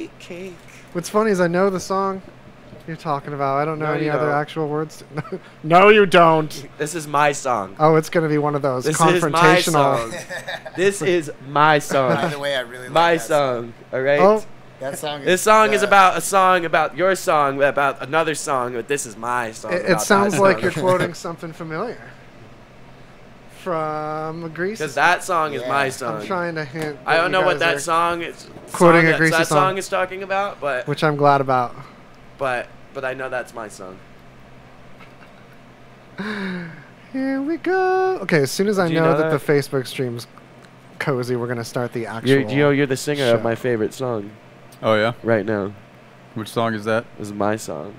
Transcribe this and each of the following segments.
Sweet cake. What's funny is I know the song you're talking about. I don't know any other don't. actual words. No, you don't. This is my song. Oh, it's gonna be one of those This confrontational. is my song. This is my song. By the way, I really like My that song. All right. Oh, That song is This song is about a song about your song about another song, but this is my song. it about sounds that like song. you're quoting something familiar from a Greasy. Because that song is my I'm song. trying to hint. I don't you know what guys that are song is. quoting a that, Greasy that song. song is talking about, but Which I'm glad about. but I know that's my song. Here we go. Okay, as soon as I Do you know know that the that? Facebook stream's cozy, we're gonna start the actual. You're the singer show. of my favorite song Oh yeah. right now. Which song is that? This is my song.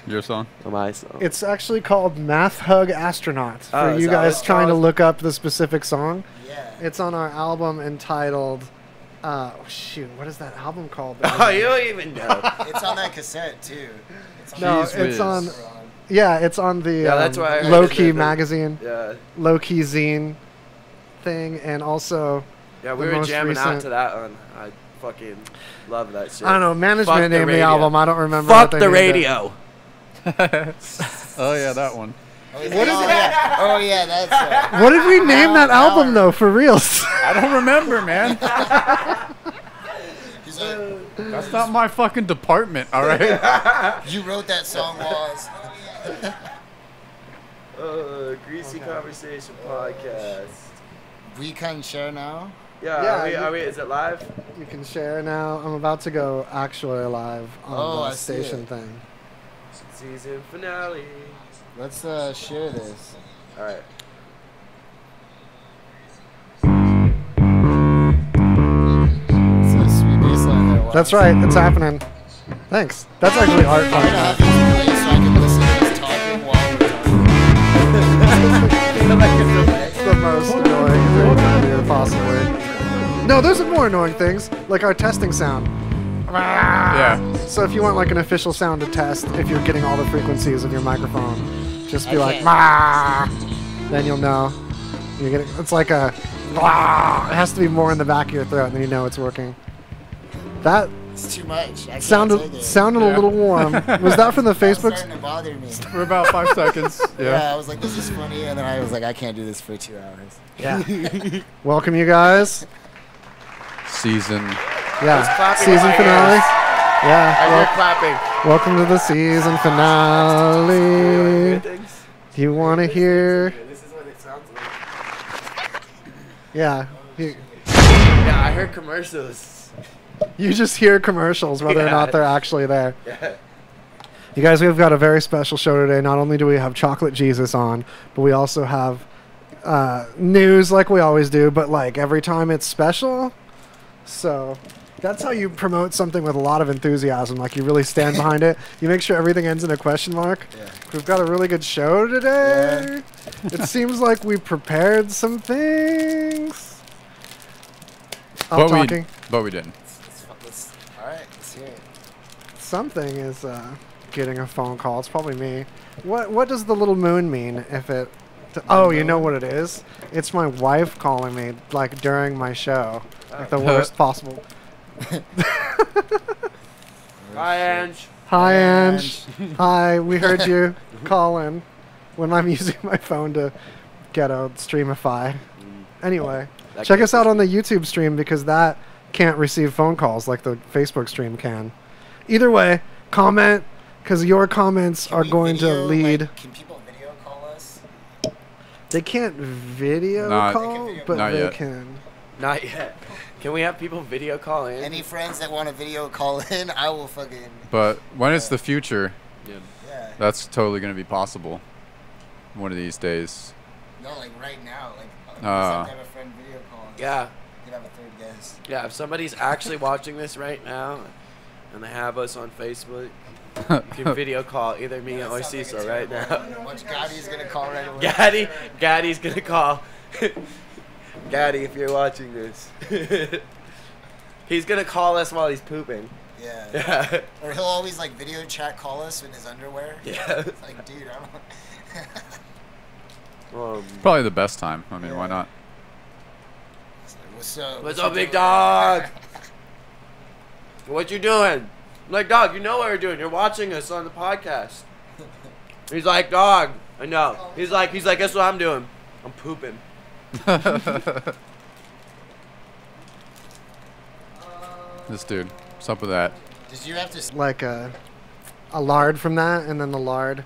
Your song? My song. It's actually called Math Hug Astronaut. For Oh, is you that what guys it's trying to called? look up the specific song, Yeah. it's on our album entitled. Shoot, what is that album called? Oh, you don't even know. It's on that cassette too. It's on No, Jeez it's whiz. on. Yeah, it's on the Yeah, that's why I heard Low it, Key the- magazine, Yeah. Low Key zine thing, and also Yeah, The we were most jamming out recent- to that one. I fucking love that shit. I don't know. Fuck Management the named the radio. album. I don't remember. Fuck what they the named it. radio. Oh yeah, that one. Oh, yeah. Oh yeah, that's What did we name that album though? For reals? I don't remember, man. He's like, That's not my fucking department, all right? you wrote that song, Waz. Greasy Conversation podcast. We can share now. Yeah, Yeah, are we, is it live? You can share now. I'm about to go actually live on Oh, the I see station it. thing. Season finale. Let's share this. Alright. It's a sweet bassline there, Waz. That's right. It's happening. Thanks. That's actually art. I'm gonna have this play so I can listen to us talking while we're talking. It's the most annoying thing to do, possibly. No, there's more annoying things, like our testing sound. Yeah. So if you want like an official sound to test, if you're getting all the frequencies of your microphone, just be I like, can't. "Mah." Then you'll know. You're getting. It's like a. "Mah." It has to be more in the back of your throat, and then you know it's working. That It's too much. I can't take sounded it. sounded a Yeah. little warm. Was that from the It's Facebook? starting to bother me. For about 5 seconds. Yeah, Yeah. I was like, this is funny, and then I was like, I can't do this for 2 hours. Yeah. Welcome, you guys. Season. Yeah. clapping Season in my finale. ears. Yeah. I Well, hear clapping. welcome to the season finale. Do you want to hear? This is what it sounds like. Yeah. Yeah, I heard commercials. You just hear commercials, whether or Yeah. not they're actually there. Yeah. You guys, we've got a very special show today. Not only do we have Chocolate Jesus on, but we also have news like we always do, but like every time it's special. So that's how you promote something with a lot of enthusiasm. Like you really stand behind it. You make sure everything ends in a question mark. Yeah. We've got a really good show today. It seems like we prepared some things. I'm talking. But we didn't. Alright, let's hear it. Something is getting a phone call. It's probably me. What does the little moon mean if it... Oh, you know what it is? It's my wife calling me, like, during my show. Like, the worst possible... Hi, Ange. Hi, Ange. Hi, we heard you calling when I'm using my phone to get a Streamify. Anyway, That check gets us out on the YouTube stream because that can't receive phone calls like the Facebook stream can. Either way, comment because your comments Can are we going to video, lead. Like, can people video call us? They can't video Not- call, They can video but Not they yet. can. Not yet. Can we have people video call in? Any friends that want to video call in, I will fucking. But when it's the future, Yeah. that's totally going to be possible. One of these days. No, like right now. Like, Ah. have a friend video call. us. Yeah. You can have a third guest. Yeah, if somebody's actually watching this right now and they have us on Facebook, you can video call either me or Cecil right now. Watch Gotti's gonna call right away. Gaddy's gonna call. Gaddy, if you're watching this. He's gonna call us while he's pooping. Yeah. Yeah. Or he'll always like video chat call us in his underwear. Yeah. It's like, dude, I don't. Probably the best time. I mean, why not? It's like, what's up? What's What up, you big doing?" dog? what you doing? I'm like, dog, you know what we're doing. You're watching us on the podcast. He's like, dog, I know. He's like, guess what I'm doing? I'm pooping. This dude. What's up with that? Did you have to? Like a lard from that, and then the lard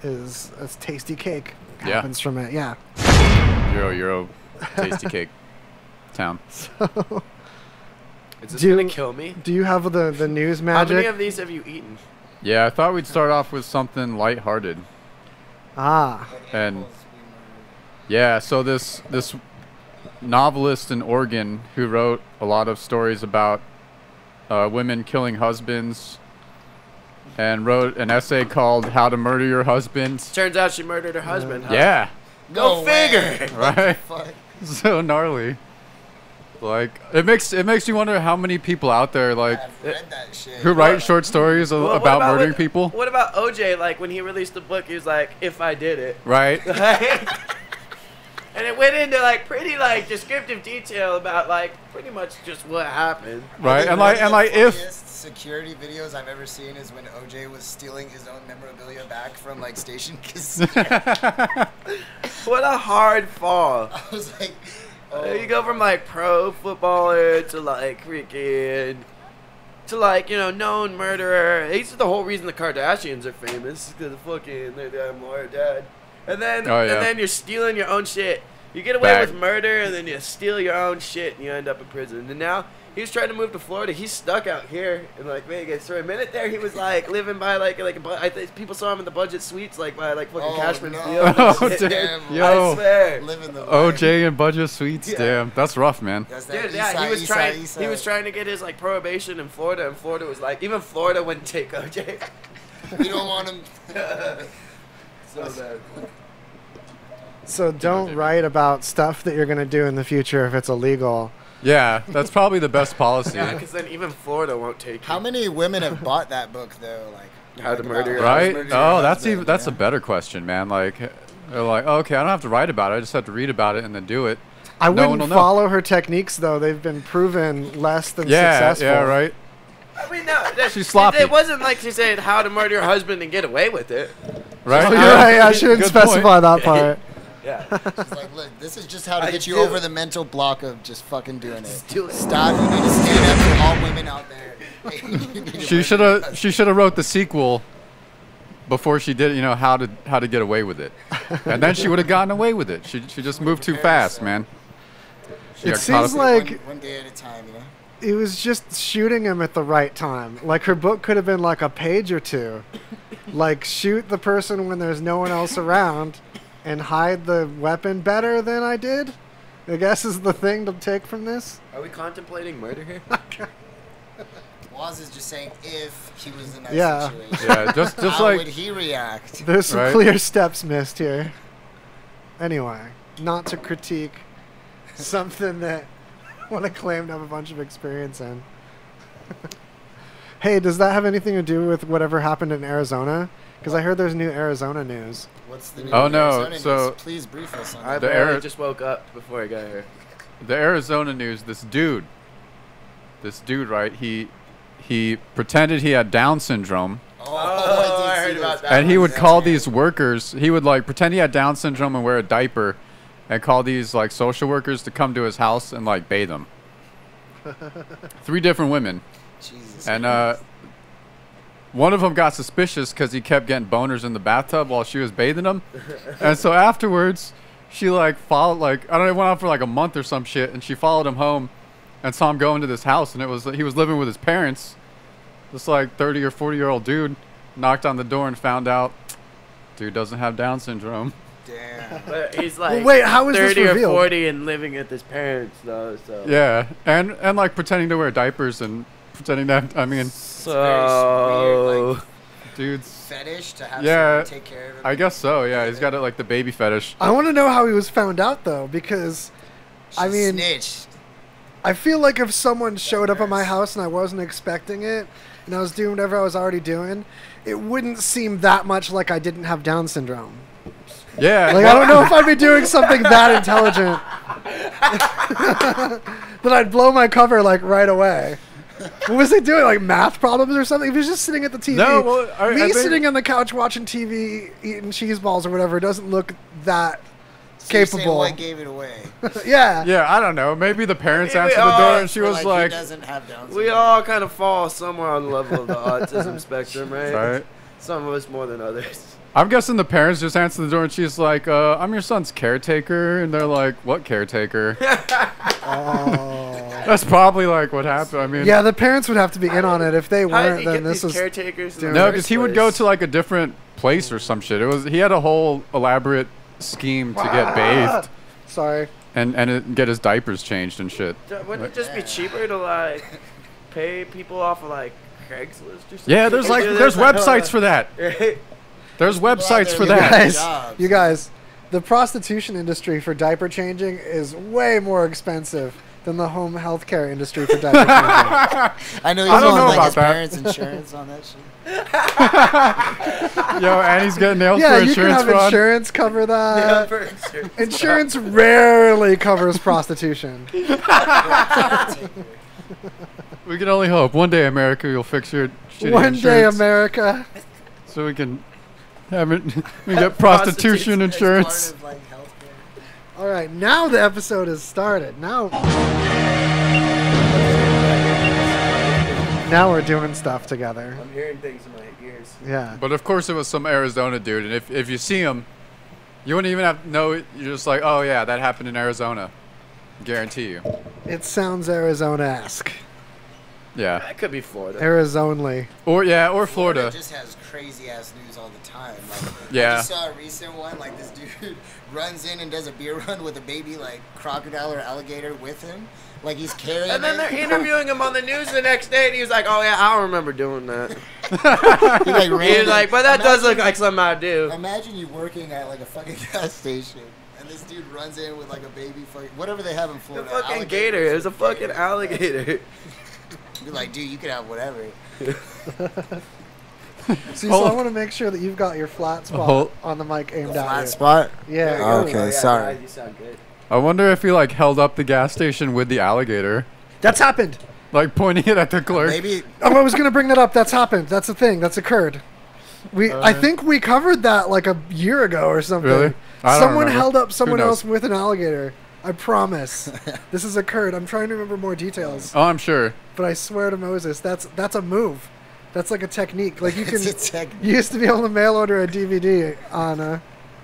is a tasty cake. Yeah. Happens from it. Yeah. Euro. Tasty cake. Town. So, Is this Do- gonna kill me? do you have the news How many magic? of these have you eaten? Yeah, I thought we'd start off with something lighthearted. Ah. And yeah, so this novelist in Oregon who wrote a lot of stories about women killing husbands and wrote an essay called How to Murder Your Husband. Turns out she murdered her husband. Huh? Yeah. Go No figure. way. Right? Fuck. So gnarly. Like it makes you wonder how many people out there like I've read that shit. who write short stories Well, what about murdering when- people. What about OJ? Like when he released the book, he was like, "If I did it," Right? and it went into like pretty like descriptive detail about like pretty much just what happened. Right? I And think like one of the if funniest security videos I've ever seen is when OJ was stealing his own memorabilia back from like station casino. What a hard fall. I was like, You go from like pro footballer to like freaking to like known murderer. This is the whole reason the Kardashians are famous because fucking their damn mom or dad. And then Oh, yeah. and then you're stealing your own shit. You get away Back. with murder and then you steal your own shit and you end up in prison. And now he's trying to move to Florida. He's stuck out here in like Vegas. For a minute there, he was like living by I think people saw him in the budget suites like by like fucking Oh, Cashman no. Field. Oh, and shit. damn. Yo. I swear. living the life. OJ and budget suites, Yeah. damn, that's rough, man. That's that Dude, yeah, he was East trying. side. He was trying to get his like probation in Florida, and Florida was like, even Florida wouldn't take OJ. We don't want him. So bad. So don't write about stuff that you're gonna do in the future if it's illegal. Yeah, that's probably the best policy. Yeah, because then even Florida won't take How you. many women have bought that book though? Like How to Murder Your Right? Murder Your Oh, that's Husband, even that's yeah. a better question, man. Like they're like, oh, okay, I don't have to write about it. I just have to read about it and then do it. I No one wouldn't will know. follow her techniques though. They've been proven less than Yeah, successful. yeah, right. I mean, no, She's sloppy. It wasn't like she said how to murder your husband and get away with it. Right? Oh, you're right. I shouldn't Good specify that part. Yeah. She's like, look, this is just how to I get you do. over the mental block of just fucking doing it. Just do it. Stop. You need to stand up to all women out there. You need to She should have wrote the sequel before she did, how to get away with it. And then she would have gotten away with it. She just moved too fast, man. She It got caught seems up- like one day at a time, you know. it was just shooting him at the right time. Like her book could have been like a page or two. Like shoot the person when there's no one else around and hide the weapon better than I did. I guess is the thing to take from this. Are we contemplating murder here? Waz is just saying if he was in that Yeah. situation. Yeah, just How like would he react? There's some Right. clear steps missed here. Anyway, not to critique something that I want to claim to have a bunch of experience in. Hey, does that have anything to do with whatever happened in Arizona? Because I heard there's new Arizona news. What's the new Oh, no, Arizona so- news? Please brief us on I that. The barely Ari- just woke up before I got here. the Arizona news, this dude, right? He pretended he had Down syndrome, Oh, I did heard see about this. that. and he would That's call weird. these workers. He would like pretend he had Down syndrome and wear a diaper, and call these like social workers to come to his house and like bathe him. 3 different women, Jesus. and one of them got suspicious because he kept getting boners in the bathtub while she was bathing him, and so afterwards, she like followed like I don't know, it went on for like a month or some shit, and she followed him home, and saw him go into this house, and he was living with his parents. This like 30 or 40-year-old dude knocked on the door and found out, dude doesn't have Down syndrome. Damn. But he's like wait, how is this 30 or revealed? 40 and living with his parents though. So Yeah, and like pretending to wear diapers and pretending that So Like, dude's. fetish to have Yeah, someone take care of him. I guess so. Yeah, he's got it like the baby fetish. I want to know how he was found out though, because I She mean, snitched. I feel like if someone showed up at my house and I wasn't expecting it, and I was doing whatever I was already doing, it wouldn't seem that much like I didn't have Down syndrome. Yeah, Like I don't know if I'd be doing something that intelligent that I'd blow my cover like right away. What was he doing? Like math problems or something? He was just sitting at the TV. No, well, I Me think- sitting on the couch watching TV, eating cheese balls or whatever, doesn't look that So you're saying capable. what gave it away? Yeah. Yeah, I don't know. Maybe the parents Maybe answered the all- door and she Or was he like, doesn't have Down syndrome. We all kind of fall somewhere on the level of the autism spectrum, right? right? Some of us more than others. I'm guessing the parents just answered the door and she's like, I'm your son's caretaker. And they're like, what caretaker? Oh. That's probably like what happened. I mean, Yeah, the parents would have to be in on it. If they How did weren't, he then get this these is. caretakers? in the no, first because he would go place? to like a different place or some shit. He had a whole elaborate scheme to get bathed Sorry. and get his diapers changed and shit. Wouldn't it just be cheaper to like pay people off of like Craigslist or something? Yeah, there's websites for that. Right? There's websites for there that. getting Guys, jobs. you guys, the prostitution industry for diaper changing is way more expensive than the home healthcare industry for diaper changing. I know he's I don't on know like about his that. parents' insurance on that shit. Yo, and he's getting nailed Yeah, for you can insurance have fraud. insurance cover Yeah, that. for insurance. Insurance rarely covers prostitution. We can only hope. One day, America, you'll fix your shitty One day, insurance America. so we can have it. We get prostitution It's insurance. part of, like, healthcare. All right, now the episode has started. Now we're doing stuff together. I'm hearing things in my ears. Yeah. But of course, it was some Arizona dude, and if you see him, you wouldn't even have to know it. You're just like, oh yeah, that happened in Arizona. Guarantee you. It sounds Arizona-esque. Yeah. That could be Florida. Arizonally. Or Florida. just has crazy ass news all the time. Like, Yeah. I just saw a recent one. Like this dude runs in and does a beer run with a baby like crocodile or alligator with him. Like he's carrying. And then it. they're interviewing him on the news the next day, and he was like, "Oh yeah, I don't remember doing that." He like ran. He was like, "But that does Imagine- look like something I do." Imagine you working at like a fucking gas station, and this dude runs in with like a baby fucking whatever they have in The Florida. fucking alligators gator. It was a or fucking gator. alligator. Be like, dude, you can have whatever. See, Oh. so I want to make sure that you've got your flat spot Oh. on the mic aimed at Flat you. spot. Yeah. Oh, ooh. okay. sorry. You sound good. I wonder if he like held up the gas station with the alligator, That's happened. like pointing it at the clerk. Maybe Oh, I was going to bring that up. That's happened. That's a thing. That's occurred. I think we covered that like a year ago or something. Really? I don't Someone remember. held up Who someone knows? else with an alligator. I promise. This has occurred. I'm trying to remember more details, Oh, I'm sure. but I swear to Moses, that's a move. That's like a technique. Like you can. it's a tech. You used to be able to mail order a DVD on a.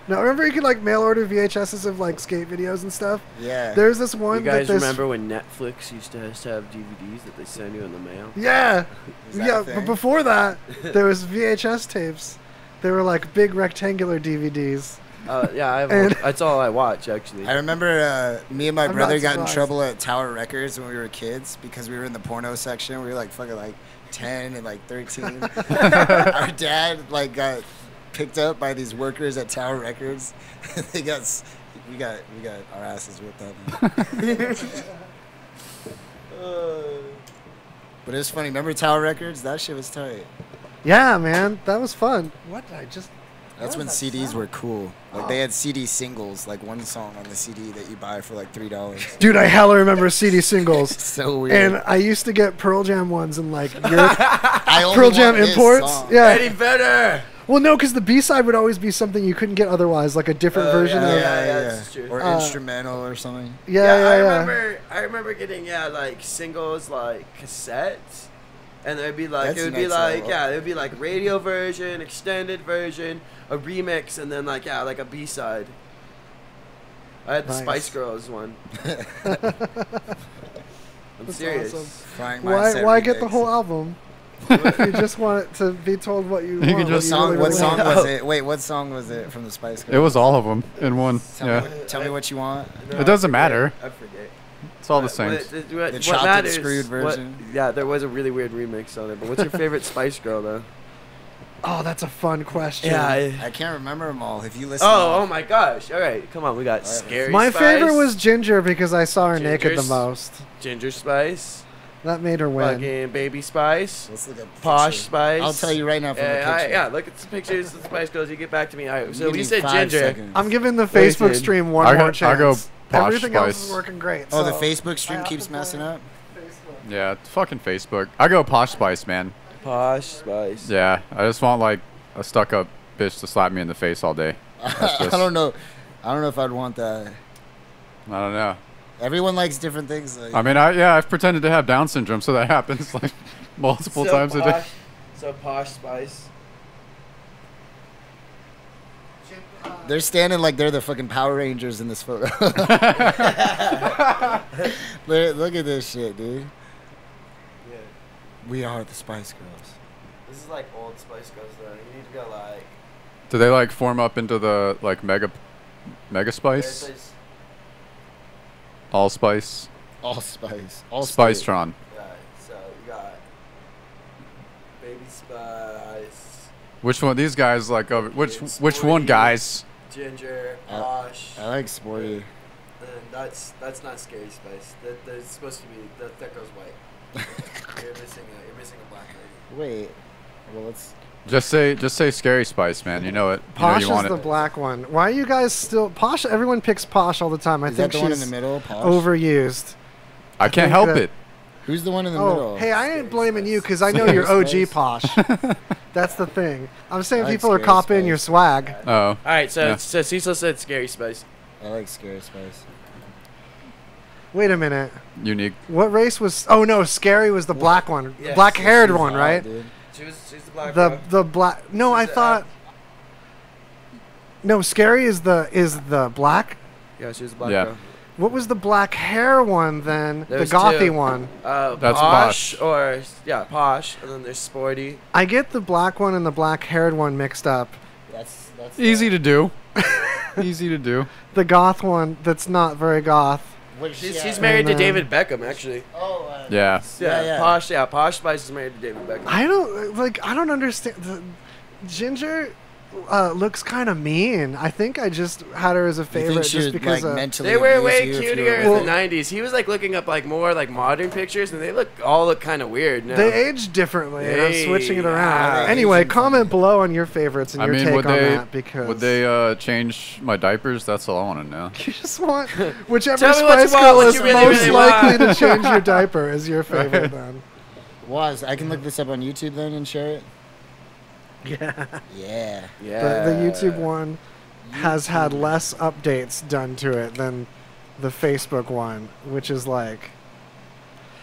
No, remember you could like mail order VHSs of like skate videos and stuff. Yeah. There's this one You guys that this. remember when Netflix used to have DVDs that they send you in the mail? Yeah, Is that yeah. a thing? But before that, there was VHS tapes. They were like big rectangular DVDs. Yeah, And- that's all I watch actually. I remember me and my I'm brother not got in surprised. trouble at Tower Records when we were kids because we were in the porno section. We were like fucking like 10 and like 13. Our dad like got picked up by these workers at Tower Records. we got our asses whipped up. But it was funny. Remember Tower Records? That shit was tight. Yeah, man, that was fun. What did I just? That's when What is that CDs sound? were cool. Like they had CD singles, like one song on the CD that you buy for like $3. Dude, I hella remember CD singles. So weird. And I used to get Pearl Jam ones in like Europe. I only Pearl Jam want this imports. song. Yeah. Eddie Vedder. Well, no, because the B side would always be something you couldn't get otherwise, like a different version yeah, of. yeah. that's true. Or Uh, instrumental or something. I remember getting like singles like cassettes, and there'd be like That's it would be next like level. it would be like radio version, extended version, a remix, and then like a B side. I had the Nice. Spice Girls one. I'm That's serious. awesome. Flying Why Mindset get the remix. whole album? If you just want it to be told what you, You want. could just- What song want. was it? Wait, what song was it from the Spice Girls? It was all of them in one. Tell, Yeah, me, tell me what you want. No, It doesn't I forget. matter. I forget. it's all the same. The chocolate screwed version. Yeah, there was a really weird remix on it. But what's your favorite Spice Girl though? Oh, that's a fun question. I can't remember them all. If you listen. Oh my gosh! All right, come on. We got All right. Scary My Spice, favorite was Ginger because I saw her naked the Ginger's- most. Ginger Spice, That made her win. fucking Baby Spice, Let's look at Posh picture. Spice. I'll tell you right now from the Yeah, picture. yeah. Look at some pictures of the Spice Girls. You get back to me. All right, so You we need said 5 Ginger. seconds. I'm giving the Wait, Facebook dude. stream one I more go chance. Posh Everything else Spice. is working great. Oh, the so Facebook I stream have keeps to play messing up. Facebook. Yeah, it's fucking Facebook. I go Posh Spice, man. Posh Spice. Yeah, I just want like a stuck-up bitch to slap me in the face all day. That's just, I don't know. I don't know if I'd want that. I don't know. Everyone likes different things. Like, I mean, I've pretended to have Down syndrome, so that happens like multiple times a day. So Posh Spice. they're standing like they're the fucking Power Rangers in this photo. Look at this shit, dude. Yeah. We are the Spice Girls. This is like old Spice Girls though. You need to go like. Do they like form up into the like mega spice? All spice. All Spice. All Spicetron. Yeah, so you got Baby Spice. Which one? These guys like over. Which one, Sporty, guys? Ginger, Posh. I like Sporty. And that's not Scary Spice. That's supposed to be that goes white. you're missing a black lady. Wait. Well, let's. Just say Scary Spice, man. You know it. Posh you know you want is the it. black one. Why are you guys still Posh? Everyone picks Posh all the time. I Is think that the one in she's the middle? Posh? overused. I can't think help that- it. Who's the one in the Oh, middle? hey, I ain't Scary blaming you Spice. because I know Scary you're OG Spice. Posh. That's the thing. I'm saying I like people are Scary copying Spice. your swag. Oh. All right, so Yeah. so Cecil said Scary Spice. I like Scary Spice. Wait a minute. Unique. What race was? Oh no, Scary was the black one, Yes, black-haired She's one, hot, right? dude. She's the black The girl. the black. No, I She's thought. No, Scary is the black. Yeah, she's the black Yeah. girl. What was the black hair one then? There's the gothy two. one. That's Posh or Posh, and then there's Sporty. I get the black one and the black-haired one mixed up. That's Easy to do. Easy to do. The goth one that's not very goth. What is she She's at? married to And then- David Beckham, actually. Oh. Yeah. Yeah. Posh Spice is married to David Beckham. I don't understand. The Ginger looks kind of mean. I think I just had her as a You favorite think she just would, because like, mentally They were abuse way you if you cuter were in with the her? '90s. He was like looking up like more like modern pictures, and they all look kind of weird now. they age differently, and I'm switching it Hey, around. they Anyway, aging comment funny. below on your favorites and I your mean, take would on they that because would they change my diapers? That's all I want to know. you just want whichever Tell me what you Spice want, Girl what is you really, most really likely want. to change your diaper is your favorite then. Was I can look this up on YouTube then and share it. Yeah. Yeah. Yeah. The YouTube one has had less updates done to it than the Facebook one, which is like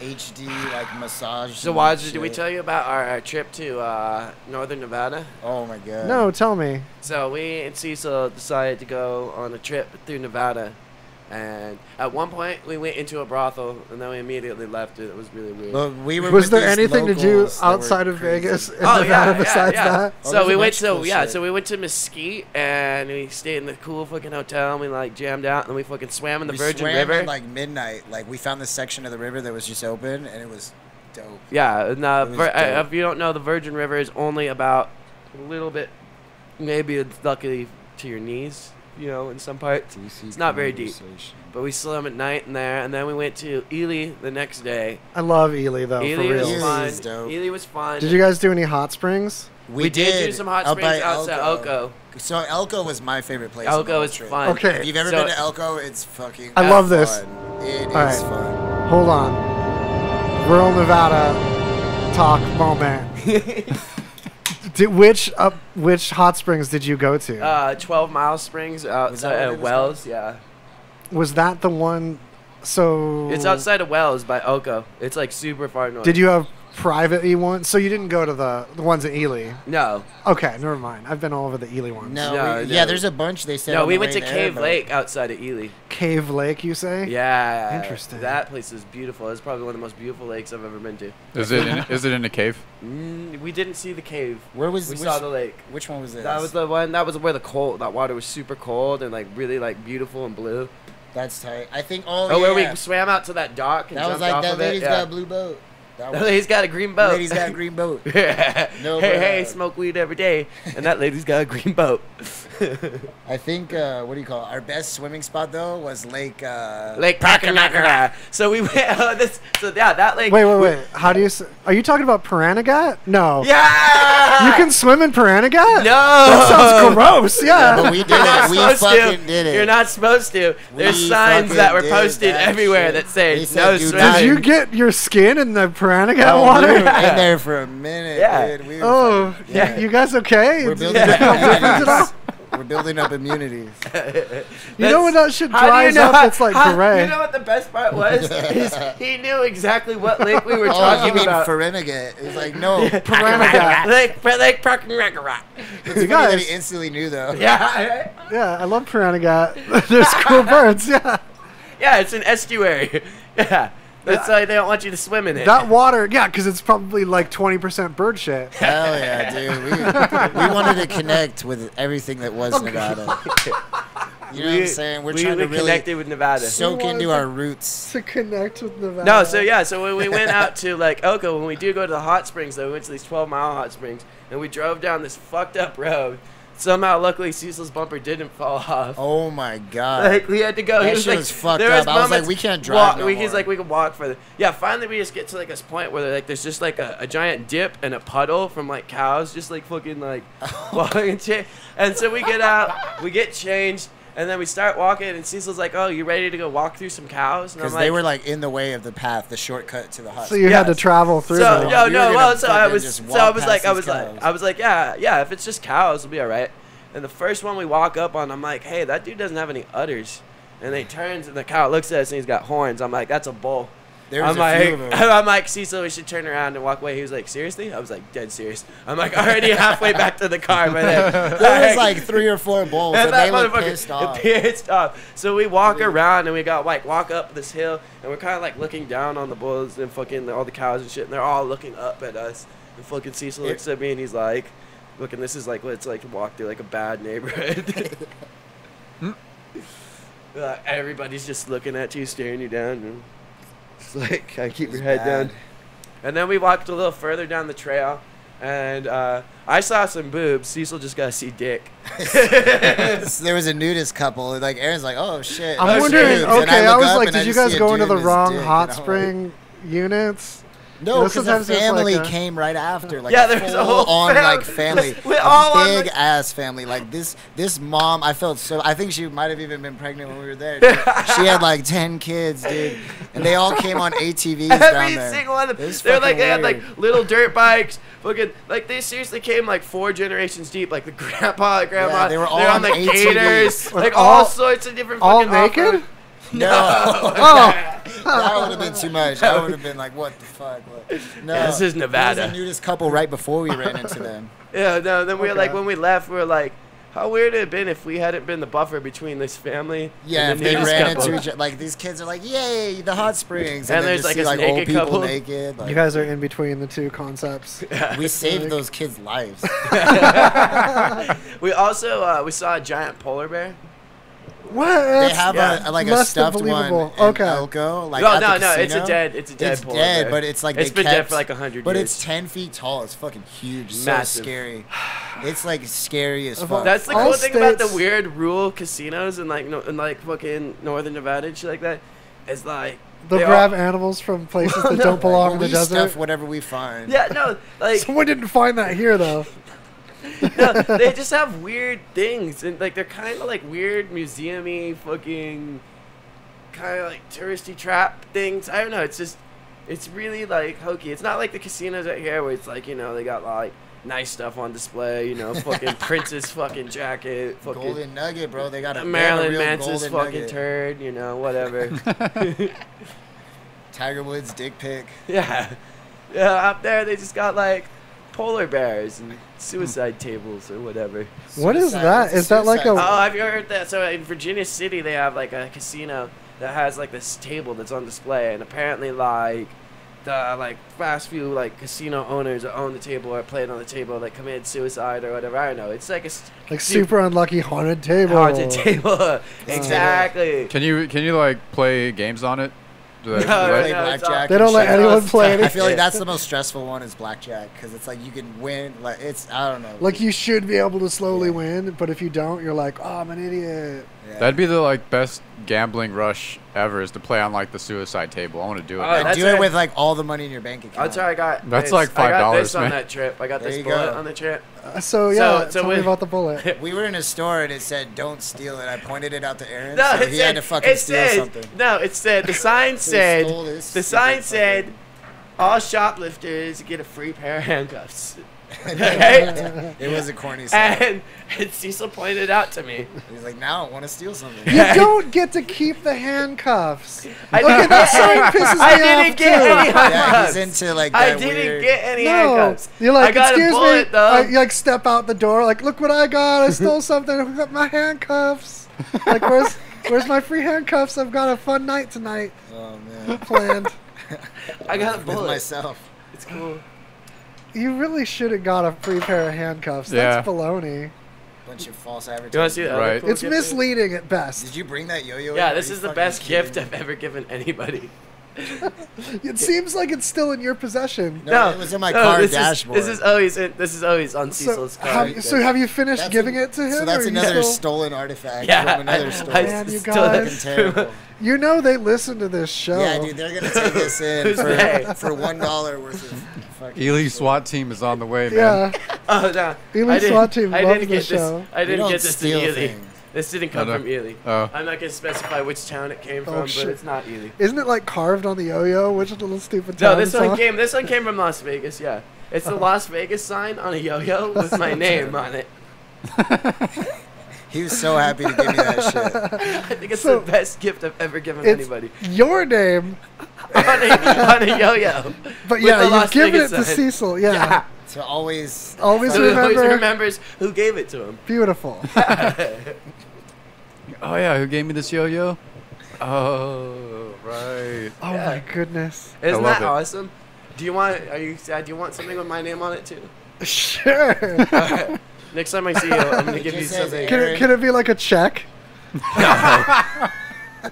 HD like massage. So, and Waz, did we shit. tell you about our trip to Northern Nevada? Oh my god. no, tell me. So we and Cecil decided to go on a trip through Nevada, and at one point we went into a brothel, and then we immediately left it. It was really weird. But we were Was with there these anything to do locals that were outside of crazy. Vegas in Oh, Nevada besides that? Oh, So there's we a went bunch to of cool shit. so we went to Mesquite, and we stayed in the cool fucking hotel, and we like jammed out, and we fucking swam in the We Virgin swam River. at like midnight. Like we found this section of the river that was just open, and it was dope. Yeah, and, It was dope. if you don't know, the Virgin River is only about a little bit, maybe it's luckily to your knees, you know, in some parts. It's not very deep. But we swam at night in there, and then we went to Ely the next day. I love Ely though, Ely for real. was Ely fun. is dope. Ely was fun. Did you guys do any hot springs? We did do some hot out springs by outside Elko. So Elko was my favorite place. on the Elko whole is trip. fun. Okay. If you've ever So- been to Elko, it's fucking. I love this. fun. It is All right. fun. Hold on. Rural Nevada talk moment. Which hot springs did you go to? 12 Mile Springs outside what it of was Wells. Yeah, Was that the one? So it's outside of Wells by Elko. It's like super far north. Did you have private E ones? So you didn't go to the ones at Ely? No, Okay, never mind. I've been all over the Ely ones. No, No, yeah, no. there's a bunch they said. no. on We the went way to there, Cave but- Lake outside of Ely. Cave Lake, you say? Yeah, Interesting. That place is beautiful. It's probably one of the most beautiful lakes I've ever been to. Is it in a cave? We didn't see the cave. Where was We which, saw the lake. Which one was this? That was the one. That was where that water was super cold and like really like beautiful and blue. That's tight. I think. Oh, Oh, yeah. where we swam out to that dock and That was jumped like off that of it. lady's Yeah. got a blue boat. That That lady's got a green boat. lady's got a green boat. No, hey, but, hey, smoke weed every day, and that lady's got a green boat. I think what do you call it? Our best swimming spot though was Lake Packanackara. So we went. That lake. Wait. How do you? Are you talking about Piranagat? No. Yeah. You can swim in Piranagat? No. That sounds gross. Yeah. but we did You're not it. We supposed fucking to. did it. You're not supposed to. There's We signs fucking that were did posted that everywhere shit. that say They said, no "Do swimming. not Did you get your skin in the Piranagat Oh, water? we were in there for a minute, Yeah. dude. We were Oh, fucking- yeah. you guys okay? We're building It's- up difference at all? immunities. We're building up immunities. You know when that shit How do you dries know up, how- it's like how- gray. You know what the best part was? Is he knew exactly what lake we were Oh, you talking mean about. Ferenigat? It's like, no. Piranagat. Lake Packanackara. It's funny guys- that he instantly knew, though. Yeah. Yeah, I love Piranagat. There's cool birds, yeah. Yeah, it's an estuary. Yeah. That's why they don't want you to swim in it. That water, yeah, because it's probably like 20% bird shit. Hell yeah, dude. We wanted to connect with everything that was Nevada. You know what I'm saying? We're trying to really connected with Nevada. soak We wanted into to- our roots. To connect with Nevada. No, so when we went out to like Oka, when we do go to the hot springs, though, we went to these 12-mile hot springs, and we drove down this fucked up road. Somehow, luckily, Cecil's bumper didn't fall off. Oh my god. Like we had to go. That He was shit like, was fucked there up. I was like, moments- we can't drive no He's more. like, we can walk further. Yeah, finally we just get to like this point where like there's just like a giant dip and a puddle from like cows, just like fucking like walking and shit. And so we get out, we get changed, and then we start walking. And Cecil's like, "Oh, you ready to go walk through some cows?" And I'm Because like, they were like in the way of the path, the shortcut to the hut. So you had to Yes. travel through So them. no, We were no. gonna Well, so I fucking was, just so walk I was like, past these cows. I was like, yeah. If it's just cows, we'll be all right. And the first one we walk up on, I'm like, hey, that dude doesn't have any udders. And he turns, and the cow looks at us, and he's got horns. I'm like, that's a bull. There was I'm a few like, of them. I'm like, Cecil, we should turn around and walk away. He was like, seriously? I was like, dead serious. I'm like, already halfway back to the car, but There was like 3 or 4 bulls, and that they looked motherfucker pissed off. pissed off. So we walk around and we got like walk up this hill and we're kind of like looking down on the bulls and fucking all the cows and shit, and they're all looking up at us. And fucking Cecil looks at me and he's like, "Look, and this is like what it's like to walk through like a bad neighborhood." Everybody's just looking at you, staring you down. And it's like, kind of keep your head down. And then we walked a little further down the trail, and I saw some boobs. Cecil just got to see dick. There was a nudist couple. Like Aaron's like, oh shit. I'm those wondering, dudes. And okay, I look was up like, and I did you just guys see a go dude into the in his wrong dick, hot and I'm like, spring units? No, You know, because the sometimes there's family like a- came right after. Like Yeah, a there's a whole full-on fam- like family. We're all on big the- ass family. Like this mom, I felt so. I think she might have even been pregnant when we were there. Dude. She had like 10 kids, dude, and they all came on ATVs down Every there. single one of them. It's They're like, fucking they had like weird. little dirt bikes. Fucking, like they seriously came like 4 generations deep. Like the grandpa, grandma. Yeah, they were all they're on on the ATVs. gators. With Like all- all sorts of different all fucking off-road- naked? No, Oh, that would have been too much. That would have been like, what the fuck? What? No, Yeah, this is Nevada. There was a nudist couple right before we ran into them. Yeah, no, then we were like, Okay. when we left, we were like, how weird would it have been if we hadn't been the buffer between this family Yeah, and if the they nudist ran couple. into each other, like these kids are like, "Yay, the hot springs!" And then there's, just like, see a like old naked people couple. naked. Like, you guys are in between the two concepts. we saved those kids' lives. We also, we saw a giant polar bear. What? They have Yeah. a Less than stuffed one in believable. Okay. Elko. Like No, at the no, no, it's a casino. dead It's polar dead, bear. but it's like It's they been dead kept- for like 100 But years. it's 10 feet tall. It's fucking huge. Massive. So scary. It's like scary as Of all- fuck. That's the All cool thing about the states- weird rural casinos in like in like fucking northern Nevada and shit like that. Is like They'll they grab all- animals from places that No. don't belong Well, in the we desert. stuff whatever we find. Yeah, no, like Someone didn't find that here, though. no, they just have weird things and like they're kind of like weird museum-y fucking kind of like touristy trap things. I don't know. It's just it's really like hokey. It's not like the casinos out here where it's like they got like nice stuff on display. Fucking Prince's fucking jacket, fucking Golden nugget, bro. They got a Marilyn real Manson's golden fucking nugget. turd. Whatever. Tiger Woods dick pic. Yeah. Up there they just got like polar bears and suicide tables or whatever. What is Suicide- that? it's a Is that like suicide a- Oh, have you heard that? So in Virginia City they have like a casino that has like this table that's on display, and apparently like the like fast few like casino owners that own the table or played on the table like committed suicide or whatever. I don't know. It's like a Like super unlucky haunted table. haunted table. Exactly. Can you like play games on it? Do they, No, do Play they- no, it's blackjack. They don't and let shit. anyone play I any. feel like that's the most stressful one is blackjack because it's like you can win. Like it's I don't know. Like you should be able to slowly Yeah. win, but if you don't, you're like, oh, I'm an idiot. Yeah. That'd be the like best gambling rush ever is to play on like the suicide table. I want to do it. Oh, now. And that's do it right. with like all the money in your bank account. That's how I got. That's this. like I got $5, this on man. that trip. I got There this you bullet go. on the trip. So yeah, So tell me with- about the bullet. We were in a store and it said "Don't steal it." I pointed it out to Aaron, No, so it he said, had to fucking it steal said, something. No, it said the sign So he said stole this the stupid sign fucking- said all shoplifters get a free pair of handcuffs. It was a corny sign. And Cecil pointed out to me. He's like, "Now I want to steal something." You don't get to keep the handcuffs. I Okay, didn't that get sign any- pisses I me didn't off get too. any Yeah, handcuffs. he's into like I that didn't weird. get any No, handcuffs. you're like, I got excuse a bullet me. though. You like step out the door, like, look what I got. I stole something. I got my handcuffs. Like, where's my free handcuffs? I've got a fun night tonight Oh man. planned. I got a With bullet. myself. It's cool. You really should have got a free pair of handcuffs. Yeah. That's baloney. Bunch of false You want to advertising. see the other Right. cool It's gift? misleading at best. Did you bring that yo-yo? Yeah, in? this Are is you the best fucking gift kidding I've me? ever given anybody. It seems like it's still in your possession. No, it was in my car this dashboard. This is always on Cecil's car. Have you finished That's giving a- it to him? So that's or you another still- stolen artifact Yeah, from another store. Man, you still- guys. Fucking terrible. You know they listen to this show. Yeah, dude, they're gonna take us in Who's they? for $1 worth of fucking. Ely shit. SWAT team is on the way, man. Yeah. Oh no! Ely I didn't- SWAT team I loves didn't the get show. this. I We didn't don't get this steal in Ely. things. This didn't come Oh, no. from Ely. Oh. I'm not gonna specify which town it came from, shit. but it's not Ely. Isn't it like carved on the yo-yo? Which little stupid No, town this it's one on? came. This one came from Las Vegas. Yeah, it's the Las Vegas sign on a yo-yo with my name on it. He was so happy to give me that shit. I think it's So- the best gift I've ever given It's anybody your name, on a yo-yo. but With yeah, the you've Las given it Vegas to sign. Cecil. Yeah. Yeah. To always. Always So he remember. always remembers who gave it to him. Beautiful. Oh yeah, who gave me this yo-yo? Oh right. Oh Yeah. my goodness. Isn't love that it. awesome? Do you want? Are you sad? Do you want something with my name on it too? Sure. Alright. Next time I see you, I'm gonna It give you just says something. Can it be like a check?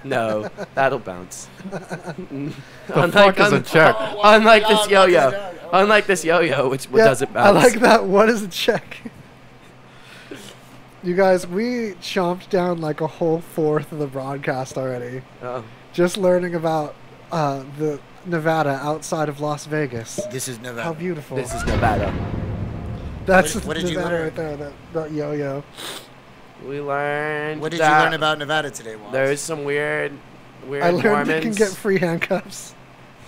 No, that'll bounce. The fuck is a check? Unlike this God, yo-yo. knock it down. Unlike this yo-yo, which Yeah, doesn't bounce. I like that. What is a check? You guys, we chomped down like a whole fourth of the broadcast already. Oh. Just learning about the Nevada outside of Las Vegas. This is Nevada. How beautiful. This is Nevada. That's What did you Nevada learn? right there, that yo-yo. We learned. What did you that learn about Nevada today, Watts? There's some weird I learned Mormons. you can get free handcuffs.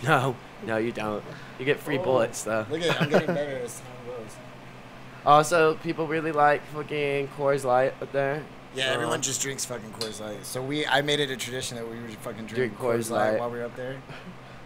No, you don't. You get free bullets though. Look at I'm getting better as time goes. Also, people really like fucking Coors Light up there. Yeah, everyone just drinks fucking Coors Light. So I made it a tradition that we would fucking drink Coors Light while we were up there.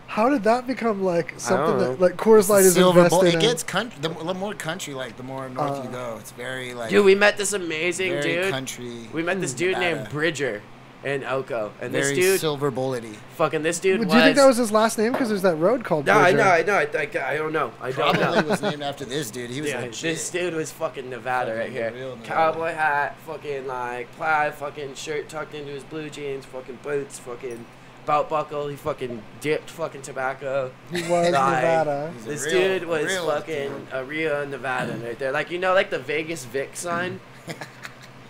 How did that become like something know. that like Coors Light is Silver invested Bull- in? It gets country. The more country, like the more north you go, it's very like. Dude, we met this amazing very dude. country. We met this dude Nevada. named Bridger in Elko, and Very this dude, silver bullety. fucking this dude Do was. you think that was his last name? Because there's that road called No, I Bridger. know. I don't know. I don't Probably know. was named after this dude. He was Yeah, legit. this dude was fucking Nevada right Fucking here. real Nevada. Cowboy hat, fucking like plaid, fucking shirt tucked into his blue jeans, fucking boots, fucking belt buckle. He fucking dipped fucking tobacco. He was Like, Nevada. He's a This real- dude was real fucking dude. a real Nevadan right there. Like, you know, like the Vegas Vic sign?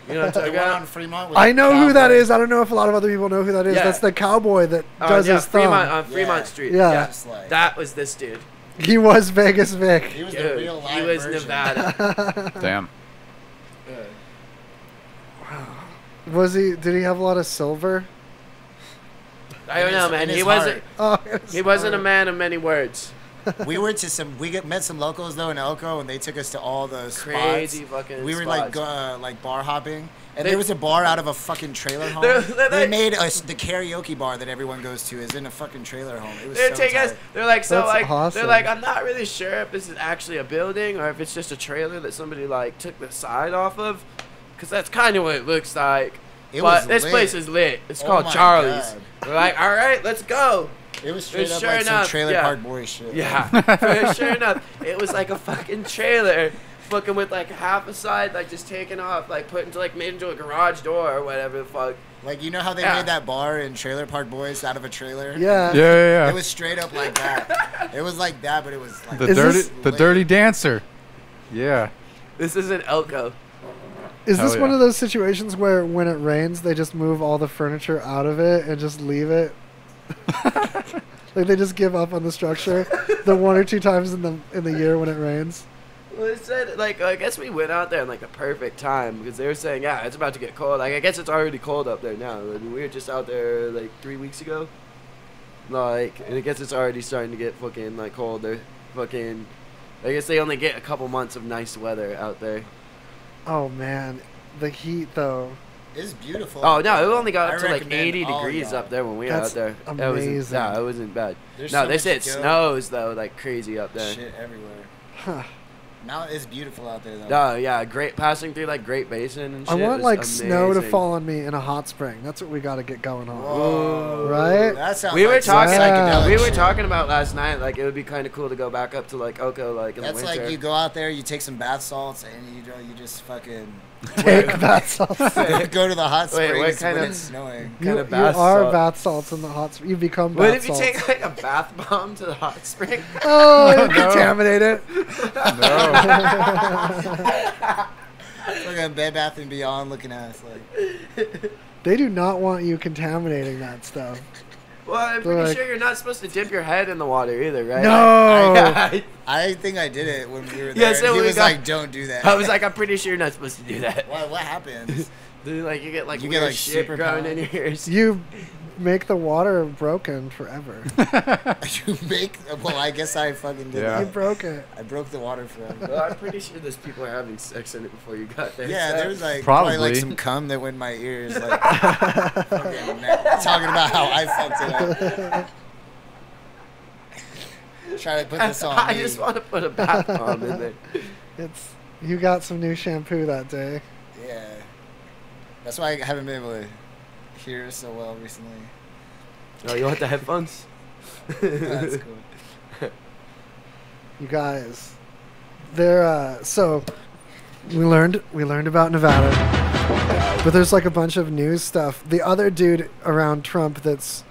You know what I'm The talking one about? on Fremont with I the know who that cowboy. is. I don't know if a lot of other people know who that is. Yeah. That's the cowboy that does yeah, his thumb. Fremont, on Fremont Yeah. Street. Yeah. Yeah. Just like- That was this dude. He was Vegas Vic. He was the Dude, real he live was version. Nevada. Damn. Was he? Did he have a lot of silver? I don't In know, his- man. in He his wasn't. Oh, He wasn't a man of many words. We were to some. Met some locals though in Elko, and they took us to all the Crazy spots. fucking We were spots. like bar hopping, and They- there was a bar out of a fucking trailer home. They're They like- made the karaoke bar that everyone goes to is in a fucking trailer home. It was They so take us. tight. They're like, so That's like, awesome. they're like, I'm not really sure if this is actually a building or if it's just a trailer that somebody like took the side off of, because that's kind of what it looks like. It But was this lit. place is lit. It's Oh called my Charlie's. God. We're like, all right, let's go. It was straight up sure like some enough, trailer yeah. park boy shit. Yeah, sure enough, it was like a fucking trailer, fucking with like half a side like just taken off, like put into like made into a garage door or whatever the fuck. Like, you know how they Yeah. made that bar in Trailer Park Boys out of a trailer? Yeah. Yeah. It was straight up like that. It was like that, but it was like... The Is dirty, this- the dirty dancer. Yeah. This isn't Elko. Is this Hell one yeah. of those situations where when it rains, they just move all the furniture out of it and just leave it? Like they just give up on the structure the 1 or 2 times in the year when it rains. Well, it said, like, I guess we went out there in, like, the perfect time because they were saying, yeah, it's about to get cold. Like, I guess it's already cold up there now. I mean, we were just out there, like, 3 weeks ago. Like, and I guess it's already starting to get fucking, like, colder. Fucking, I guess they only get a couple months of nice weather out there. Oh man, the heat though. It's beautiful. Oh, no, it only got I up to, like, recommend 80 all degrees y'all. up there when we were That's out there. amazing. Yeah, it wasn't bad. There's No, so they much say it to go. snows, though, like, crazy up there. Shit everywhere. Huh. Now it's beautiful out there, though. No, yeah, great passing through, like, Great Basin and I shit. want was like snow to amazing. fall on me in a hot spring. That's what we got to get going on. Whoa. Right? That sounds We were like some talking. psychedelic We were shit. talking about last night. Like it would be kind of cool to go back up to like Oko, like in That's the winter. like you go out there, you take some bath salts, and you just fucking Take bath salts. go to the hot Wait, springs what kind when of- it's snowing. You, kind of you bath are salt? bath salts in the hot spring. You become bath What if you salts. take like a bath bomb to the hot spring? Oh, you No. contaminate it. Fucking Bed Bath and Beyond looking at us like. They do not want you contaminating that stuff. Well, I'm They're pretty like- sure you're not supposed to dip your head in the water either, right? No. I think I did it when we were there. Yeah, so and he we was got- like, "Don't do that." I was like, I'm pretty sure you're not supposed to do that. "What happens?" Dude, like you get like You weird get, like, shit growing superpower. in your ears. You make the water broken forever. You make. Well, I guess I fucking did. Yeah. You That. broke it. I broke the water forever. Well, I'm pretty sure there's people are having sex in it before you got there. Yeah, so- there was like probably like Probably. some cum that went in my ears, like fucking talking about how I fucked it up. Try to put this on I me. just want to put a bath bomb in there. It's you got some new shampoo that day. Yeah, that's why I haven't been able to hear so well recently. Oh, you want the headphones? That's cool. You guys, they're so we learned about Nevada, but there's like a bunch of news stuff. The other dude around Trump that's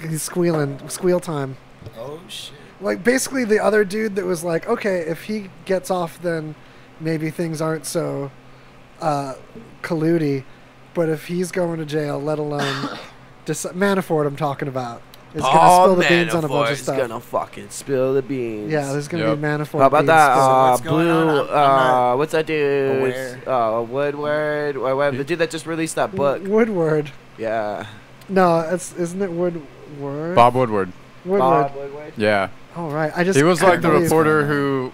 he's squeal time. Oh shit. Like basically the other dude that was like, okay, if he gets off, then maybe things aren't so colludey. But if he's going to jail, let alone Manafort, I'm talking about, is gonna spill the beans on a bunch of Manafort's stuff. gonna fucking spill the beans. Yeah, there's gonna Yep. be Manafort. How about beans that? spilled. So what's going on? Blue. I'm not What's that dude? aware. Woodward. Or the dude that just released that book. Woodward. Yeah. No, isn't it Woodward? Bob Woodward. Woodward. Bob Woodward. Yeah. Oh right, I just He was couldn't like the believe- reporter who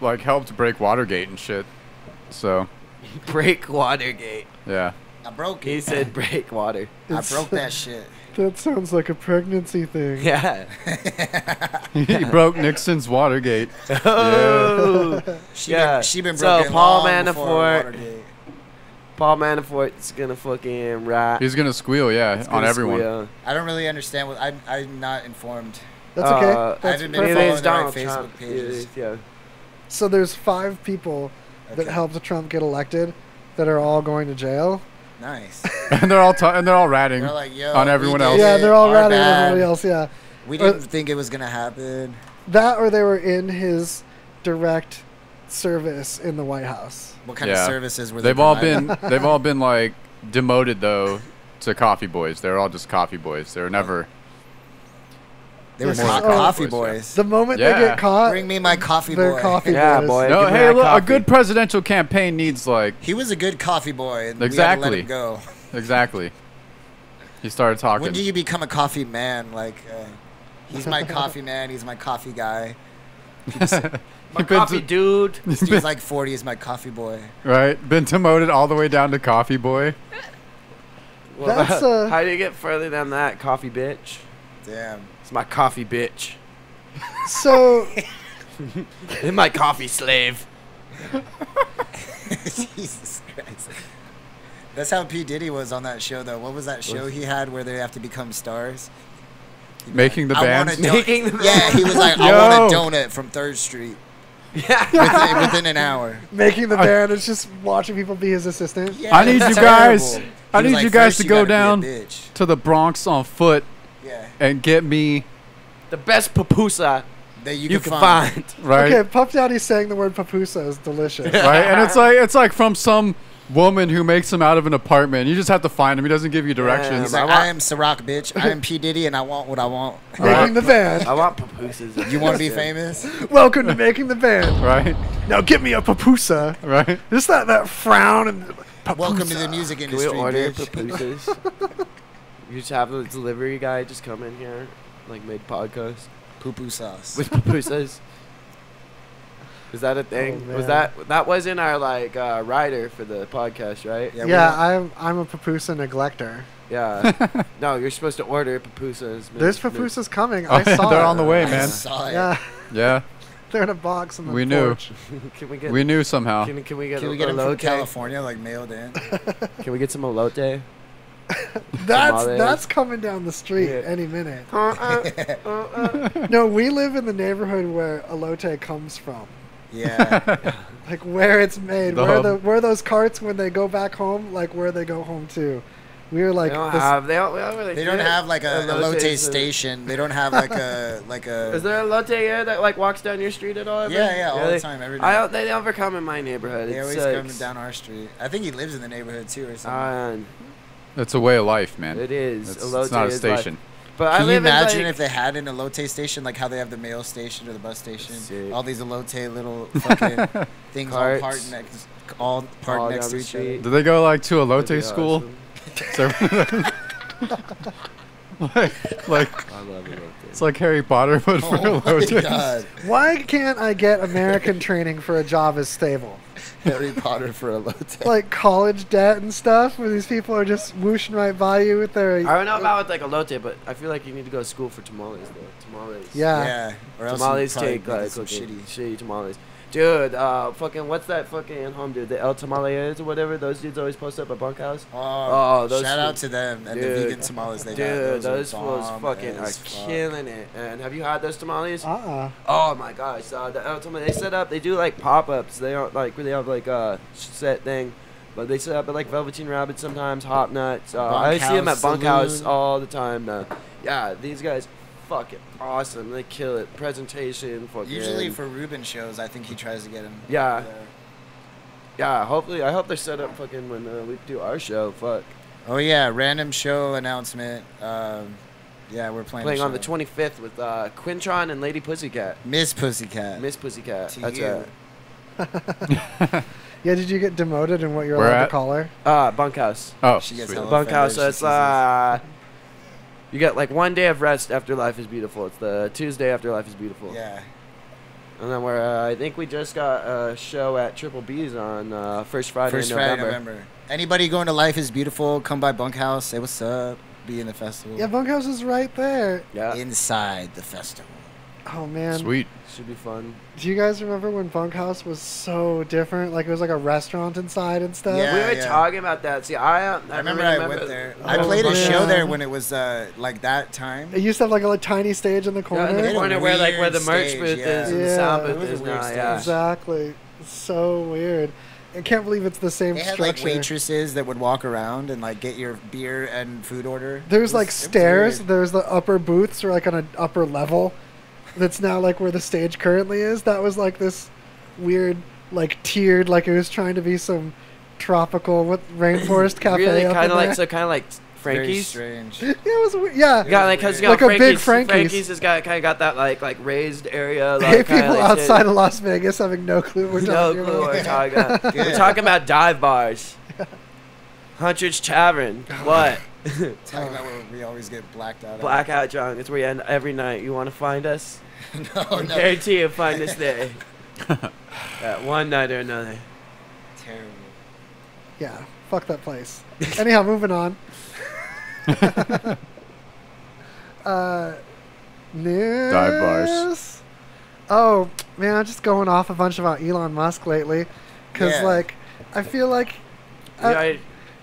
like helped break Watergate and shit. So, Break Watergate. yeah. I broke He it. said break water. I It's- broke that shit. That sounds like a pregnancy thing. Yeah. He broke Nixon's Watergate. Oh. She Yeah. been So, broken Paul long before Manafort- Watergate. Paul Manafort's gonna fucking rat. He's gonna squeal, yeah, He's on gonna everyone. squeal. I don't really understand what I'm not informed. That's okay. Uh, I That's haven't been perfect. Neither is following the right Donald Facebook Trump. pages. Yeah. So there's 5 people that Okay. helped Trump get elected that are all going to jail. Nice. And they're all ratting They're like, yo, on we everyone did else. Yeah, they're all Our ratting on bad. everybody else. Yeah, We didn't think it was gonna happen. that or they were in his direct service in the White House. What kind of Yeah. services were they? They've all providing? been like demoted though to coffee boys. They're all just coffee boys. They're never They were Yes. co- Oh. coffee Boys, boys. The moment they Yeah. get caught, Bring me my coffee they're boy. coffee Yeah, boys. boy. No, Give me hey, that look, a coffee. good presidential campaign needs like He was a good coffee boy, and we had to Exactly. let him go. exactly. He started talking. When do you become a coffee man? Like, he's my coffee man. He's my coffee guy. My coffee dude. This dude's like 40. He's my coffee boy. Right, been demoted all the way down to coffee boy. Well, That's, how do you get further than that, coffee bitch? Damn. It's my coffee bitch. So And my coffee slave. Jesus Christ. That's how P. Diddy was on that show, though. What was that show he had where they have to become stars? He'd be Making the "I want bands? a Making the Yeah, he was like, I Yo. want a donut from 3rd Street. Yeah. within an hour. Making the band is just watching people be his assistant. Yeah, I need it's you terrible. guys. He I was need like, you guys "First to you go gotta be a down bitch." to the Bronx on foot Yeah, and get me The best pupusa that you can can find. right. Okay, Puff Daddy saying the word papusa is delicious. Right, and it's like from some woman who makes him out of an apartment. You just have to find him. He doesn't give you directions. He's like, I am Ciroc, bitch. I am P Diddy, and I want what I want. Making the band. I want pupusas. You want to be famous? Welcome to Making the Band. Right, Now get me a papusa. right. Just that frown and papusa. Welcome to the music Can we industry, order bitch. pupusas? You just have the delivery guy just come in here, like make podcast Poo-poo sauce. with pupusas. Is that a thing? Oh, Was man. that was in our like rider for the podcast, right? Yeah, Yeah, I'm a papusa neglector. Yeah. No, you're supposed to order pupusas. There's papusas coming. Oh, I saw they're it. on the way, I man. saw it. Yeah, Yeah, they're in a box on the We knew. porch. Can we get? we knew somehow. Can we get? Can we get them from elote? California, like mailed in? Can we get some elote? That's Tamales. coming down the street Yeah. any minute. No, we live in the neighborhood where elote comes from. Yeah. Like where it's made, The where hub. where those carts when they go back home, like where they go home to. We're like They don't this- have. They don't really. They don't get have like a elotes elote and- station. They don't have like a Is there a elote here that like walks down your street at all? ever? Yeah, all the Really? time, every I day. don't, they never come in my neighborhood. They It always sucks. come down our street. I think he lives in the neighborhood too, or something. Uh, It's a way of life, man. it is. It's Elote not a is station. life. But I Can you live imagine in, like, if they had an elote station, like how they have the mail station or the bus station? Sick. All these elote little fucking things all Carts. parked next, all next down to the each street. other. Do they go like to a That'd be Lotte school? awesome. like I love elote. it's like Harry Potter, but for Oh my Lotte. god, why can't I get American training for a job as stable? Harry Potter for elote. Like college debt and stuff, where these people are just whooshing right by you with their. I don't know about like elote, but I feel like you need to go to school for tamales though. Tamales. Yeah. Yeah, or else Tamales you'd probably take be like some cooking. shitty. Shitty tamales. Dude, fucking what's that fucking home dude? The El Tamales or whatever. Those dudes always post up at bunkhouse. Oh, those shout out fools- to them and Dude. the vegan tamales they got. Dude, Those are those fools bomb fucking are as fuck. killing it. And have you had those tamales? Uh-uh. Oh my gosh, the El Tamale, they set up, they do like pop-ups. They don't like really have like a set thing, but they set up at like Velveteen Rabbit sometimes, Hop Nuts. I see them at Bunkhouse Bunkhouse Saloon. all the time. Yeah, these guys fucking awesome. They kill it. Presentation, fucking. Usually for Ruben shows, I think he tries to get him. Yeah. there. Yeah, hopefully, I hope they're set up fucking when we do our show. Fuck. Oh yeah, random show announcement. Yeah, we're playing. Playing a on the show. 25th with Quintron and Lady Pussycat. Miss Pussycat. Miss Pussycat. To That's you. right. Yeah, did you get demoted in what you're Where allowed at? to call her? Bunkhouse. Oh, She gets sweet. hella Bunkhouse. offended. So She it's sees you get like one day of rest after Life is Beautiful. It's the Tuesday after Life is Beautiful. Yeah. And then I think we just got a show at Triple B's on first Friday First in Friday, November. November. Anybody going to Life is Beautiful? Come by Bunkhouse. Say what's up. Be in the festival. Yeah, Bunkhouse is right there. Yeah, Inside the festival. Oh man, Sweet. should be fun. do you guys remember when Bunkhouse was so different? Like it was like a restaurant inside and stuff. Yeah. We were talking about that. See, I remember really I went there. I Oh, played a show yeah. there when it was like that time. It used to have like a tiny stage in the Yeah, corner. in They the had a corner where like where weird the merch stage, booth yeah. is and the Yeah. sound It booth was a is weird now. stage. Yeah. Exactly. It's so weird. I can't believe it's the same They had like structure. waitresses that would walk around and like get your beer and food order. There's like It was stairs. weird. There's the upper booths, or like on an upper level. That's now like where the stage currently is. That was like this weird, like tiered, like it was trying to be some tropical rainforest cafe. Really, up kind in of like there. so, kind of like Very Frankie's. strange. Yeah, it was weird. Yeah. Yeah, like because you Like know, a big Frankie's. Frankie's. Frankie's has got kind of got that like raised area. Hey, Like, kinda people like outside shit. of Las Vegas having no clue what we're No talking clue what about. we're talking about. We're Good. talking about dive bars. Huntridge Tavern. What? Talking about where we always get blacked out. at. Blackout drunk. It's where you end every night. You want to find us? no, I no. guarantee you find us there. One night or another. Terrible. Yeah, fuck that place. Anyhow, moving on. News. Dive bars. Oh man, I'm just going off a bunch about Elon Musk lately, cause Yeah. like I feel like Yeah,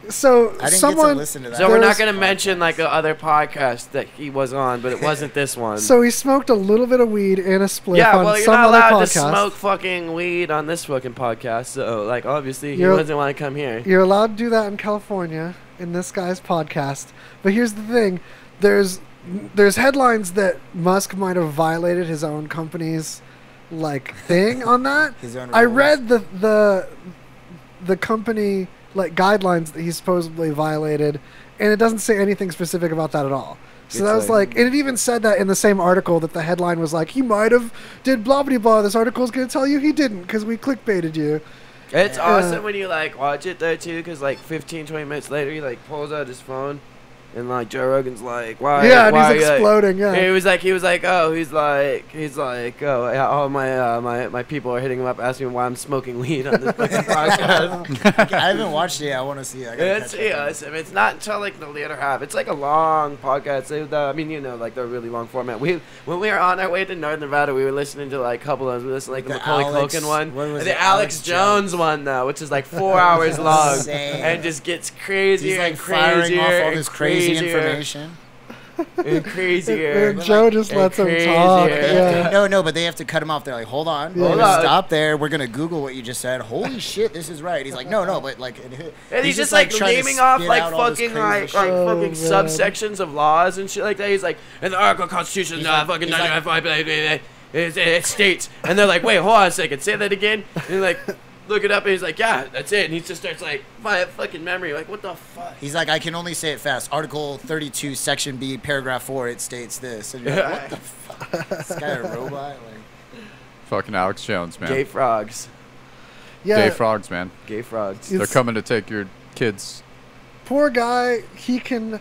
So I didn't someone. get to listen to that. So we're not There's- going to mention like the other podcast that he was on, but it wasn't this one. So he smoked a little bit of weed and a spliff yeah, on well, you're some not other allowed podcast. to smoke fucking weed on this fucking podcast. So, like, obviously, he You're- doesn't want to come here. You're allowed to do that in California in this guy's podcast. But here's the thing: there's headlines that Musk might have violated his own company's like thing on that. His own I rules. read the company like guidelines that he supposedly violated, and it doesn't say anything specific about that at all. So It's that was like- like, and it even said that in the same article that the headline was like, he might have did blah blah blah. This article is going to tell you he didn't because we clickbaited you. It's Yeah. awesome when you, like, watch it, though, too, because, like, 15, 20 minutes later, he, like, pulls out his phone, and, like, Joe Rogan's like, why? Yeah, and why he's are you, like- exploding. Yeah. He was like, oh, yeah, all my people are hitting him up asking me why I'm smoking weed on this fucking podcast. I haven't watched it yet. I want to see it. I gotta It's, catch up yeah, on it. it's not until like the later half. It's like a long podcast. I mean, you know, like the really long format. When we were on our way to North Nevada, we were listening to like a couple of them. We listened to like the The Macaulay Alex- Culkin one, what was the it? Alex Alex Jones one though, which is like 4 hours long, Insane. and just gets crazier He's like and firing crazier off all and this crazy crazier information. and crazier. And Joe just and lets him crazier. talk. Yeah. Yeah. No, but they have to cut him off. They're like, hold on, Yeah. we're Hold gonna on. stop there. We're gonna Google what you just said. Holy shit, this is right. He's like, no, but like, And he's just like trying to naming off spit like out all this fucking crazy like shit. Oh, fucking man. subsections of laws and shit like that. He's like, in the Article of Constitution, He's like- fucking he's like- 95, blah, blah, blah, it states, and they're like, wait, hold on a second, say that again. And he's like, look it up, and he's like, yeah, that's it. And he just starts like, my fucking memory, like, what the fuck? He's like, I can only say it fast. Article 32, Section B, Paragraph 4, it states this. And you're like, what the fuck? This guy a robot? Like, Fucking Alex Jones, man. Gay frogs, Yeah. Gay frogs, man. gay frogs. It's- They're coming to take your kids. Poor guy, he can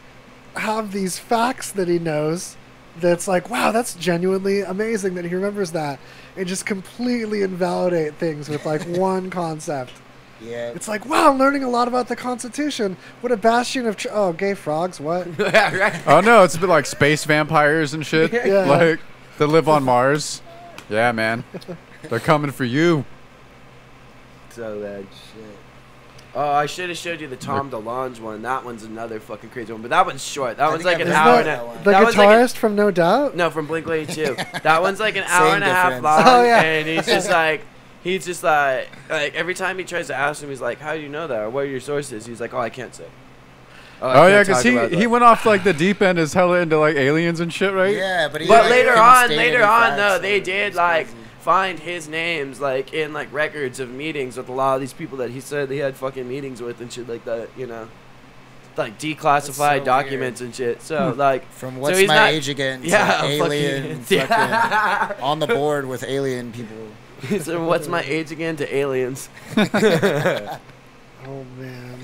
have these facts that he knows that's like, wow, that's genuinely amazing that he remembers that, and just completely invalidate things with like one concept. yeah. It's like, wow, I'm learning a lot about the Constitution. What a bastion of oh, gay frogs, what? Yeah, right. Oh no, it's a bit like space vampires and shit. Yeah. Like they live on Mars. Yeah, man. They're coming for you. So bad shit. Oh, I should have showed you the Tom DeLonge one. That one's another fucking crazy one, but that one's short. That I one's think like an I've hour heard and that a. one. The That was like a- guitarist from No Doubt? No, from Blink-182. That one's like an hour Same and a half difference. long, Oh, yeah. and he's just like every time he tries to ask him, he's like, "How do you know that? Or what are your sources?" He's like, "Oh, I can't say." I Oh yeah, can't because talk about he that." went off like the deep end as hella into like aliens and shit, right? Yeah, but he But like, later couldn't on, state any though, facts, they so did it's like crazy. find his names like in like records of meetings with a lot of these people that he said he had fucking meetings with and shit like that. You know, like declassified so documents and shit. So like. From So What's he's My not- Age Again to Yeah, Alien, fucking- fucking on the board with alien people. So what's my age again to aliens? Oh, man.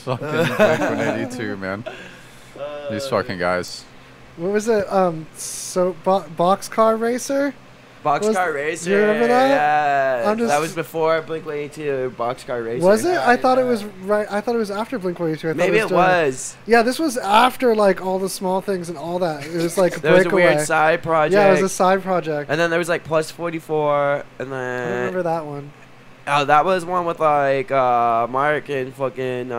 Fucking Blink-182, man. These fucking guys. What was it? Boxcar Racer? Boxcar Racer. do you remember that? Yeah. I'm just- That was before Blink-182. Boxcar Racer. Was it? I thought it Yeah. was right. I thought it was after Blink-182. Maybe it was. Yeah, this was after like all the small things and all that. It was like There was a breakaway. weird side project. Yeah, it was a side project. And then there was like Plus 44, and I then remember that one. oh, that was one with like Mark and fucking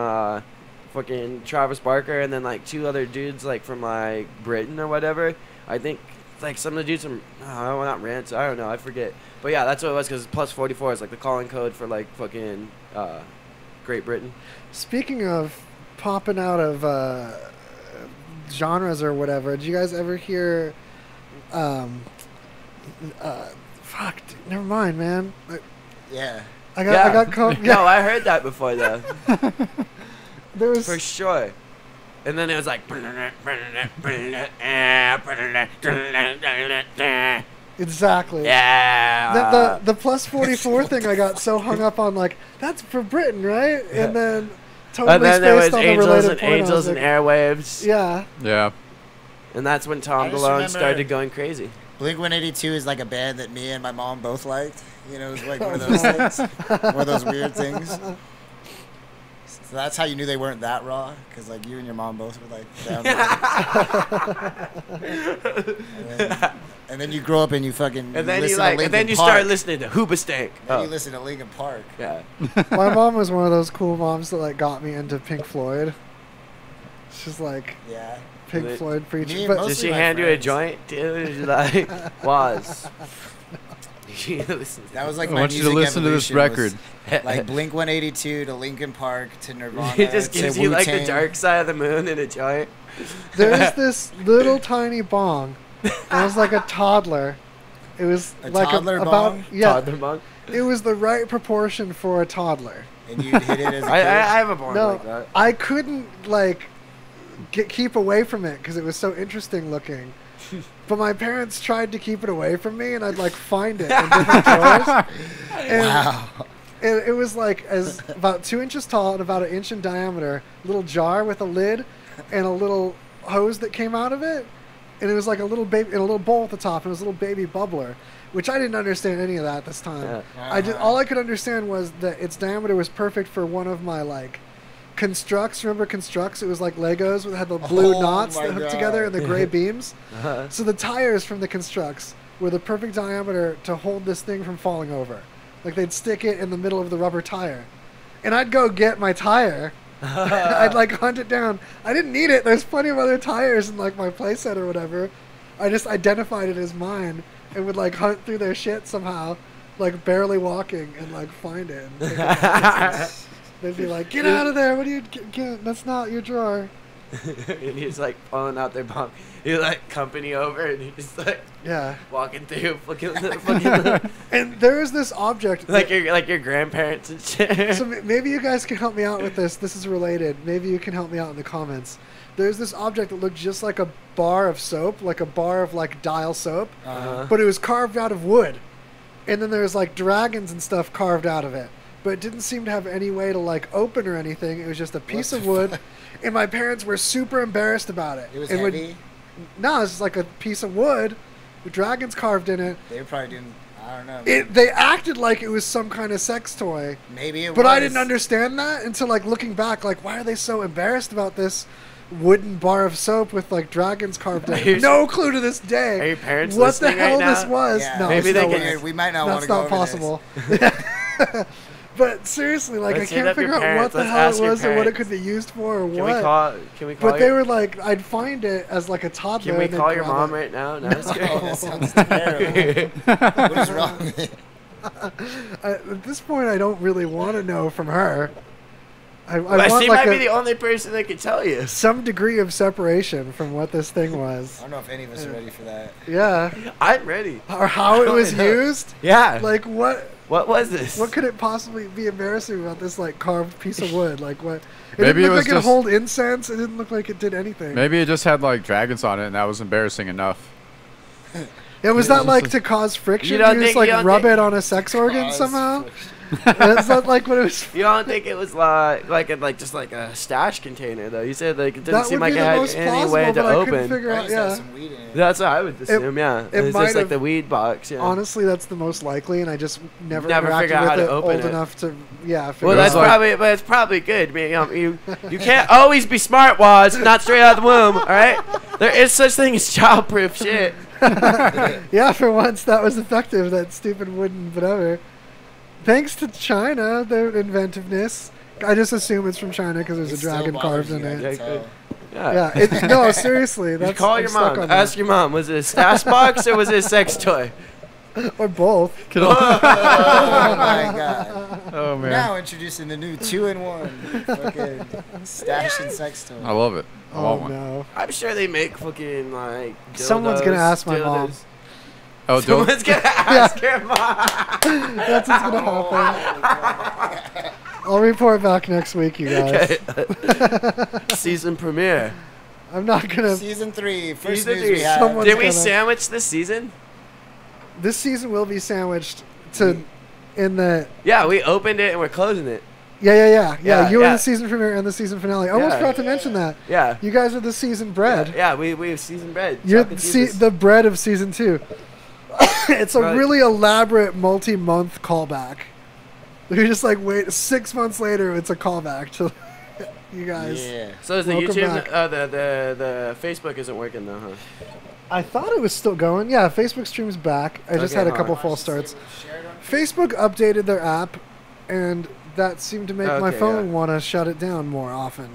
Travis Barker, and then like two other dudes like from like Britain or whatever. I think like some of the dudes from not Rants. I don't know. I forget. But yeah, that's what it was because Plus 44 is like the calling code for like fucking Great Britain. Speaking of popping out of genres or whatever, did you guys ever hear? Fuck, dude, never mind, man. Yeah. I got caught. Yeah, No, I heard that before though, there was. for sure. And then it was like. Exactly. Yeah. The plus 44 thing I got so hung up on, like, that's for Britain, right? And then totally And then there was spaced on the Angels related and point. I was Angels and like, Airwaves. yeah. Yeah. And that's when I Tom just DeLonge remember- started going crazy. Blink-182 is like a band that me and my mom both liked. You know, it was like one of those things. One of those weird things. So that's how you knew they weren't that raw, because like you and your mom both were like down with it. And then you grow up and you fucking. And then listen you to like, and Linkin then you Park. start listening to Hoobastank. Then you listen to Linkin Park. Yeah. My mom was one of those cool moms that like got me into Pink Floyd. She's like Yeah. Pink Me- Floyd preacher, me but most- Did she my hand you a friends. joint, dude? She's like, was. She listens to That was like I my want you to music listen to this evolution was, record. like Blink 182 to Linkin Park to Nirvana. He just to gives you like the Wu-Tang. dark side of the moon in a joint. there's this little tiny bong. It was like a toddler. It was A like toddler about bong? yeah. Toddler monk. It was the right proportion for a toddler. And you'd hit it as a kid. I have a bong No, like that. I couldn't like keep away from it because it was so interesting looking. But my parents tried to keep it away from me, and I'd like find it in different drawers. And Wow. it was like as about 2 inches tall and about 1 inch in diameter. Little jar with a lid and a little hose that came out of it, and it was like a little baby in a little bowl at the top. And it was a little baby bubbler, which I didn't understand any of that at this time. Yeah. I just all I could understand was that its diameter was perfect for one of my like constructs. Remember constructs? It was like Legos that had the blue Oh knots my that hooked God. together and the gray beams. Uh-huh. So the tires from the constructs were the perfect diameter to hold this thing from falling over. Like they'd stick it in the middle of the rubber tire, and I'd go get my tire. I'd like hunt it down. I didn't need it. There's plenty of other tires in like my playset or whatever. I just identified it as mine and would like hunt through their shit somehow, like barely walking and like find it. And take it out. They'd be like, "Get out of there! What are you? Get, that's not your drawer." And he's like pulling out their bong. He like company over, and he's just like Yeah. walking through fucking And there is this object. like your grandparents and shit. So maybe you guys can help me out with this. This is related. Maybe you can help me out in the comments. There's this object that looked just like a bar of soap, like a bar of like dial soap, Uh-huh. but it was carved out of wood. And then there's like dragons and stuff carved out of it. But it didn't seem to have any way to like open or anything. It was just a piece of wood. And my parents were super embarrassed about it. It was and heavy. No, it's just like a piece of wood with dragons carved in it. They were probably doing. I don't know. They acted like it was some kind of sex toy. Maybe it But was. I didn't understand that until like looking back, like why are they so embarrassed about this wooden bar of soap with like dragons carved in it? No clue to this day. Are your parents what the listening hell right this now? was? Yeah. No, Maybe it's they no can- way. Weird. We might not want That's to go not over possible. But seriously, like Let's I hit can't up your figure out what parents. the Let's hell ask it your was or what it parents. could be used for or Can what. we call But they your, were like, I'd find it as like a toddler. Can we and they'd call your grab mom it. right now? No, it's this. Oh, that good. sounds terrible. What is wrong with it? At this point, I don't really want to know from her. I Well, want she like might be the only person that could tell you. some degree of separation from what this thing I was. don't know if any of us are ready for that. Yeah, I'm ready. or how it was used. Yeah. Like what? What was this? What could it possibly be embarrassing about this like carved piece of wood? Like what? It Maybe didn't it look was like it just- hold incense. It didn't look like it did anything. Maybe it just had like dragons on it, and that was embarrassing enough. Yeah, was that like to cause friction? You don't You just think- like you don't rub think- it on a sex organ Cause somehow? friction. Is that like what it was? You don't think it was like just like a stash container though? You said like it didn't That seem would like be it the had most any plausible, way to but I couldn't open. figure I out. used to have Yeah, some weed in it. That's what I would assume. Yeah, it it's might just like have- the weed box. Yeah. honestly, that's the most likely, and I just never Never interacted figure out with how to it open old it. enough to figure Well, that's out. like- probably, but it's probably good. Man, you can't always be smart, Waz. Not straight out of the womb. All right, there is such thing as childproof shit. Yeah, for once that was effective. That stupid wooden whatever. Thanks to China, their inventiveness. I just assume it's from China because there's It a still dragon bothers carved in you, I it. can Yeah, tell. Yeah. Yeah, no, seriously, You that's call I'm your stuck mom. on Ask your mom. Was it a stash box or was it a sex toy? that. Or both. Could all- Oh my god. oh man, Now introducing the new 2-in-1 fucking stash and sex toy. I love it. I Oh want one. no. I'm sure they make fucking like. Someone's gonna ask my mom. dildos. Oh, don't. Someone's gonna ask your mom. That's what's gonna happen. I'll report back next week, you guys. Season premiere. I'm not gonna. Season 3, first Season news three. we have. Someone's Did we gonna- sandwich this season? This season will be sandwiched to in the. Yeah, we opened it and we're closing it. Yeah. Yeah, You were yeah. the season premiere and the season finale. I almost Yeah. forgot to mention that. Yeah. You guys are the season bread. Yeah, we have season bread. You're Chocolate Jesus. the bread of season 2. It's a Right. really elaborate multi-month callback. You're just like, wait, 6 months later, it's a callback to you guys. Yeah. So is the Welcome YouTube? back. The Facebook isn't working though, huh? I thought it was still going. Yeah, Facebook stream's back. I just Okay, had a hold couple on. false starts. Facebook updated their app, and that seemed to make my Okay, phone yeah. want to shut it down more often.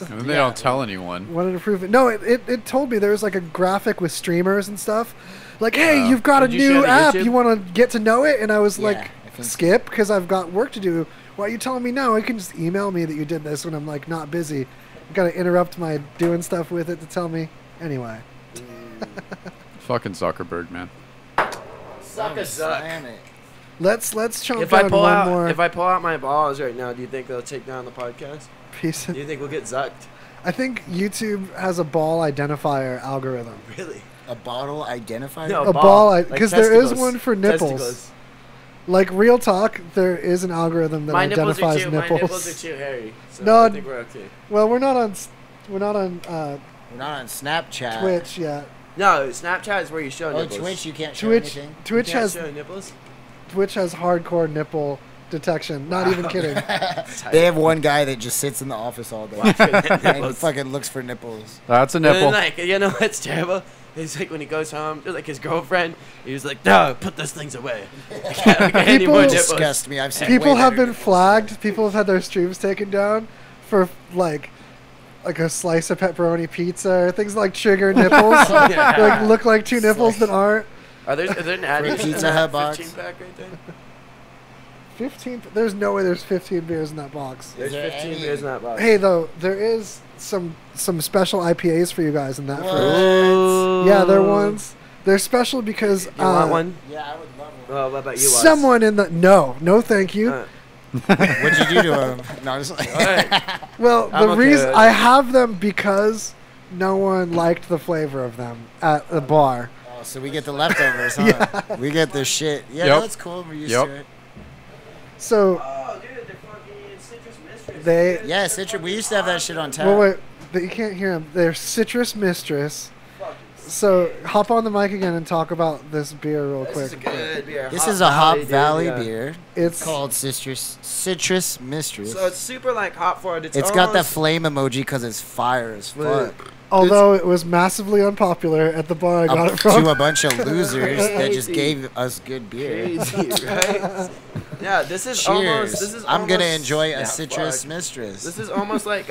And they don't tell anyone. Wanted to prove it. No, it told me there was like a graphic with streamers and stuff. Like, hey, you've got a Did you share new to app. YouTube? You want to get to know it? And I was Yeah, like, I think- skip, because I've got work to do. Why are you telling me no? You can just email me that you did this when I'm like not busy. You got to interrupt my doing stuff with it to tell me. Anyway. Fucking Zuckerberg, man. Suck a suck. Let's chomp If I down pull one out, more if I pull out my balls right now, do you think they'll take down the podcast? piece. Do you think we'll get zucked? I think YouTube has a ball identifier algorithm. Really? A bottle identifier? No, A ball, like because there is testicles. one for nipples. Testicles. Like real talk, there is an algorithm that My nipples identifies are too. nipples. My nipples are too hairy. So No, I think we're okay. Well, we're not on We're not on Snapchat. Twitch yet. No, Snapchat is where you show Oh, nipples. Twitch, you can't show Twitch anything. Twitch You can't has show nipples. Twitch has hardcore nipple detection. Not even kidding. They have one guy that just sits in the office all day and nipples. fucking looks for nipples. That's a And then, nipple. like, you know what's terrible? He's like, when he goes home, like his girlfriend, he was like, no, put those things away. I can't look at any People more It nipples. disgusts me. I've seen People way have better been nipples. flagged. People have had their streams taken down for like a slice of pepperoni pizza or things like trigger nipples. Yeah. Like look like two nipples Slice. that aren't. Are there an ad For a in Pizza that Hut box. 15 pack right there? 15. There's no way there's 15 beers in that box. There's there 15 any- beers in that box. Hey, though, there is some special IPAs for you guys in that What? fridge. Ooh. Yeah, they're ones. They're special because You want one? Yeah, I would love one. Oh, what about you? Wes? someone in the no, thank you. What'd you do to him? No, just like, Alright. Well, I'm the okay reason with I it. have them because no one liked the flavor of them at the bar. oh, so we get the leftovers, huh? We get the shit. Yeah, Yep. that's cool. We're used Yep. to it. So Oh, dude, they're fucking citrus mistress. They- Yeah, citrus. We used to have that shit on tap. well, wait, but you can't hear them. They're Citrus Mistress. So hop on the mic again and talk about this beer real This quick. is a good beer. This is a Hop Valley dude, yeah. beer It's called Citrus Mistress. So it's super like hot forward. It's got the almost- flame emoji because it's fire as Look. fuck. although it was massively unpopular at the bar I got it from. To a bunch of losers that just gave us good beer. crazy, right? Yeah, this is Cheers. almost. This is I'm gonna almost- enjoy a yeah, Citrus fuck. Mistress. This is almost like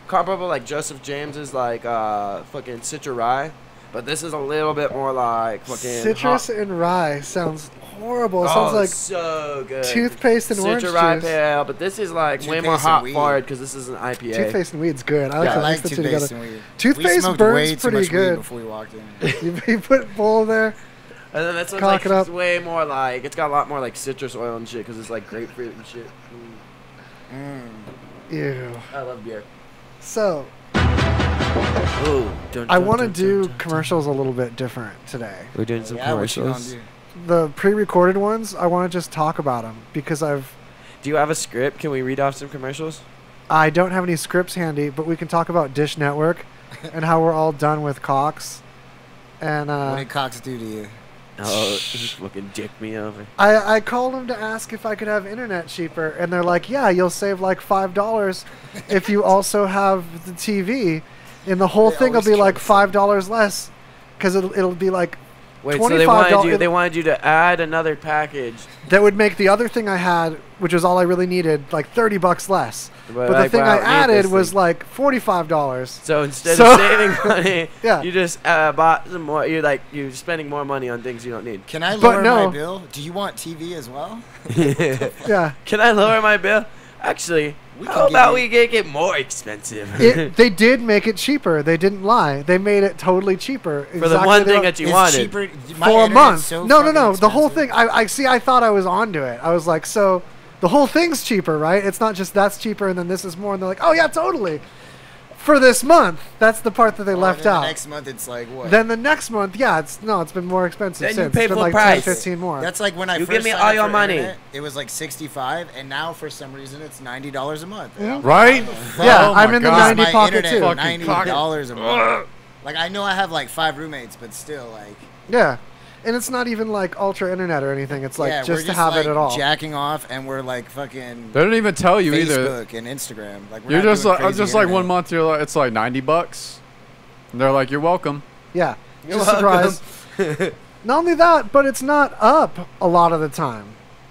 comparable like Joseph James's like fucking Citra Rye, but this is a little bit more like fucking Citrus hot. and rye sounds horrible. It Oh, sounds like so good. toothpaste and orange Citra Rye juice. pale, but this is like way Toothpaste more and hot weed. forward because this is an IPA. toothpaste and weed's good. I like Yeah, to I like mix the two toothpaste together. and weed. Toothpaste we smoked burns way too pretty much good. weed before we walked in. You put bowl there. And then this one's Cock like it up. it's way more like it's got a lot more like citrus oil and shit because it's like grapefruit and shit. Ew. I love beer. So Ooh, I want to do commercials a little bit different today. We're doing some Yeah, what you gonna commercials. do? The pre-recorded ones, I want to just talk about them because Do you have a script? Can we read off some commercials? I don't have any scripts handy, but we can talk about Dish Network and how we're all done with Cox. And What did Cox do to you? Oh, he fucking dicked me over. I called them to ask if I could have internet cheaper, and they're like, "Yeah, you'll save like $5 if you also have the TV, and the whole They thing will always be like try to $5 less, because it'll be like Wait, so they wanted $25 you? They wanted you to add another package. that would make the other thing I had, which was all I really needed, like $30 less. But the like, thing wow, I need added this was thing. like $45. So instead So- of saving money, Yeah. you just bought some more. You're spending more money on things you don't need. Can I But lower no. my bill? Do you want TV as well? Yeah. Can I lower my bill? Actually, We how can about give we get it more expensive? They did make it cheaper. They didn't lie. They made it totally cheaper. For the one thing that you It's wanted. cheaper. My for a internet's month. so No. fucking The whole expensive. thing. I see. I thought I was onto it. I was like, so the whole thing's cheaper, right? It's not just that's cheaper and then this is more. And they're like, oh yeah, totally. For this month, that's the part that they Oh, left then out. The next month it's like what? Then the next month, yeah, it's been more expensive Then you since. pay It's been full like price. 10, 15 more. That's like when I You first give me signed all up your for money. internet, it was like 65, and now for some reason it's $90 a month. Mhm. Right? Yeah, Oh I'm my in the God. 90 my pocket internet, too. Fucking $90 a month. Like I know I have like 5 roommates, but still like Yeah, and it's not even like ultra internet or anything. It's like yeah, just we're to have like it at all. jacking off, and we're like fucking They don't even tell you either. Facebook and Instagram. Like we're You're not just doing like, crazy just like one internet. month. You're like, it's like $90. And they're like, you're welcome. Yeah, You're Just surprise. welcome. Not only that, but it's not up a lot of the time.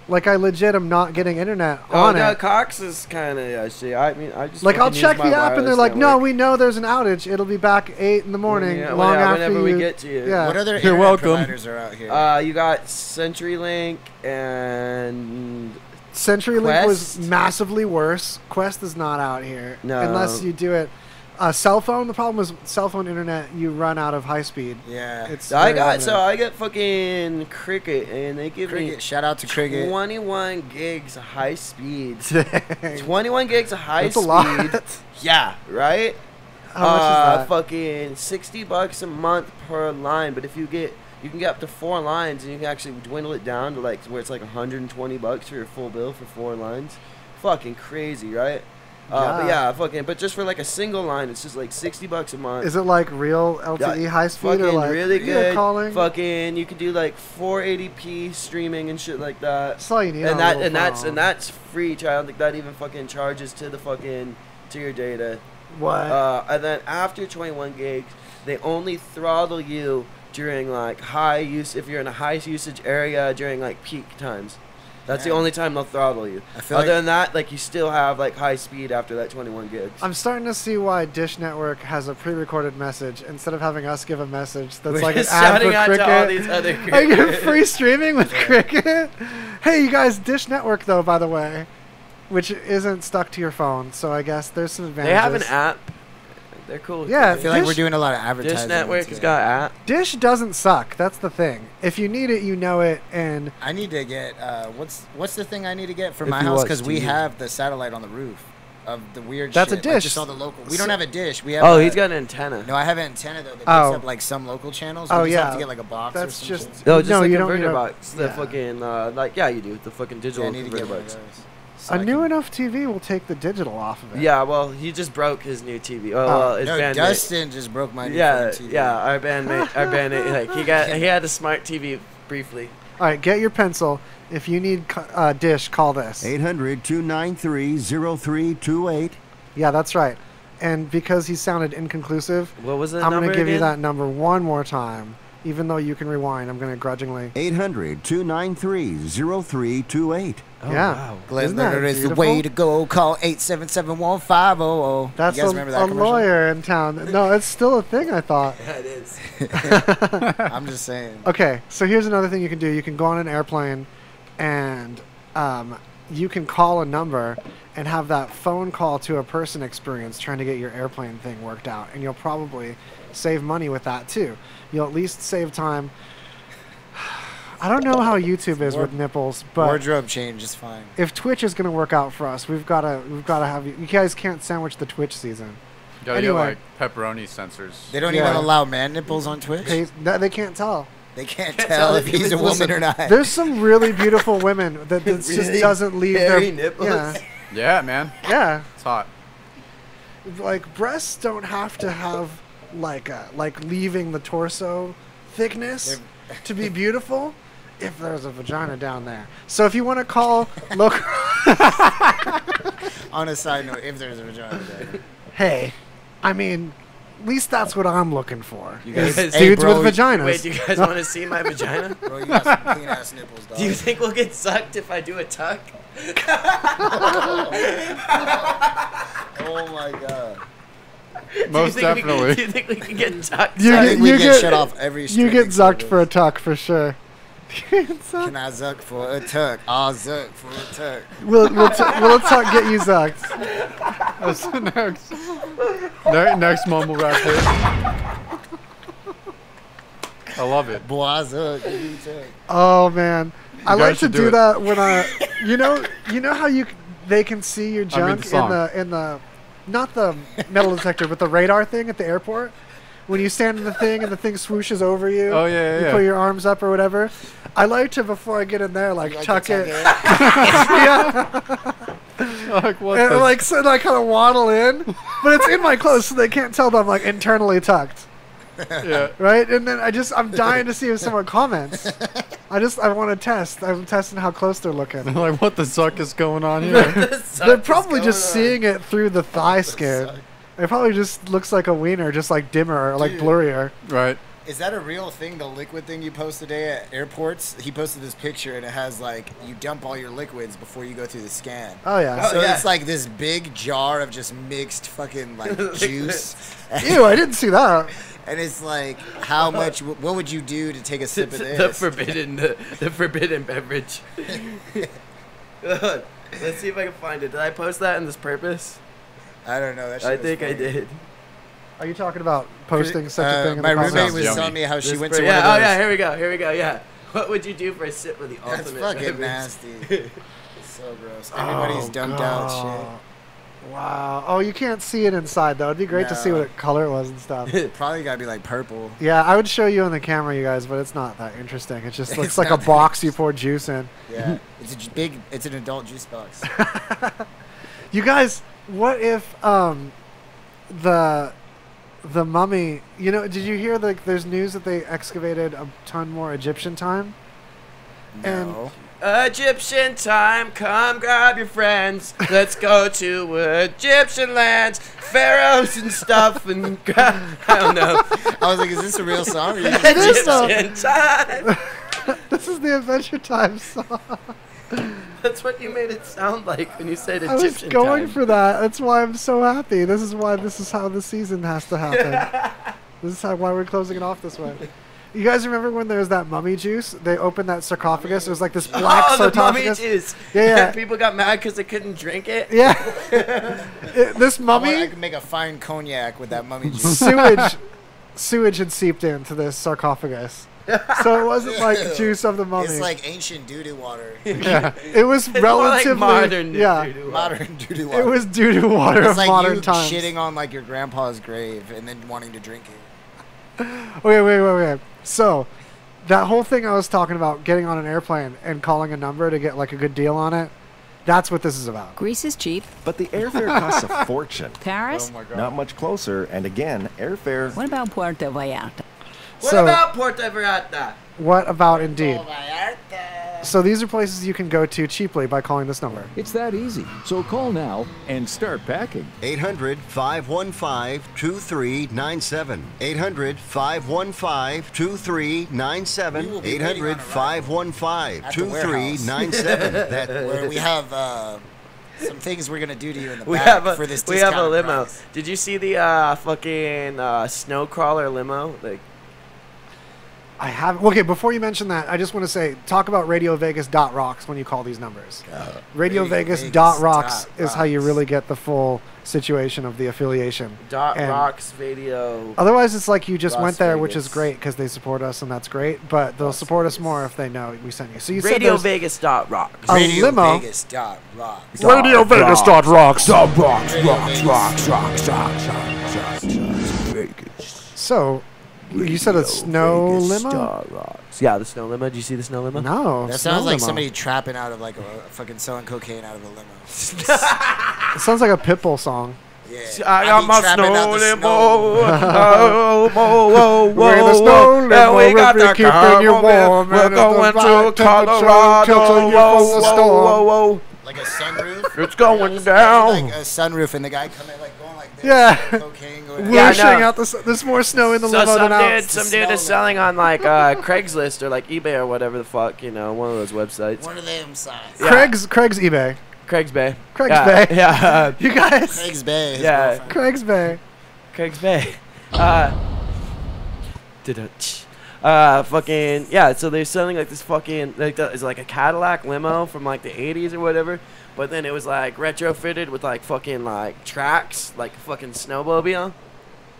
Like, I legit am not getting internet on no, it. Cox is kind of, yeah, see, I mean, I just Like, I'll fucking check use my the app and they're wireless like, no, network. we know there's an outage. It'll be back 8 in the morning, Yeah, long after whenever we you- get to you. Yeah. What other You're internet welcome. providers are out here? You got CenturyLink and CenturyLink was Quest? massively worse. Quest is not out here. No. Unless you do it. Cell phone, the problem is cell phone internet, you run out of high speed. yeah. It's I very got limited. fucking Cricket, and they give Cricket. Shout out to me Cricket. 21 gigs of high speed. Dang. 21 gigs of high That's a speed. lot. Yeah, right. How much is that? Fucking $60 a month per line, but if you get, you can get up to 4 lines, and you can actually dwindle it down to like where it's like $120 for your full bill for 4 lines. Fucking crazy, right? But yeah, but just for like a single line, it's just like $60 a month. Is it like real LTE high speed Fucking or like really video good. calling? Fucking, you can do like 480p streaming and shit like that. That's all you need. And on a that little and that's free. I don't think that even fucking charges to the fucking to your data. phone. What? And then after 21 gigs, they only throttle you during like high use. If you're in a high usage area during like peak times, that's the Yeah. only time they'll throttle you. I feel Other like than that, like you still have like high speed after that 21 gigs. I'm starting to see why Dish Network has a pre-recorded message instead of having us give a message that's We're like an just ad shouting for out Cricket. to all these other I get Cricket. free streaming with Cricket. Hey, you guys, Dish Network though, by the way, which isn't stuck to your phone, so I guess there's some advantages. They have an app. They're cool. Yeah, I feel like Dish- we're doing a lot of advertising. Dish Network has today. got app. Dish doesn't suck. That's the thing. If you need it, you know it, and I need to get what's the thing I need to get for If my you house watch because we TV. have the satellite on the roof of the weird. That's a shit, like dish. just all the local. We So- don't have a dish. We have. Oh, a- he's got an antenna. No, I have an antenna though that picks Oh. up like some local channels. Oh, We just have yeah. to get like a box. that's or some just shit. No, just no, the you don't converter need a- box. The yeah. fucking like yeah, you do the fucking Yeah, digital I need to get converter one of box. those. So a I new can- enough TV will take the digital off of it. Yeah, well, he just broke his new TV. Oh, well, his No, bandmate. Dustin just broke my new Yeah, fucking TV. yeah, our bandmate, like he had a smart TV briefly. All right, get your pencil. If you need Dish, call this. 800-293-0328. Yeah, that's right. And because he sounded inconclusive, What was the I'm number going to give you again? that number one more time. Even though you can rewind, I'm going to grudgingly. 800-293-0328. Oh, yeah. wow. Isn't that Glenn is the beautiful? way to go. Call 877-1500. That's you guys a remember that commercial? lawyer in town. No, it's still a thing, I thought. Yeah, it is. I'm just saying. Okay, so here's another thing you can do. You can go on an airplane and you can call a number and have that phone call to a person experience trying to get your airplane thing worked out. And you'll probably save money with that too. You'll at least save time. I don't know how YouTube is with nipples, but Wardrobe change is fine. if Twitch is going to work out for us, we've got to have you guys can't sandwich the Twitch season. Gotta Anyway. get like pepperoni sensors. They don't Yeah. even allow man nipples on Twitch. They can't tell. They can't Can't tell tell if if he's a he's- woman or not. There's some really beautiful women that just Really doesn't leave hairy their nipples. Yeah, Yeah, man. yeah. It's hot. Like breasts don't have to have like leaving the torso thickness to be beautiful if there's a vagina down there. So if you want to call local On a side note, if there's a vagina there. hey, I mean, at least that's what I'm looking for. You is guys- Hey, dudes bro, with vaginas. Wait, do you guys want to see my vagina? Bro, you got some clean ass nipples, dog. Do you think we'll get sucked if I do a tuck? Oh my god. Most do you think definitely. do you think we can get tucked? You I get- think we you get get- shut off every you streaming get zucked service. for a tuck for sure. Can I zuck for a tuck? I'll zuck for a tuck. we'll tuck get you zucked. That's the next mumble rap hit. I love it. Boy, I zuck. You tuck. Oh man, I guys like to should do do it. that when you know how they can see your I mean junk the song. in the not the metal detector but the radar thing at the airport. When you stand in the thing and the thing swooshes over you. Oh, yeah, You yeah. put your arms up or whatever. I like to before I get in there like, You like tuck to it. tuck Yeah, Like what? and the- like so I kind of waddle in, but it's in my clothes so they can't tell that I'm like internally tucked. yeah. Right, and then I'm dying to see if someone comments. I want to test. I'm testing how close they're looking. Like what the suck is going on here? They're probably just seeing it through the thigh skin. It probably just looks like a wiener, just like dimmer or like Dude. blurrier. Right. Is that a real thing, the liquid thing you post today at airports? He posted this picture, and it has, like, you dump all your liquids before you go through the scan. Oh, yeah. So yeah. it's like this big jar of just mixed fucking, like, juice. Ew, I didn't see that. And it's like, how much, what would you do to take a sip of this? The forbidden beverage. Let's see if I can find it. Did I post that in this purpose? I don't know. That shit I was think I funny. did. Are you talking about posting such a thing in my the comments? roommate was Yummy. telling me how she This went per- to yeah, one of those. oh yeah, here we go, yeah. What would you do for a sip of the That's ultimate fucking beverage? nasty. It's so gross. Everybody's dumped out shit. Wow. Oh, you can't see it inside, though. It'd be great to see No. what color it was and stuff. Probably gotta be like purple. Yeah, I would show you on the camera, you guys, but it's not that interesting. It just looks It's like a not that box you pour juice in. Yeah, it's an adult juice box. You guys, what if the mummy? You know, did you hear like there's news that they excavated a ton more Egyptian time? No. Egyptian time, come grab your friends. Let's go to Egyptian lands, pharaohs and stuff, and I don't know. I was like, is this a real song? Or you It is though. Egyptian time. This is the Adventure Time song. That's what you made it sound like when you said I was Egyptian going time. for that. That's why I'm so happy. This is how the season has to happen. This is why we're closing it off this way. You guys remember when there was that mummy juice? They opened that sarcophagus. It was like this black Oh, the mummy sarcophagus. juice. Yeah. People got mad because they couldn't drink it. Yeah. This I mummy could make a fine cognac with that mummy juice. sewage had seeped into this sarcophagus. So it wasn't like Ew. juice of the mummy. It's like ancient doo-doo water. Yeah. It was It's more like relatively modern yeah. doo-doo. Modern doo-doo water. It was doo-doo water It's of like modern you times. shitting on like your grandpa's grave and then wanting to drink it. Wait. So, that whole thing I was talking about, getting on an airplane and calling a number to get like a good deal on it, that's what this is about. Greece is cheap. But the airfare costs a fortune. Paris? Oh my god. Not much closer, and again, airfare. What about Puerto Vallarta? What So- about Puerto Vallarta? What about indeed? So these are places you can go to cheaply by calling this number. It's that easy. So call now and start packing. 800-515-2397. 800-515-2397. 800-515-2397. That Where we have some things we're gonna do to you in the We back have a for this we have a discounted limo. price. Did you see the fucking snow crawler limo? Like, I have. Okay, before you mention that, I just want to say, talk about RadioVegas.rocks when you call these numbers. RadioVegas.rocks is how you really get the full situation of the affiliation. And Rocks video. Otherwise, it's like you just Las went there, which is Vegas. great because they support us, and that's great. But they'll support us more if they know we sent you. So you Radio said Vegas dot rocks. a limo. RadioVegas.rocks. RadioVegas.rocks. So you said a snow limo? Yeah, the snow limo. Did you see the snow limo? No, That snow sounds like limo. somebody trapping out of like a fucking selling cocaine out of a limo. It sounds like a Pitbull song. Yeah. I got be my trapping snow out the limo. snow. Whoa. We're in the snow limo, And we got we're the keeping car you moving. warm, We're and going it's the to right Colorado. temperature, shelter you from the storm. Whoa. Like a sunroof. It's going Like down. a sunroof and the guy coming like going like this. Yeah. Cocaine going Yeah, I Whooshing know. out there's more snow in the So limo than out. some the dude snow is selling on like Craigslist or like eBay or whatever the fuck, you know, one of those websites. One of them sides. Yeah. Craig's eBay. Craig's Bay. Craig's Yeah, Bay. Yeah. You guys. Craig's Bay. His Yeah. girlfriend. Craig's Bay. Craig's Bay. Fucking yeah. So they're selling like this fucking like it's like a Cadillac limo from like the 80s or whatever. But then it was like retrofitted with like fucking like tracks, like fucking snowmobile.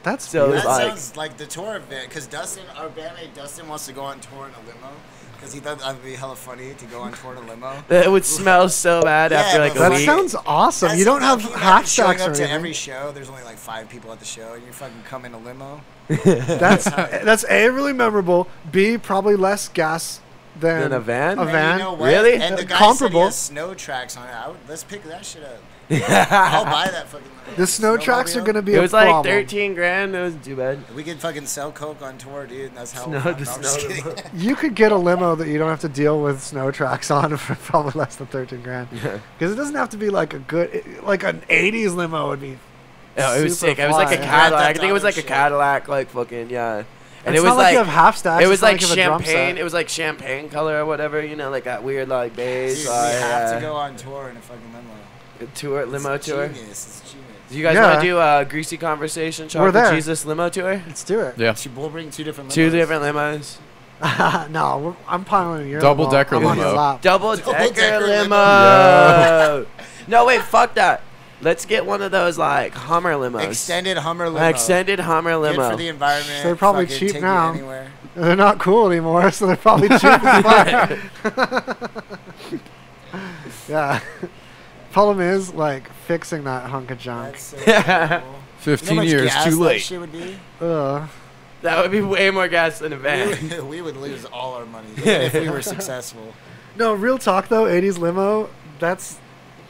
That's So That it's like sounds like the tour event because Dustin, our bandmate Dustin, wants to go on tour in a limo because he thought that would be hella funny to go on tour in a limo. it would smell so bad Yeah, after like but a that week. sounds awesome. That's You don't how have can you half imagine showing stacks or up to anything. every show. There's only like 5 people at the show, and you fucking come in a limo. That's A, really memorable. B, probably less gas than Than a van? A And van. you know what? Really? And the guy Comparable. said he has snow tracks on it. Let's pick that shit up. I'll buy that fucking limo. The snow tracks are Snowmobile. gonna be It a was like problem. 13 grand. It wasn't too bad. We could fucking sell coke on tour, dude. And that's how. Snow- I'm the just snow kidding. limo. You could get a limo that you don't have to deal with snow tracks on for probably less than 13 grand. Because it doesn't have to be like a good, like an 80s limo would be. Oh, it was super sick. It was like a fly. Cadillac. I think it was Grand like a Theft Auto Cadillac, like fucking yeah. And It's it was not like like you have half stacks. it was it's not like you have a drum champagne. set. It was like champagne color or whatever, you know, like that weird like beige. Dude, we like, have to go on tour in a fucking limo. tour, limo It's tour. Genius. It's genius. Do you guys Yeah. want to do a greasy conversation? We're Chocolate there. Jesus limo tour. Let's do it. Yeah. We'll bring 2 different limos. 2 different limos. No, I'm piling your Double-decker limo. I'm on your limo. lap. Double decker Double-decker limo. limo. No, wait, fuck that. Let's get one of those like Hummer limos. Extended Hummer limo. Extended Hummer Good limo. for the environment. They're probably fucking cheap take you now. anywhere. They're not cool anymore, so they're probably cheap as fuck. Yeah. Problem is, like, fixing that hunk of junk. That's so cool. You know how 15 much years gas too that late. shit would be? Ugh. That would be way more gas than a van. We would lose all our money even if we were successful. No, real talk though, 80s limo, that's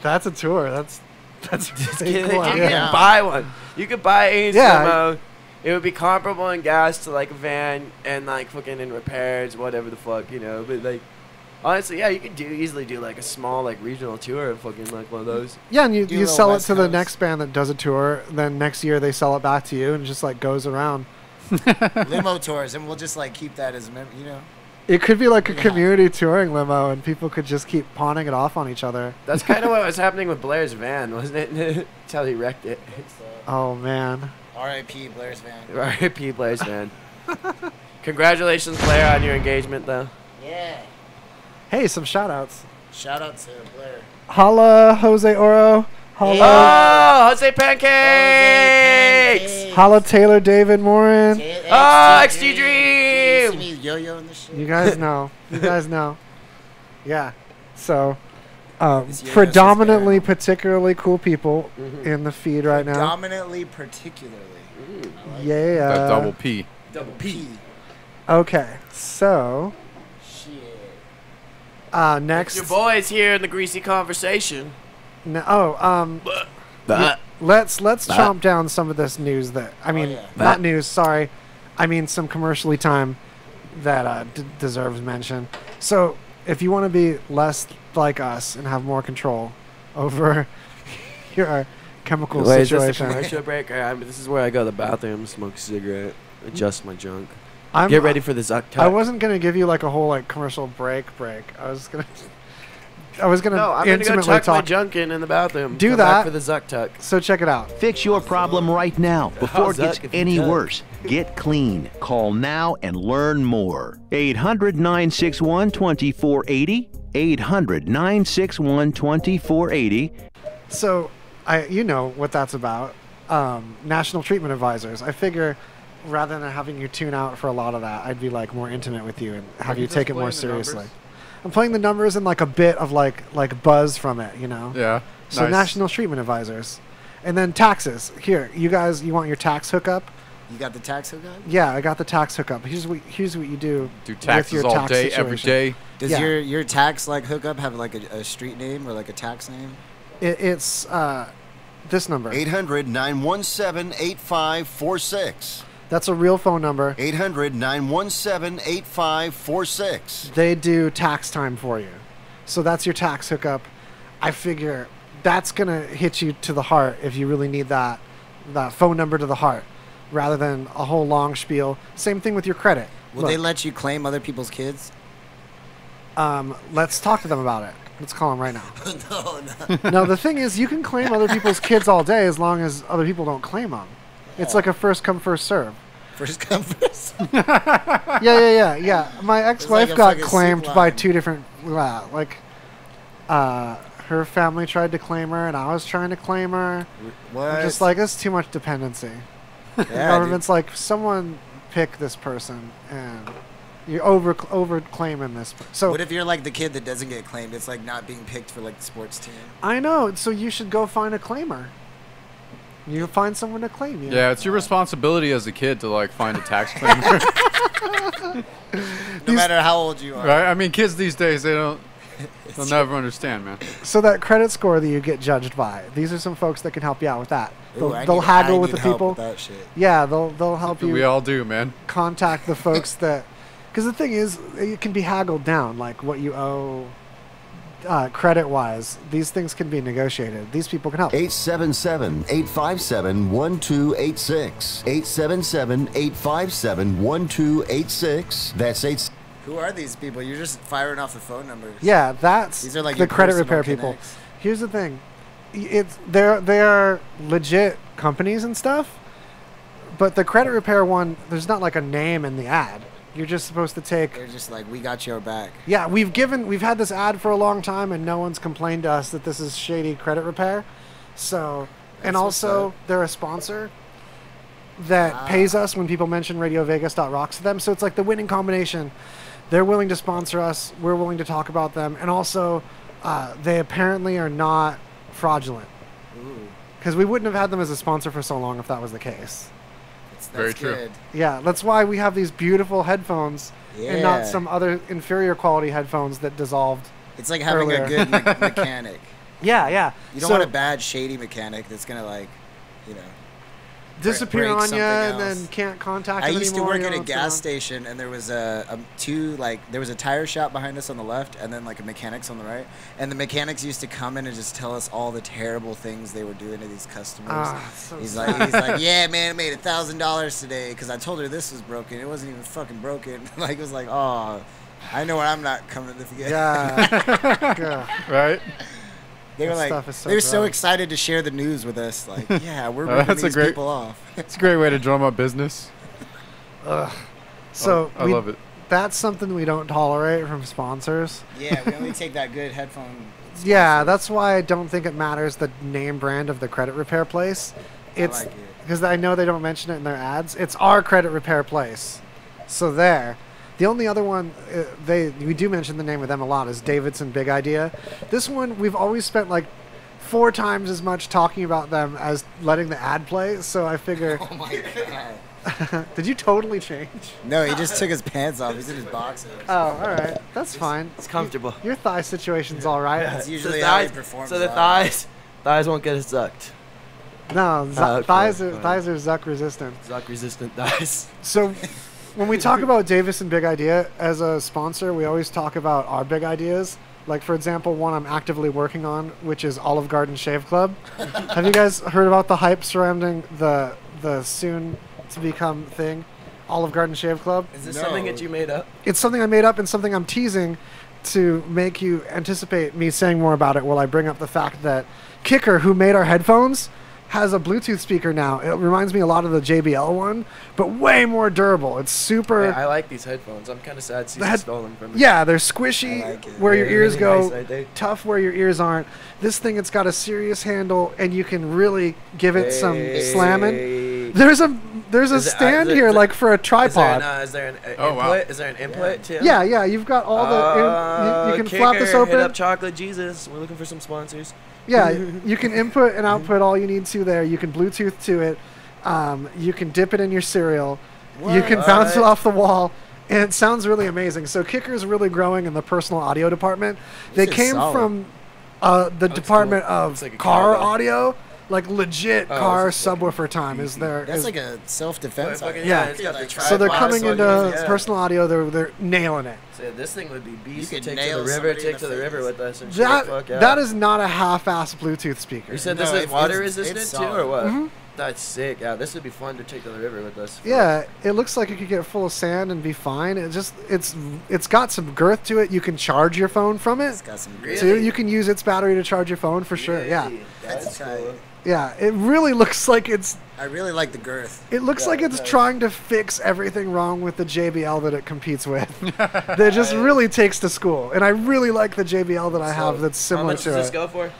a tour. That's pretty You cool. can Yeah. buy one. You could buy a Yeah. limo. It would be comparable in gas to like a van and like fucking in repairs, whatever the fuck, you know. But like, honestly, yeah, you could easily do like a small like regional tour of fucking like one of those. Yeah, and Do a you little sell it West to the Coast. next band that does a tour, then next year they sell it back to you and it just like goes around. Limo tours, and we'll just like keep that as you know. It could be like a Yeah. community touring limo and people could just keep pawning it off on each other. That's kind of what was happening with Blair's van, wasn't it? Until he wrecked it. Oh man. R.I.P. Blair's van. R.I.P. Blair's van. Congratulations, Blair, on your engagement, though. Yeah. Hey, some shout outs. Shout out to Blair. Holla Jose Oro. Holla Oh, Jose Pancakes! Holla Taylor David Morin. Oh, XT Dream! See me yo-yo in this shit? You guys know. You guys know. Yeah. So This yo-yo's predominantly just particularly cool people in the feed right now. Predominantly, particularly. I like Yeah. That double P. Double P. Okay. So Shit. next Your boys here in the greasy conversation. let's chomp down some of this news that yeah. not news, sorry. I mean some commercially time that deserves mention. So, if you want to be less like us and have more control over your chemical Wait, is this a situation, commercial break? This is where I go to the bathroom, smoke a cigarette, adjust my junk. I'm Get ready for the Zuck Tuck. I wasn't gonna give you like a whole like commercial break. I was gonna No, I'm gonna go intimately tuck my talk. junk in the bathroom. Do Come that. back for the Zuck Tuck. So check it out. Fix your problem right now before How's it gets that if you any can? worse. Get clean. Call now and learn more. 800-961-2480. 800-961-2480. So you know what that's about. National treatment advisors. I figure rather than having you tune out for a lot of that, I'd be like more intimate with you and have you take it more seriously. I'm playing the numbers and like a bit of like buzz from it, you know. Yeah. So nice. national treatment advisors, and then taxes. Here, you guys, you want your tax hookup? You got the tax hookup? Yeah, I got the tax hookup. Here's what you do. Do with taxes your all tax day, every situation. day. Does Yeah. your tax like hookup have like a street name or like a tax name? It's this number. 800-917-8546. That's a real phone number. 800-917-8546. They do tax time for you. So that's your tax hookup. I figure that's going to hit you to the heart if you really need that phone number to the heart rather than a whole long spiel. Same thing with your credit. Will they let you claim other people's kids? Let's talk to them about it. Let's call them right now. No. No, the thing is, you can claim other people's kids all day as long as other people don't claim them. It's like a first come, first serve. First come first. Yeah. My ex-wife like a got fucking claimed soup by line. 2 different, her family tried to claim her and I was trying to claim her. What? I'm just like, it's too much dependency. The yeah, government's like, someone pick this person and you're over claiming this. So what if you're like the kid that doesn't get claimed? It's like not being picked for like the sports team. I know. So you should go find a claimer. You find someone to claim you. Yeah, it's your responsibility as a kid to like find a tax claimer. No matter how old you are. Right? I mean, kids these days, they'll never understand, man. So that credit score that you get judged by, these are some folks that can help you out with that. They'll haggle with the people. With that shit. Yeah, they'll help you We all do, man. contact the folks that, because the thing is, it can be haggled down, like what you owe credit-wise. These things can be negotiated. These people can help. 877-857-1286. 877-857-1286. That's 8. Who are these people? You're just firing off the phone numbers. Yeah, that's These are like the your credit personal repair people. connects. Here's the thing. They are legit companies and stuff, but the credit repair one, there's not like a name in the ad. You're just supposed to take. They're just like, we got your back. Yeah, we've had this ad for a long time, and no one's complained to us that this is shady credit repair. So, and That's also what's up. they're a sponsor that pays us when people mention RadioVegas.rocks to them. So it's like the winning combination. They're willing to sponsor us. We're willing to talk about them, and also they apparently are not fraudulent. Because we wouldn't have had them as a sponsor for so long if that was the case. That's Very true. good. Yeah, that's why we have these beautiful headphones and not Yeah. some other inferior quality headphones that dissolved. It's like having earlier. a good mechanic. Yeah, yeah. You don't So want a bad, shady mechanic that's going to, like, you know. disappear break on you something and else. then can't contact I them used to anymore, work you at know a what's gas going on. station, and there was there was a tire shop behind us on the left, and then like a mechanics on the right. And the mechanics used to come in and just tell us all the terrible things they were doing to these customers. So he's like, yeah, man, I made $1,000 today because I told her this was broken. It wasn't even fucking broken. Like, it was like, oh, I know where I'm not coming to forget. Yeah. Yeah. Right? They were That like, stuff is so they were so gross. excited to share the news with us. Like, yeah, we're ripping That's a these great- people off. It's a great way to drum up business. So I love it. That's something we don't tolerate from sponsors. Yeah, we only take that good headphone. Yeah, that's why I don't think it matters the name brand of the credit repair place. It's like it. because I know they don't mention it in their ads. It's our credit repair place. So there. The only other one we do mention the name of them a lot is Davidson Big Idea. This one we've always spent like 4 times as much talking about them as letting the ad play. So I figure, Oh my god. did you totally change? No, he just took his pants off. He's in his boxers. Oh, all right, that's fine. It's comfortable. Your thigh situation's all right. That's usually the how he thighs, performs. so the live. thighs won't get sucked. No, okay, thighs fine. are Zuck resistant. Zuck resistant thighs. So when we talk about Davison Big Idea as a sponsor, we always talk about our big ideas. Like, for example, one I'm actively working on, which is Olive Garden Shave Club. Have you guys heard about the hype surrounding the soon-to-become thing, Olive Garden Shave Club? Is this No. something that you made up? It's something I made up and something I'm teasing to make you anticipate me saying more about it while I bring up the fact that Kicker, who made our headphones, has a Bluetooth speaker now. It reminds me a lot of the JBL one, but way more durable. It's super... I like these headphones. I'm kind of sad The Caesar head- stole them from me. Yeah, they're squishy I like it. where your They're ears really go, nice, I think. tough where your ears aren't. This thing, it's got a serious handle, and you can really give it some slamming. Hey. There's a Is it- stand is it- here, is it- like for a tripod. Is there an Oh, input? wow. Is there an input too? Yeah, you've got all the... you can flap this Kicker, open. Hit up Chocolate Jesus. We're looking for some sponsors. Yeah, you can input and output all you need to there. You can Bluetooth to it. You can dip it in your cereal. You can bounce it What? off the wall. And it sounds really amazing. So Kicker's really growing in the personal audio department. They This is came solid. from the department cool. of It's like a car cowbell. audio. Like legit Oh, car it's fucking subwoofer time is there. That's is- like a self-defense. Fucking- item. Yeah. it's got the so they're tripod, coming so into yeah. personal audio. They're nailing it. So this thing would be beast You to could take to nail the river, somebody in take the to the river face. with us and shit. That Fuck yeah. that is not a half-ass Bluetooth speaker. You said No, this is it's- water it's resistant too, solid. or what? Mhm. That's sick. Yeah, this would be fun to take to the river with us. Yeah, it looks like it could get full of sand and be fine. It's got some girth to it. You can charge your phone from it It's got some Really? too. You can use its battery to charge your phone for sure. Yeah, Really? That's cool. tight. yeah. It really looks like it's. I really like the girth. It looks Yeah, like it's it does. trying to fix everything wrong with the JBL that it competes with. That just really takes to school, and I really like the JBL that I have that's How similar much to does this it. go for?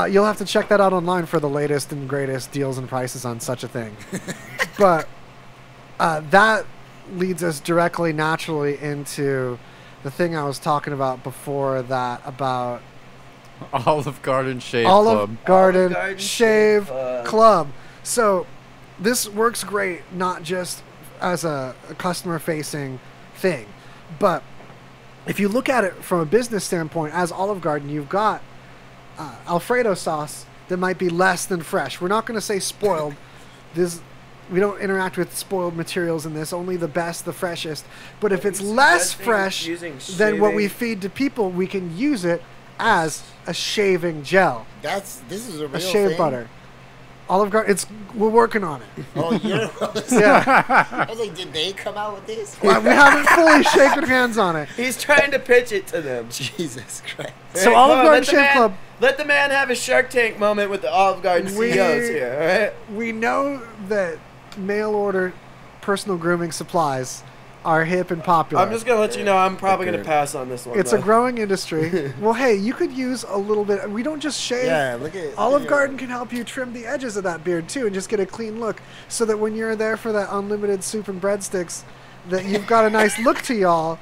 You'll have to check that out online for the latest and greatest deals and prices on such a thing. But that leads us directly, naturally into the thing I was talking about before that about Olive Garden Shave Olive Club. Garden, Garden Shave Shave Club. So this works great, not just as a customer-facing thing, but if you look at it from a business standpoint, as Olive Garden, you've got Alfredo sauce that might be less than fresh. We're not going to say spoiled. We don't interact with spoiled materials in this. Only the best, the freshest. But if it's less suggesting fresh using than what we shaving- feed to people, we can use it as a shaving gel, This is a real a shave thing? butter. Olive Garden. We're working on it. Oh, you're. Yeah. I was like, did they come out with this? Well, we haven't fully shaken hands on it. He's trying to pitch it to them. Jesus Christ. So Hey, Olive come on, Garden let the Shave man- Club. Let the man have a Shark Tank moment with the Olive Garden CEOs here, all right? We know that mail order personal grooming supplies are hip and popular. I'm just going to let you know I'm probably going to pass on this one. It's though. a growing industry. Well, hey, you could use a little bit. We don't just shave. Yeah, look at Olive Garden can help you trim the edges of that beard too, and just get a clean look, so that when you're there for that unlimited soup and breadsticks, that you've got a nice look to y'all.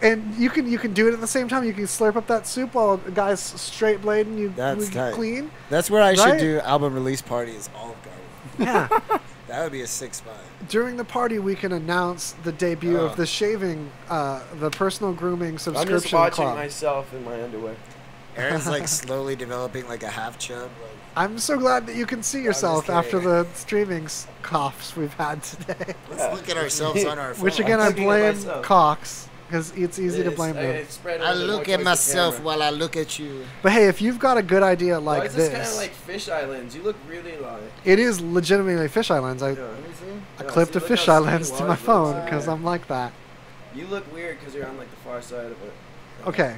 And you can do it at the same time. You can slurp up that soup while a guy's straight blade and you That's tight. clean. That's where I Right? should do album release parties. Olive Garden. Yeah. That would be a sick spot. During the party, we can announce the debut of the shaving, the personal grooming I'm subscription just watching club. myself in my underwear. Aaron's like slowly developing like a half chub. Like, I'm so glad that you can see yourself just after kidding. the streaming coughs we've had today. let's look at ourselves on our phone. Which again, I looking at blame myself. Cox, because it's easy to blame them. I look at myself while I look at you. But hey, if you've got a good idea Why like is this this, kind of like Fish Eye lens? You look really like... it is legitimately fisheye lens. I clipped a fisheye lens to my phone because I'm like that. You look weird because you're on like the far side of it. Okay,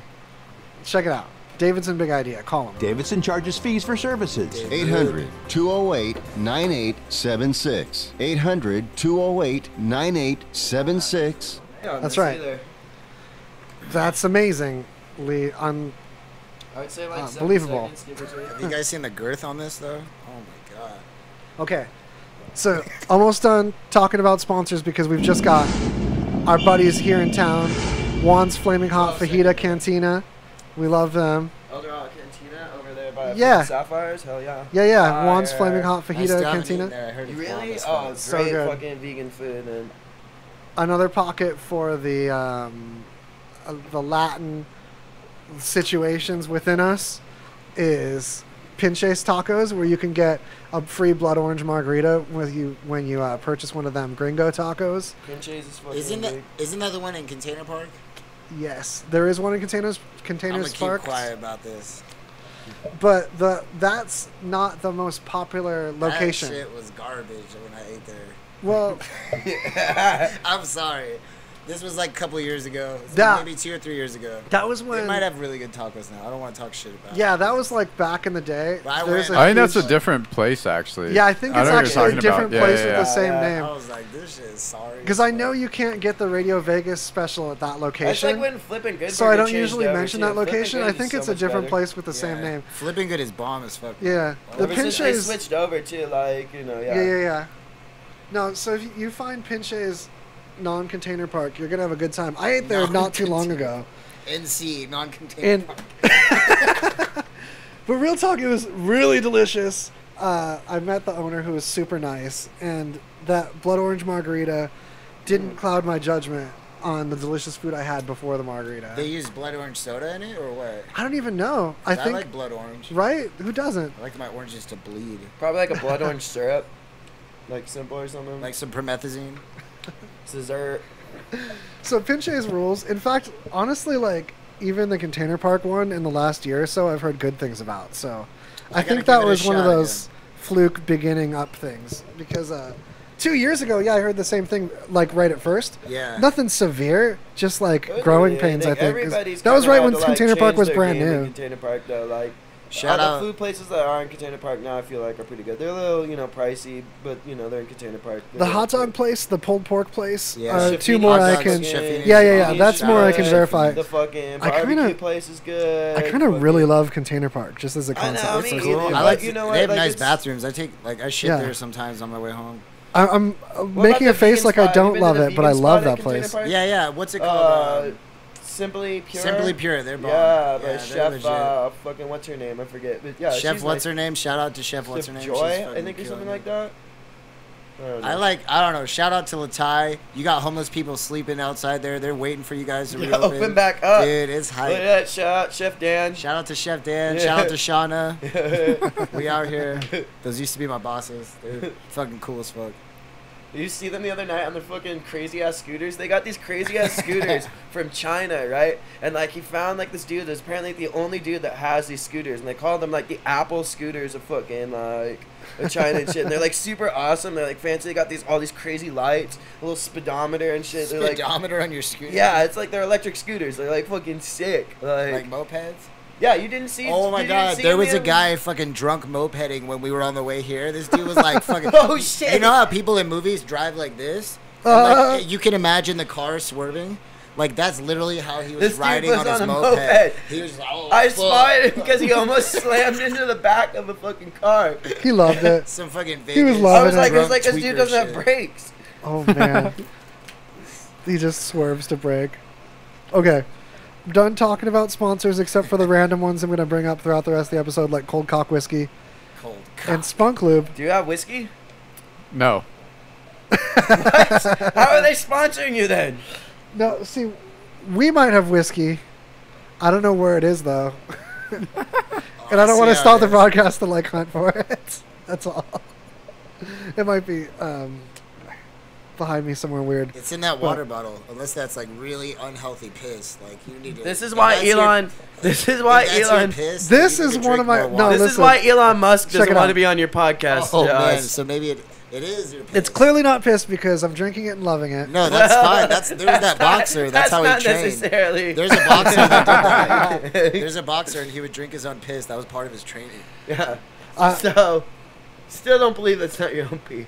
check it out. Davidson, big idea. Call him. Davidson charges fees for services. 800-208-9876. 800-208-9876. Yeah, That's right. That's amazingly I would say like 7 Unbelievable. seconds, give or take. Have you guys seen the girth on this though? Oh my god. Okay, so almost done talking about sponsors because we've just got our buddies here in town, Juan's Flaming Hot Fajita Cantina. We love them. Eldorado Cantina over there by Yeah. Sapphires. Hell yeah. Yeah, Juan's Fire. Flaming Hot I still Fajita haven't eaten Cantina. there. I heard You it's bomb really? as Oh, fuck. it's So great good. fucking vegan food and Another pocket for the Latin situations within us is Pinches Tacos, where you can get a free blood orange margarita when you purchase one of them Gringo tacos. Pinches is fucking Isn't big. that the one in Container Park? Yes, there is one in Containers I'm gonna keep Park, quiet about this. but that's not the most popular location. That shit was garbage when I ate there. Well, I'm sorry. This was like a couple years ago. That- Maybe 2 or 3 years ago. that was They when. might have really good tacos now. I don't want to talk shit about it. Yeah, that was like back in the day. But I There's went- I think that's a huge- different place, actually. Yeah, I think it's know what you're actually a talking different about. place Yeah, with yeah, the same yeah. name. I was like, this shit is sorry. Because I know you can't get the Radio Vegas special at that That's location. like when Flippin' Good So I Burger don't changed usually over, mention too. that Flippin' location. Good I is think so it's a much different better. place with the same Yeah. name. Flipping Good is bomb as fuck. Yeah. The Ever since they Pinches. switched over to like, you know, Yeah. No, so if you find Pinches non-container park, you're going to have a good time. I ate there not too long ago. NC, non-container. And but real talk, it was really delicious. I met the owner who was super nice, and that blood orange margarita didn't cloud my judgment on the delicious food I had before the margarita. They use blood orange soda in it or what? I don't even know. I think like blood orange. right? Who doesn't? I like my oranges to bleed. Probably like a blood orange syrup. Like simple or something. Like some promethazine. dessert. So Pinches rules. In fact, honestly, like even the Container Park one in the last year or so, I've heard good things about. So I gotta think give that it a was one of shot those fluke beginning up things because 2 years ago, yeah, I heard the same thing like right at first. Yeah. Nothing severe, just like But growing yeah, pains. I think everybody's that was kinda right had when to, like, Container Park change was their brand game in new. Container Park though, like Shout all out. the food places that are in Container Park now, I feel like are pretty good. They're a little, pricey, but they're in Container Park. The hot dog place, the pulled pork place, Yeah. two Shafini more hot I dogs, can. Shafini's Yeah. bomb. That's Shout more out I to can Shafini. verify. The fucking I barbecue kinda- place is good. I kind of really love Container Park just as a I know, concept. I It's mean, like- either, I but like. you know what, They have like, nice it's- bathrooms. I shit Yeah. there sometimes on my way home. I'm What making about a the face vegan like I spot? don't You been to love the it, but I vegan love spot at that Container place. Park? Yeah. What's it called? Simply Pure. Simply Pure. They're bomb. Yeah, by they're Chef, legit. fucking what's her name? I forget. But yeah, Chef, she's what's nice. her name? Shout out to Chef, what's her Chef name? Joy, She's I fucking think, or killing something it. like that. I don't know. I don't know. Shout out to Latai. You got homeless people sleeping outside there. They're waiting for you guys to reopen. Open back up. Dude, it's Look hype. at that shot, Chef Dan. Shout out to Chef Dan. Yeah. Shout out to Shauna. We out here. Those used to be my bosses. They're fucking cool as fuck. Did you see them the other night on their fucking crazy ass scooters? They got these crazy ass scooters from China, right? And like he found like this dude that's apparently the only dude that has these scooters, and they call them like the Apple scooters of fucking like China and shit. And they're like super awesome. They're like fancy. They got all these crazy lights, a little speedometer and shit. They're like Speedometer on your scooter? yeah, it's like they're electric scooters. They're like fucking sick. Like mopeds? Yeah, you didn't see. Oh my you god, didn't see there him was the a other- guy fucking drunk mopeding when we were on the way here. This dude was like fucking. Oh shit! You know how people in movies drive like this? And, like, you can imagine the car swerving. Like that's literally how he was This dude riding was on his on a moped. moped. He was like, oh, I fuck. spotted him because he almost slammed into the back of a fucking car. He loved it. Some fucking Vegas. He was I loving was like, it. it was like this tweaker dude doesn't shit. have brakes. Oh man. He just swerves to break. Okay. I'm done talking about sponsors except for the random ones I'm going to bring up throughout the rest of the episode, like Cold Cock Whiskey Cold and Spunk Lube. Do you have whiskey? No. How are they sponsoring you then? No, see, we might have whiskey. I don't know where it is, though. And I don't want to stop the broadcast to, like, hunt for it. That's all. It might be behind me somewhere weird. It's in that water bottle, unless that's like really unhealthy piss. Like you need to. This is why Elon. This is why Elon. Piss, This you need is to one of drink my- more no, water. This is listen. why Elon Musk Check doesn't it want out. to be on your podcast. Oh to man, us. so maybe it is your piss. It's clearly not piss because I'm drinking it and loving it. No, that's fine. There's that boxer. That's how not he trained. necessarily. There's a boxer that did that. There's a boxer and he would drink his own piss. That was part of his training. Yeah. So, still don't believe that's not your own pee.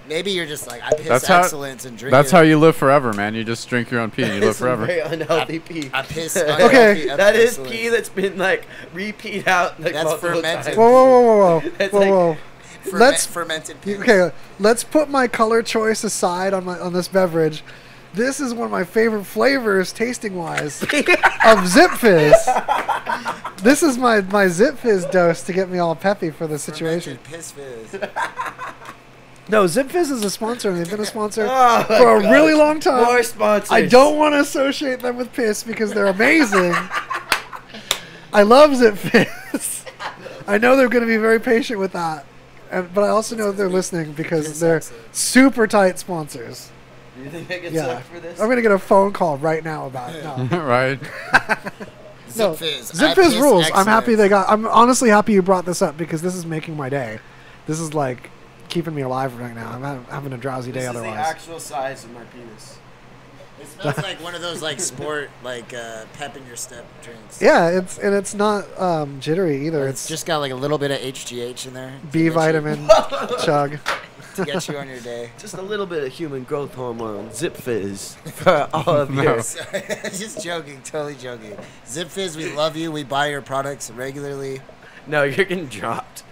Maybe you're just like I piss That's how- excellence and drink. That's it. how you live forever, man. You just drink your own pee and you live It's a forever. very unhealthy pee. I piss. Okay. unhealthy That is excellence. pee that's been like repeat out like That's multiple fermented. times. Whoa, whoa, whoa, whoa, whoa. It's Whoa, like- whoa. Let's- fermented piss. Okay, let's put my color choice aside on this beverage. This is one of my favorite flavors, tasting wise, of Zip Fizz. This is my Zip Fizz dose to get me all peppy for the situation. Fermented piss fizz. No, Zip Fizz is a sponsor, and they've been a sponsor Oh, my for a God. really long time. More sponsors. I don't want to associate them with piss because they're amazing. I love Zip Fizz. I know they're going to be very patient with that, but I also know they're listening because they're super tight sponsors. Do you think I get Yeah, sucked for this? I'm going to get a phone call right now about it. No. Right? No, Zip Fizz. Zip I Fizz piss rules. I'm happy excellence. they got. I'm honestly happy you brought this up because this is making my day. This is like keeping me alive right now. I'm having a drowsy day This is the otherwise. actual size of my penis. It smells like one of those like sport like pep in your step drinks. Yeah, it's not jittery either. It's It's just got like a little bit of HGH in there. to B get you- vitamin chug. to get you on your day. Just a little bit of human growth hormone, Zip Fizz, for all of you. Just joking, totally joking. Zip Fizz, we love you. We buy your products regularly. No, you're getting dropped.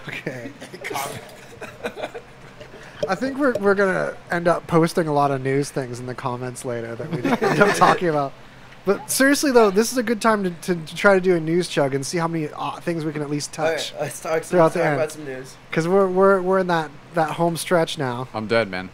Okay. I think we're gonna end up posting a lot of news things in the comments later that we end up talking about. But seriously though, this is a good time to try to do a news chug and see how many things we can at least All touch. right, let's talk Throughout the end. about some news. Because we're in that home stretch now. I'm dead, man.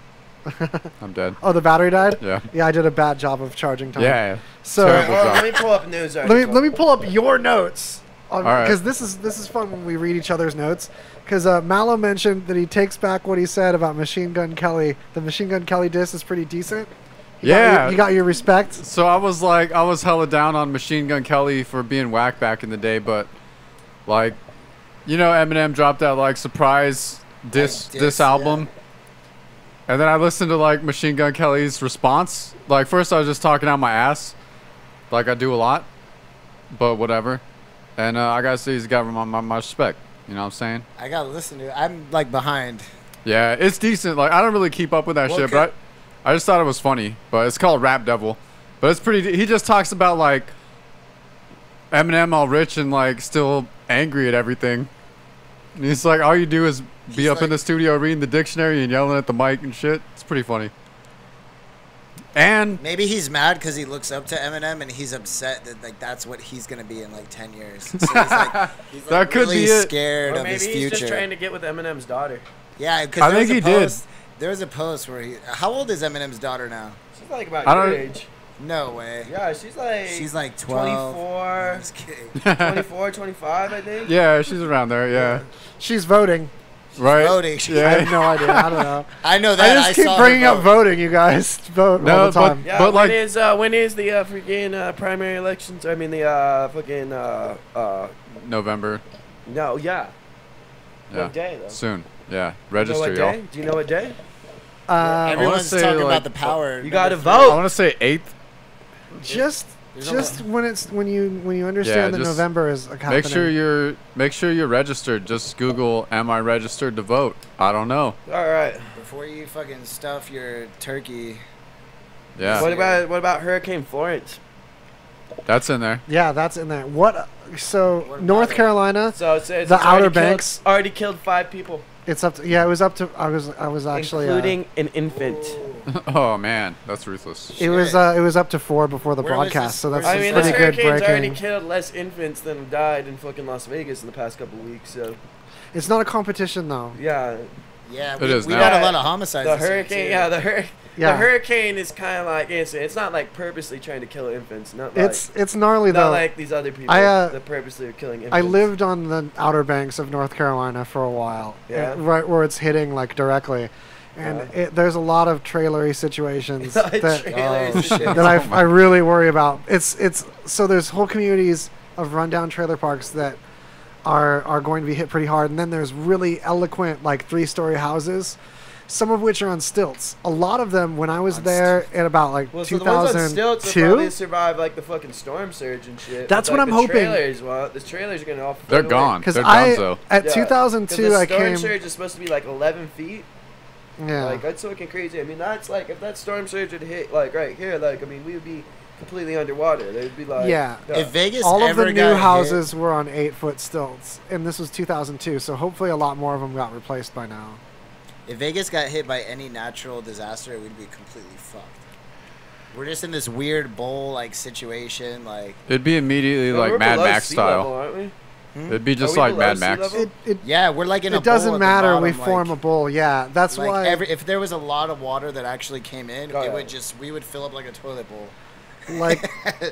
I'm dead. Oh, the battery died? Yeah. Yeah, I did a bad job of charging time. Yeah. So Terrible Well, job. let me pull up a news let article. me pull up your notes. All right. Because this is fun when we read each other's notes. Because Mallow mentioned that he takes back what he said about Machine Gun Kelly. The Machine Gun Kelly diss is pretty decent. You got your respect. So I was hella down on Machine Gun Kelly for being whack back in the day, but like, you know, Eminem dropped that like surprise diss album, and then I listened to like Machine Gun Kelly's response. Like first I was just talking out my ass, like I do a lot, but whatever. And I gotta say he's got my respect. You know what I'm saying? I gotta listen to it. I'm like behind. Yeah, it's decent. Like I don't really keep up with that shit, but I just thought it was funny. But it's called Rap Devil. But it's pretty. He just talks about like Eminem all rich and like still angry at everything. And he's like, all you do is be up in the studio reading the dictionary and yelling at the mic and shit. It's pretty funny. And Maybe he's mad because he looks up to Eminem and he's upset that like that's what he's gonna be in like 10 years. So he's like That could really be it. scared Or of maybe his he's future. just trying to get with Eminem's daughter. Yeah, because I think he did. There was a post where he. How old is Eminem's daughter now? She's like about I your don't- age. No way. Yeah, she's like. She's like 12. 24, I'm just kidding. 24, 25, I think. yeah, she's around there. Yeah. She's voting. Right. Voting. Yeah. I have no idea. I don't know. I know that. I just keep saw her bringing up vote. voting. You guys vote No, all the time. Yeah, But, like- when is the freaking primary elections? I mean the fucking November. no, yeah. Yeah. What day though? Soon. Yeah. Do you know Register, what y'all. day? Do you know what day? Everyone's say, talking like, about the power. You gotta Number I vote. want to say 8th. Just There's when you understand that just November is happening. Make sure you're registered. Just Google, "Am I registered to vote?" I don't know. All right. Before you fucking stuff your turkey. Yeah. What about Hurricane Florence? That's in there. Yeah, that's in there. What? So What North about it? Carolina, So it's the already Outer killed- Banks. already killed 5 people, It's up to. Yeah, it was up to. I was actually. including an infant. Oh man, that's ruthless. It was up to 4 before the Where was broadcast, this- so that's where's I this mean, pretty this good hurricane's already breaking. killed less infants than died in fucking Las Vegas in the past couple weeks. So It's not a competition though. yeah, Yeah, It is we now. got a lot of homicides. the this year, hurricane. too. Yeah, the Yeah. hurricane is kind of like it's not like purposely trying to kill infants. Not like, It's gnarly not though. like these other people that purposely are killing infants. I lived on the Outer Banks of North Carolina for a while, Yeah. right where it's hitting like directly, and there's a lot of trailery situations that Trailers Oh, and shit. shit. that I really worry about. It's so there's whole communities of rundown trailer parks that are going to be hit pretty hard, and then there's really eloquent like 3-story houses, some of which are on stilts. A lot of them, when I was On there in about like Well, so the ones on stilts will probably 2002, survive like the fucking storm surge and shit. That's but, what like, I'm hoping. The trailers are gonna all. They're float away. gone. because They're I donezo. at Yeah, 2002 'cause I the storm came. surge is supposed to be like 11 feet. Yeah, Like that's fucking crazy. I mean, that's like if that storm surge would hit like right here, like I mean, we would be completely underwater. They'd be like Yeah. If Vegas all of ever the got new hit- houses were on 8-foot stilts, and this was 2002. So hopefully a lot more of them got replaced by now. If Vegas got hit by any natural disaster, we'd be completely fucked. We're just in this weird bowl like situation, like It'd be immediately No, like we're Mad below Max sea style. level, aren't we? It'd be just we like below Mad sea Max. level? yeah, we're like in a It doesn't bowl at the matter. bottom, We like- form a bowl. Yeah, that's Like why. if there was a lot of water that actually came in, Oh, it yeah. would we would fill up like a toilet bowl. like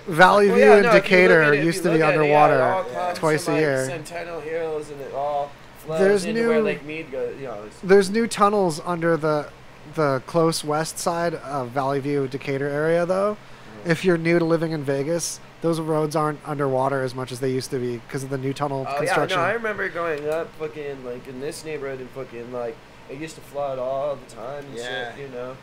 Valley Well, View yeah, and no, if you Decatur look at it- if used you to be look at it, underwater it all comes twice from, a like, year. Centennial Hills and it all flows There's into where new- Lake Mead goes. You know, There's new tunnels under the close west side of Valley View Decatur area though. If you're new to living in Vegas, those roads aren't underwater as much as they used to be because of the new tunnel oh yeah, construction. no, I remember growing up, fucking like in this neighborhood and fucking like it used to flood all the time and Yeah. shit. You know.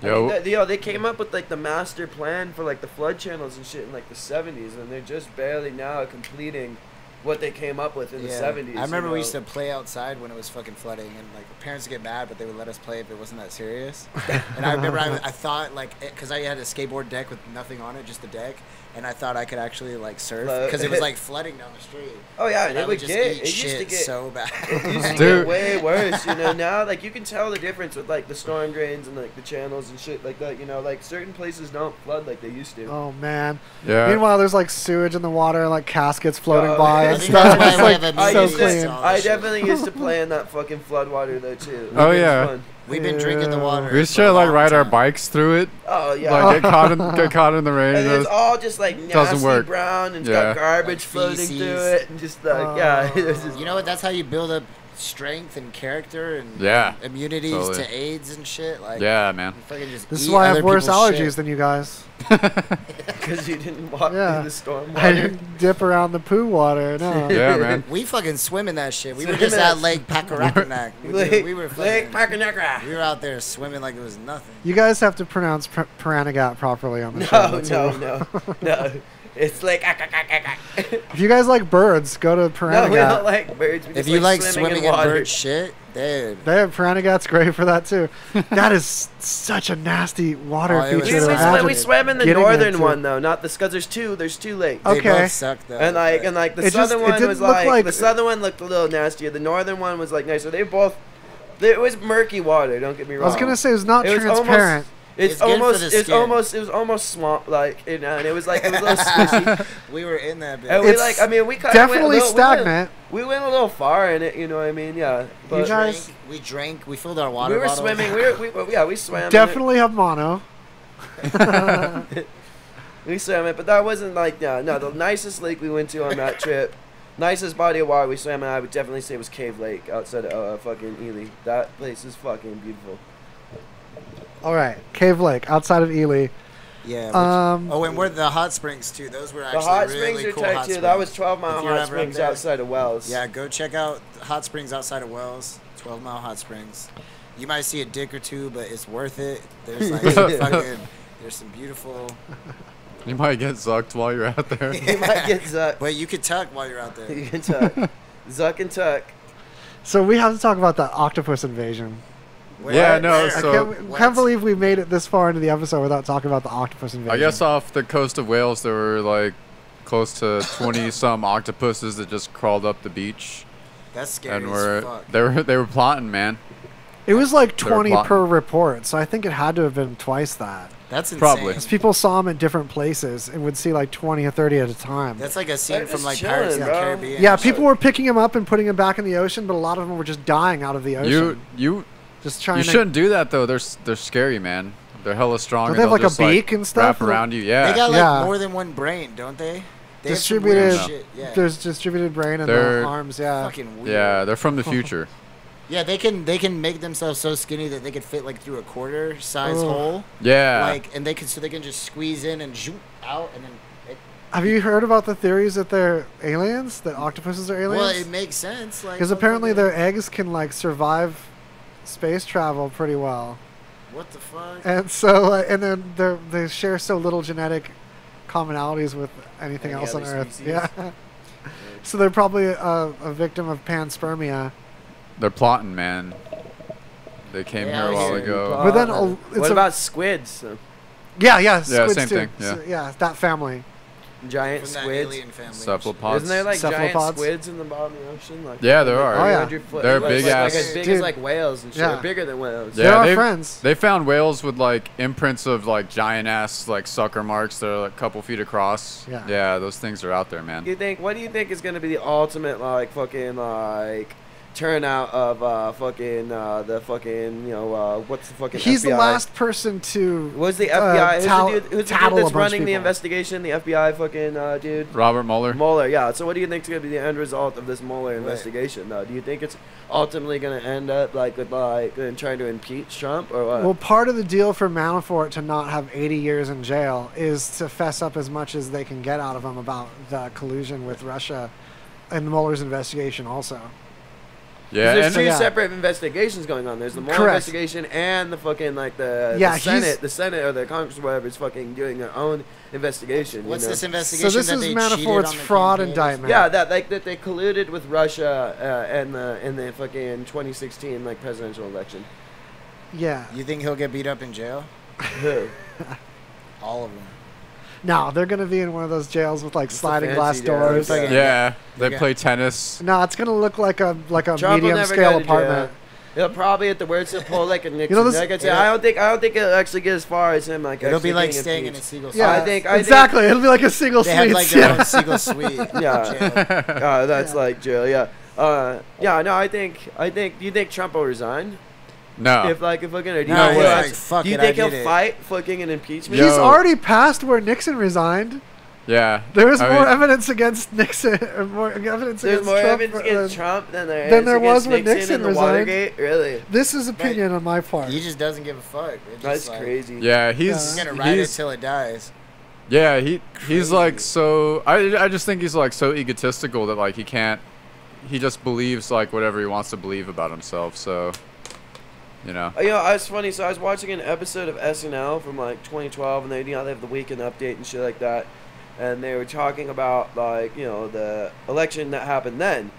Yo. I mean, they came up with like the master plan for like the flood channels and shit in like the 70s, and they're just barely now completing what they came up with in the 70s. I remember you we know? used to play outside when it was fucking flooding, and like parents would get mad, but they would let us play if it wasn't that serious. And I remember I thought like because I had a skateboard deck with nothing on it, just the deck, and I thought I could actually like surf Float. because it was like flooding down the street. Oh yeah, And and I it would would just get eat it used to shit get so bad. it used to Dude. get way worse, you know. Now, like you can tell the difference with like the storm drains and like the channels and shit like that. You know, like certain places don't flood like they used to. Oh man. Yeah. Meanwhile, there's like sewage in the water, like caskets floating Oh, by I and think stuff. that's It's why we like have I so used to, clean. all I this shit. definitely used to play in that fucking flood water though too. Oh, It was yeah. fun. We've been drinking the water. We used for to a like long ride our time. bikes through it, Oh yeah. like get caught in the rain. And It it's was- all just like doesn't nasty work. brown and it's Yeah. got garbage Like floating feces. through it and just like yeah. It was just, You know what? That's how you build up strength and character and Yeah, immunities totally. to AIDS and shit. Like yeah, man. you fucking just This is eat why I other have worse people's allergies shit. than you guys. because you didn't walk Yeah. through the storm I water. didn't dip around the poo water. No. Yeah, man. We fucking swim in that shit. We were Swim just in at that- Lake Packarackanack. we were Lake fucking, Packanagra. we were out there swimming like it was nothing. You guys have to pronounce Paranagat properly on the No, show. That's all. no. It's like If you guys like birds, go to no, we don't Paranagat. like birds. We If just you like in swimming in water. bird shit, dude. Paranagat's great for that too. That is such a nasty water Oh, it was feature to so imagine. We swam in the getting northern into. one though, not the because there's two lakes. They Okay. both suck though. And like the It just- southern it one didn't was look like- the southern one looked a little nastier. The northern one was like nicer. It was murky water. Don't get me I wrong. was gonna say it's not It was transparent. It's good for the skin. it was almost swamp like, you know, and it was like it was a little squishy. we were in that bitch. And we It's like, I mean, we kind of Definitely stagnant. We went a little far in it, you know what I mean? Yeah. But guys- we drank. We filled our water we were bottles. swimming. We swam. Definitely have mono. We swam it, but that wasn't like no. The nicest lake we went to on that trip Nicest body of water we swam in, I would definitely say was Cave Lake outside of fucking Ely. That place is fucking beautiful. All right, Cave Lake outside of Ely. Yeah. Um, And we're the hot springs too. Those were The actually hot really springs are cool tight hot too. springs. That was 12 Mile If you're Hot ever up Springs there. outside of Wells. Yeah, go check out hot springs outside of Wells. 12 Mile Hot Springs. You might see a dick or two, but it's worth it. There's like there's some beautiful. You might get zucked while you're out there. You might get zucked. But you could tuck while you're out there. You can tuck. Zuck and tuck. so we have to talk about the octopus invasion. Yeah, no, Where? so- I can't believe we made it this far into the episode without talking about the octopus invasion. I guess off the coast of Wales, there were like close to 20 some octopuses that just crawled up the beach, That's scary and as fuck. they were plotting, man. It was like They were 20 plotting. per report, so I think it had to have been twice that. That's insane. Probably. Because people saw them at different places and would see like 20 or 30 at a time. That's like a scene They're from just like chilling, Pirates of the bro. Caribbean. Yeah, people were picking them up and putting them back in the ocean, but a lot of them were just dying out of the ocean. You just trying to. shouldn't do that though. They're scary, man. They're hella strong. Don't and they have, they'll like, a just, beak and stuff? Wrap around you. Yeah. They got like Yeah. more than one brain, don't they? They have some Distributed. weird shit. Yeah. There's distributed brain in They're the arms. Yeah. Fucking weird. Yeah, they're from the future. Yeah, they can make themselves so skinny that they could fit like through a quarter size Ugh. hole. Yeah. Like, and they can just squeeze in and zoom out, and then. Have you heard about the theories that they're aliens? That octopuses are Well, aliens? it makes sense. Like, Because apparently their eggs can like survive space travel pretty well, What the fuck? and so and then they share so little genetic commonalities with anything Any else on other Earth. species? Yeah. So they're probably a victim of panspermia. They're plotting, man. They came Yeah, here a while yeah. ago. But then it's what a- about squids? Yeah, squids same too. thing, yeah. So, yeah, that family. Giant From that squids. alien family. Cephalopods. Isn't there like giant Cephalopods? squids in the bottom of the ocean? Like, Yeah, there are. Oh, yeah. 300 foot- They're like, big like, ass- Like as big Dude. as like whales and shit. Yeah. Bigger than whales. They're our they- friends. They found whales with like imprints of like giant ass like sucker marks that are like a couple feet across. Yeah. Yeah, those things are out there, man. What do you think is gonna be the ultimate like fucking like turnout of fucking the fucking what's the fucking He's FBI? the last person to. Was the FBI? Who's Tattle- the dude tattle a that's bunch of running the people. investigation? The FBI fucking dude. Robert Mueller. Mueller, yeah. So what do you think is going to be the end result of this Mueller investigation, though? Do you think it's ultimately going to end up like with trying to impeach Trump or what? Well, part of the deal for Manafort to not have 80 years in jail is to fess up as much as they can get out of him about the collusion with Russia and Mueller's investigation also. Yeah, there's and two yeah. separate investigations going on. There's the Mueller Correct. investigation and the fucking like the Yeah, he's- Senate or the Congress or whatever is fucking doing their own investigation. What's you know? this investigation? So this that is they cheated Manafort's on the fraud campaign? indictment. Yeah, that they colluded with Russia in the fucking 2016 like presidential election. Yeah. You think he'll get beat up in jail? Who? All of them. No, they're going to be in one of those jails with like It's a sliding fancy glass jail. doors. It's like yeah, they Yeah. play tennis. No, it's going to look like a Trump will medium never scale go to apartment. jail. He'll probably at the worst he'll pull like a Nixon. know this- like I said, yeah. I don't think it'll actually get as far as him like. It'll actually be like being staying in a impeached. seagull Yeah, I suite. think exactly. It'll be like a single They have suite. like their yeah. own seagull suite. Yeah. Jail. That's like jail. Yeah. No, I think. Do you think Trump will resign? No. If we're gonna do No you way. think Like, fuck do you it, think I he'll did it. fight fucking an impeachment? Yo. He's already passed where Nixon resigned. yeah. There was I more mean, evidence against Nixon. Or more evidence There's against more Trump. evidence against Trump than there than is there was against when Nixon Nixon in the resigned. Watergate. Really? This is opinion on my part. He just doesn't give a fuck. It just, That's like, crazy. Yeah, He's he's gonna ride it he's till it dies. yeah he's Crazy. like so. I just think he's like so egotistical that like he can't. He just believes like whatever he wants to believe about himself. So, you know. It's funny. So I was watching an episode of SNL from like 2012, and they have the weekend update and shit like that, and they were talking about like the election that happened then,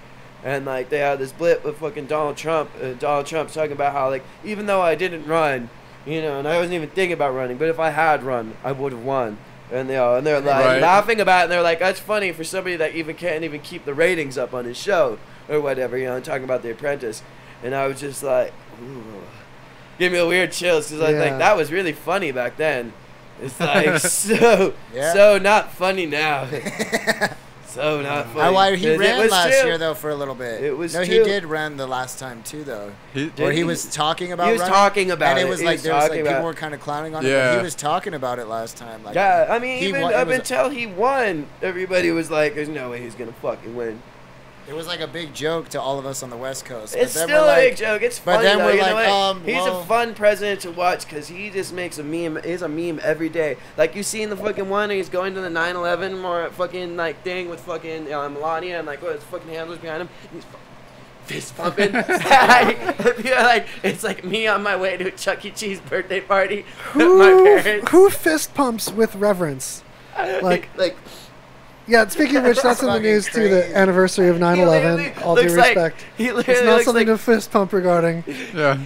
and like they had this blip with fucking Donald Trump. Donald Trump's talking about how like even though I didn't run, and I wasn't even thinking about running, but if I had run, I would have won. And they're like Right. laughing about it, and they're like, that's funny for somebody that even can't even keep the ratings up on his show or whatever, talking about The Apprentice. And I was just like, ooh, give me a weird chills because I was Yeah. like, that was really funny back then. It's like so not funny now. So not funny. Why he 'Cause it ran was last true. year though for a little bit. It was no, he true. did run the last time too though. Did Where he he? was talking about. He was running, talking about and it. it was He like was there was like talking people about- were kind of clowning on it. Yeah. But he was talking about it last time. Like Yeah, I mean, he even won- it up was- until he won, everybody was like, "There's no way he's gonna fucking win." It was like a big joke to all of us on the West Coast. It's but then still we're a like, big joke. It's but funny then though. we're You know like, what? He's well- a fun president to watch because he just makes a meme. He's a meme every day. Like you seen the fucking one, and he's going to the 9/11 more fucking like thing with fucking Melania and like what his fucking handlers behind him. And he's fist pumping. Like it's like me on my way to a Chuck E. Cheese birthday party with my parents. Who fist pumps with reverence? Like. Yeah, speaking of which, that's in the news too, the anniversary of 9/11. All due respect. He It's literally not looks something like to fist pump regarding. Yeah.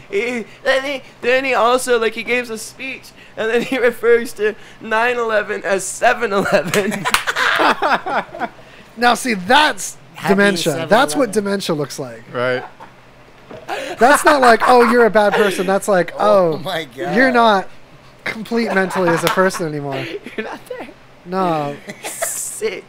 Then he also like he gives a speech and then he refers to 9/11 as 7/11. Now, see, that's Happy dementia. That's what 7-Eleven. dementia looks like. Right. That's not like, oh, you're a bad person. That's like, oh oh, my God. you're not complete mentally as a person anymore. You're not there. No. Sick.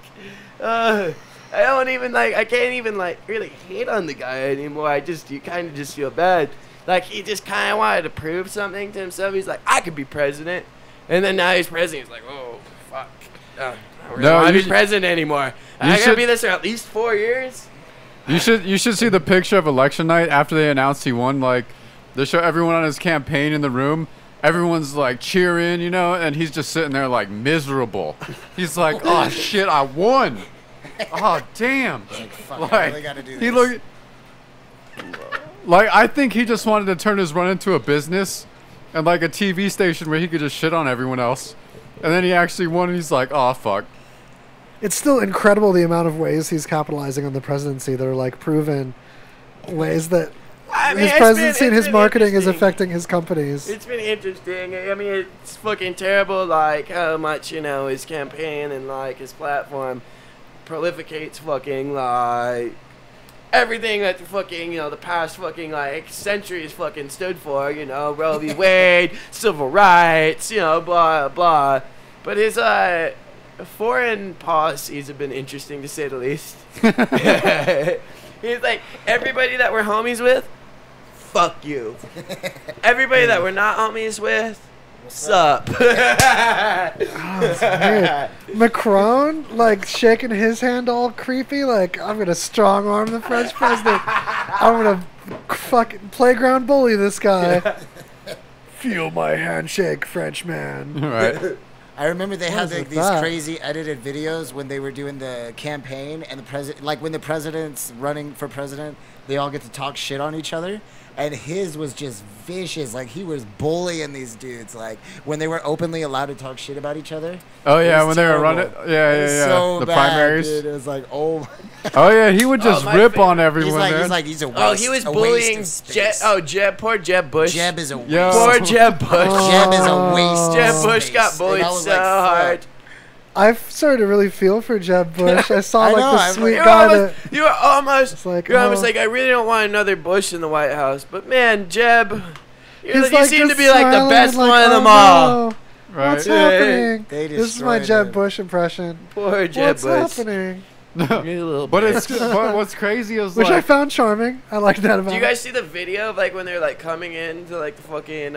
I don't even like. I can't even like really hate on the guy anymore. You kind of just feel bad. Like he just kind of wanted to prove something to himself. He's like, I could be president, and then now he's president. He's like, oh fuck. I don't really want to be president anymore. I gotta be this for at least 4 years. You should see the picture of election night after they announced he won. Like, they show everyone on his campaign in the room. Everyone's like cheering, you know, and he's just sitting there like miserable. He's like, "Oh shit, I won! Oh damn!" Like, fuck, I really gotta do this. He looked like I think he just wanted to turn his run into a business and like a TV station where he could just shit on everyone else. And then he actually won, and he's like, "Oh fuck." It's still incredible the amount of ways he's capitalizing on the presidency that are like proven ways that his presidency and his marketing is affecting his companies. It's been interesting. I mean, it's fucking terrible, like, how much, you know, his campaign and, like, his platform prolificates fucking, like, everything that the fucking, you know, the past fucking, like, centuries fucking stood for, you know, Roe v. Wade, civil rights, you know, blah, blah. But his, foreign policies have been interesting, to say the least. He's like, everybody that we're homies with, fuck you. Everybody that we're not homies with, sup. Macron, like, shaking his hand all creepy, like, I'm gonna strong arm the French president. I'm gonna fucking playground bully this guy. Feel my handshake, Frenchman. Right. I remember they had is with these that? crazy edited videos when they were doing the campaign and the president, like when the president's running for president, they all get to talk shit on each other. And his was just vicious. Like, he was bullying these dudes. Like, when they were openly allowed to talk shit about each other. Oh yeah, It was when they were terrible. running. Yeah, It was yeah. so The bad, primaries. dude. It was like, oh. Oh yeah, he would just my rip favorite- on everyone. He's a waste. Oh, he was a bullying waste of space. Poor Jeb Bush. Jeb is a waste. Yo. Poor Jeb Bush. Jeb is a waste. Jeb of Bush space. got And bullied I was so like, fuck. hard. I've started to really feel for Jeb Bush. I saw I like know, the I'm sweet like- guy that. You were almost. It's like, You're almost oh. like, I really don't want another Bush in the White House, but man, Jeb, you He's seem like to just be like the smiling best and like, one of them oh, all. no. Right. What's happening? They This is my destroyed Jeb him. Bush impression. Poor Jeb What's Bush. happening? You little But bitch. it's but what's crazy is Which I like found charming. I like that about Do you it. guys see the video of like when they're like coming into like the fucking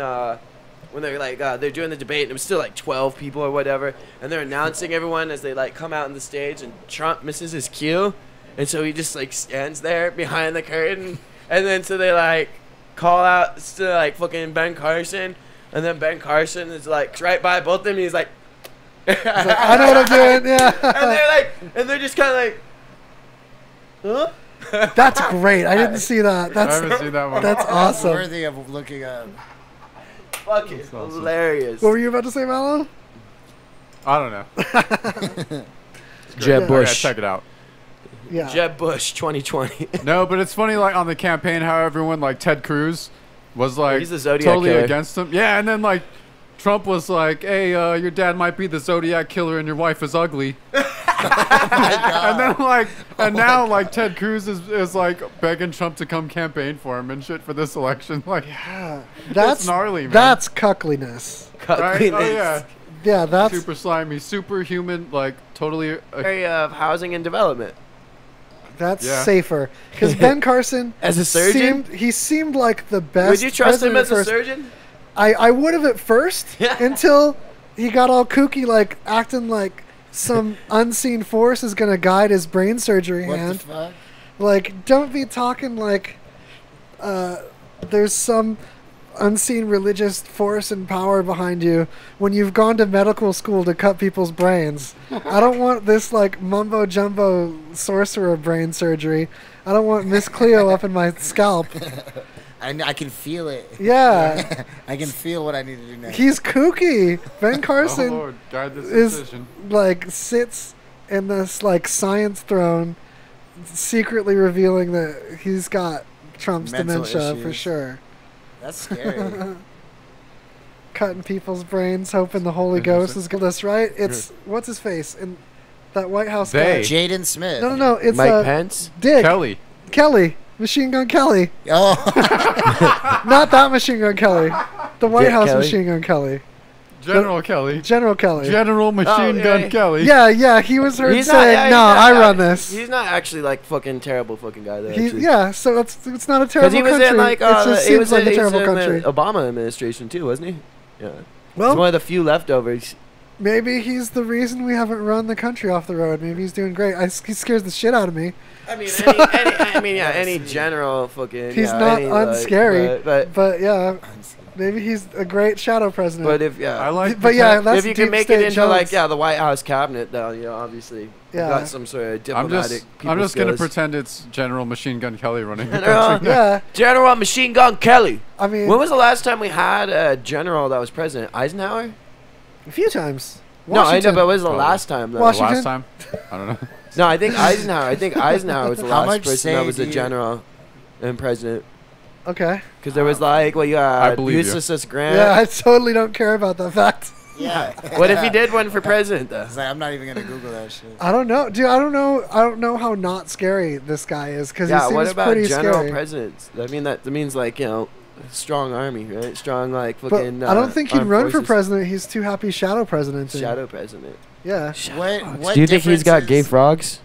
when they're like they're doing the debate and it was still like 12 people or whatever and they're announcing everyone as they like come out on the stage and Trump misses his cue and so he just like stands there behind the curtain and then so they like call out to like fucking Ben Carson and then Ben Carson is like right by both of them and he's like He's like, I know what I'm doing. Yeah. and they're just kind of like huh. That's great. I didn't see that. I That's haven't seen that one. that's awesome. Worthy of looking up. Fucking hilarious. What were you about to say, Mallow? I don't know. Jeb I gotta Bush. check it out. Yeah. Jeb Bush 2020. No, but it's funny, like on the campaign, how everyone like Ted Cruz was like He's the Zodiac totally killer. against him. Yeah, and then like Trump was like, "Hey, your dad might be the Zodiac killer, and your wife is ugly." And then like, and now like Ted Cruz is like begging Trump to come campaign for him and shit for this election. Like, That's gnarly, man. That's cuckliness. right? Oh yeah, Yeah, that's super slimy, superhuman, like totally. Area of housing and development. that's Yeah. safer. Because Ben Carson, As a surgeon? he seemed like the best. Would you trust him president as a first. surgeon? I would have at first Yeah. until he got all kooky, like acting like some unseen force is gonna guide his brain surgery What the hand. fuck? Like, don't be talking like there's some unseen religious force and power behind you when you've gone to medical school to cut people's brains. I don't want this like mumbo jumbo sorcerer brain surgery. I don't want Miss Cleo up in my scalp. I can feel it. Yeah. I can feel what I need to do next. He's kooky. Ben Carson Oh Lord, guide this is decision. like sits in this like science throne, secretly revealing that he's got Trump's Mental dementia for issues. sure. That's scary. Cutting people's brains, hoping the Holy Ghost is good. That's right. It's what's his face in that White House They. guy. Jaden Smith. No. It's Mike Pence. Dick Kelly. Machine Gun Kelly. Oh. Not that Machine Gun Kelly. The White Dick House Kelly? Machine Gun Kelly. General Kelly. General Kelly. General Machine yeah, Gun yeah. Kelly. Yeah. He was heard He's not- saying, yeah, he's "No, not- I yeah, run this." He's not actually like fucking terrible fucking guy though. So it's not a Because terrible he was country. in like it just he seems was like in, a terrible he's in country. the Obama administration too, wasn't he? Yeah. He's Well, one of the few leftovers. maybe he's the reason we haven't run the country off the road. Maybe he's doing great. He scares the shit out of me. I mean, So- any general fucking. He's yeah, not any, like, unscary, but yeah, maybe he's a great shadow president. but if I like. But yeah, that's if you can Deep make State it into like Jones. the White House cabinet, though, obviously Yeah. got some sort of diplomatic. I'm just gonna skills. pretend it's General Machine Gun Kelly running the General- country. Yeah, General Machine Gun Kelly. I mean, When was the last time we had a general that was president? Eisenhower? a few times. No, I know, Washington. but when was the Probably. last time? Though? The Washington. last time, I don't know. No, I think Eisenhower was the How last much person say that was do a you- general and president. Okay. Because there was like, well, you I had believe you. Ulysses Grant. Yeah, I totally don't care about that fact. Yeah. What if he did one for president though? It's like, I'm not even gonna Google that shit. I don't know, dude. I don't know how not scary this guy is because he Yeah, seems what about pretty general scary. presidents? I mean, that means like a strong army, right? Strong like But fucking. I don't think he'd armed run for forces. president. He's too happy shadow president. Shadow president. Yeah. What Do you think he's got gay differences- frogs?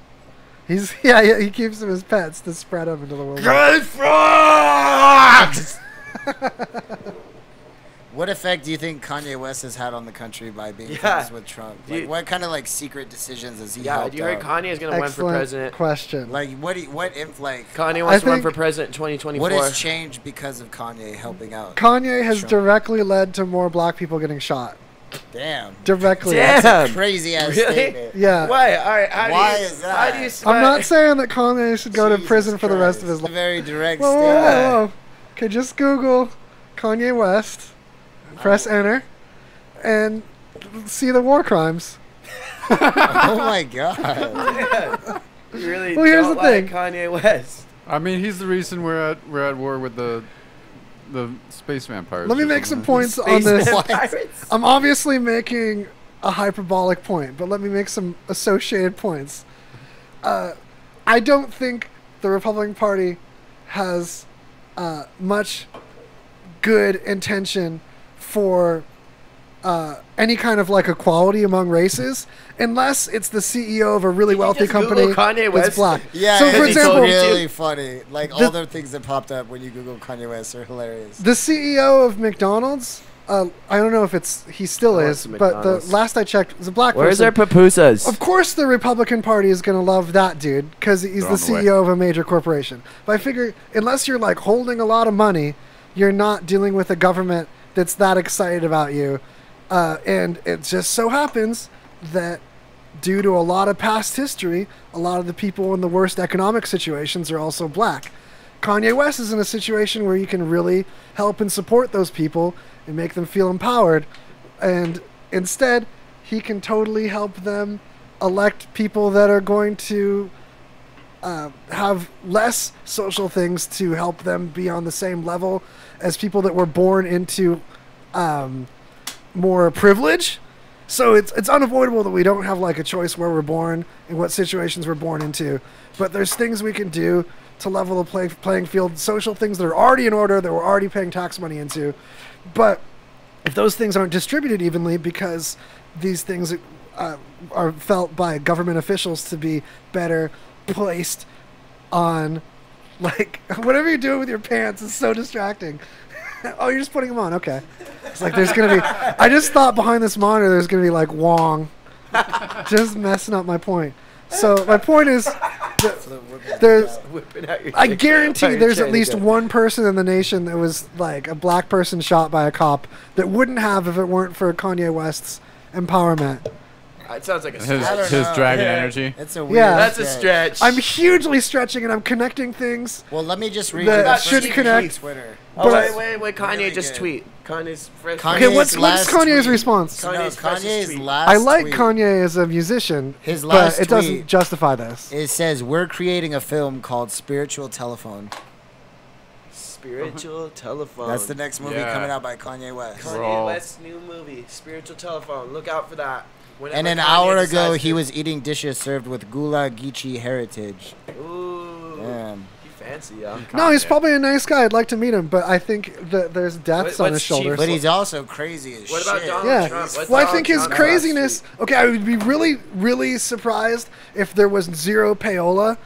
He's yeah. He keeps them as pets to spread them into the world. Gay frogs. What effect do you think Kanye West has had on the country by being Yeah. friends with Trump? Like, You- what kind of like secret decisions has he Yeah, helped you heard out? Kanye is gonna run for Excellent president. question. Like, what if like Kanye wants to run think- for president in 2024. what has changed because of Kanye helping out? Kanye has Trump? directly led to more black people getting shot. Damn. Directly. Damn. Crazy ass Really? statement. Yeah. Why? All right. Why do you, is that? How do you I'm not sweat? saying that Kanye should go to Jesus prison for the rest of Christ. his A life. very direct Whoa, whoa, statement. whoa, whoa. Okay, just Google Kanye West, press enter, and see the war crimes. Oh my god. You really Well, here's don't the like thing. Kanye West. I mean, he's the reason we're at war with the spaceman pirates. Let me or make some something. points on this. Spaceman pirates. I'm obviously making a hyperbolic point, but let me make some associated points. I don't think the Republican Party has much good intention for any kind of like equality among races, unless it's the CEO of a really you wealthy just company Google Kanye that's West? black. Yeah, So, for it's example, really funny. Like the- all the things that popped up when you Google Kanye West are hilarious. the CEO of McDonald's, I don't know if he still Oh, is, it's but the McDonald's. last I checked, was a black Where's person. their pupusas? Of course, the Republican Party is going to love that dude because he's They're the on the way. CEO of a major corporation. But I figure, unless you're like holding a lot of money, you're not dealing with a government that's that excited about you. And it just so happens that due to a lot of past history, a lot of the people in the worst economic situations are also black. Kanye West is in a situation where you can really help and support those people and make them feel empowered. And instead, he can totally help them elect people that are going to have less social things to help them be on the same level as people that were born into more privilege. So it's unavoidable that we don't have like a choice where we're born and what situations we're born into. But there's things we can do to level the playing field, social things that are already in order, that we're already paying tax money into. But if those things aren't distributed evenly because these things are felt by government officials to be better placed on, like, whatever you're doing with your pants is so distracting. Oh, you're just putting them on. Okay. It's like there's going to be... I just thought behind this monitor there's going to be, like, Wong. Just messing up my point. So my point is there's, Whipping out your I dick. guarantee While there's you're at least trying to one person in the nation that was like a black person shot by a cop that wouldn't have if it weren't for Kanye West's empowerment. go. It sounds like a His I don't stretch. know. dragon Yeah. energy. It's a weird. Yeah. That's a stretch. I'm hugely stretching and I'm connecting things. Well, let me just read That you the should first connect. Twitter. Oh, but- wait. Kanye Really just good. tweet. Kanye's fresh. Kanye- Okay, what's last Kanye's tweet. response? Kanye's freshest Kanye's tweet. last I like tweet. Kanye as a musician, His but last it doesn't tweet. justify this. It says, we're creating a film called Spiritual Telephone. Spiritual Telephone. That's the next movie Yeah. coming out by Kanye West. Kanye Bro. West's new movie, Spiritual Telephone. Look out for that. Whenever And an Kanye hour ago, decides he to- was eating dishes served with Gula Geechee heritage. Ooh. Damn. He fancy, yeah. No, he's probably a nice guy. I'd like to meet him, but I think that there's deaths on What's his shoulders. cheap? But he's also crazy as What shit. about Donald Yeah. Trump? What's Well, I Donald think his Trump's craziness. last Okay, I would be really, really surprised if there was zero payola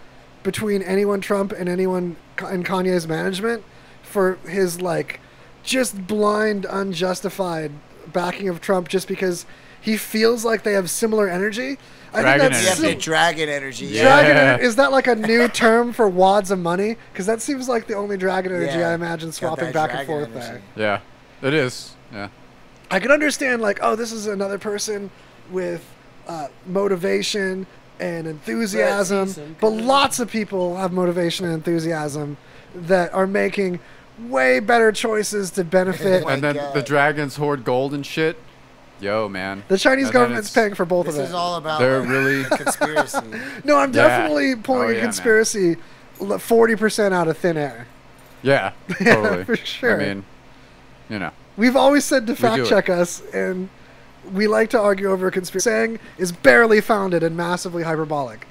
between anyone Trump and anyone in Kanye's management for his like just blind, unjustified backing of Trump just because he feels like they have similar energy. I Dragon think You that's have the dragon energy. Yeah. Dragon, is that like a new term for wads of money? Because that seems like the only dragon energy Yeah. I imagine Got swapping that back and dragon forth energy. there. Yeah, it is. Yeah. I can understand like, oh, this is another person with motivation and enthusiasm, Let's see some but good- lots of people have motivation and enthusiasm that are making way better choices to benefit. my And then God. the dragons hoard gold and shit. Yo, man. The Chinese And then government's it's- paying for both This of is it. all about They're like, really- a conspiracy. No, I'm Yeah. definitely pulling Oh, a yeah, man. conspiracy 40% out of thin air. Yeah, Yeah, totally. for sure. I mean, you know. We've always said to do fact it. check us, and we like to argue over a conspiracy saying is barely founded and massively hyperbolic.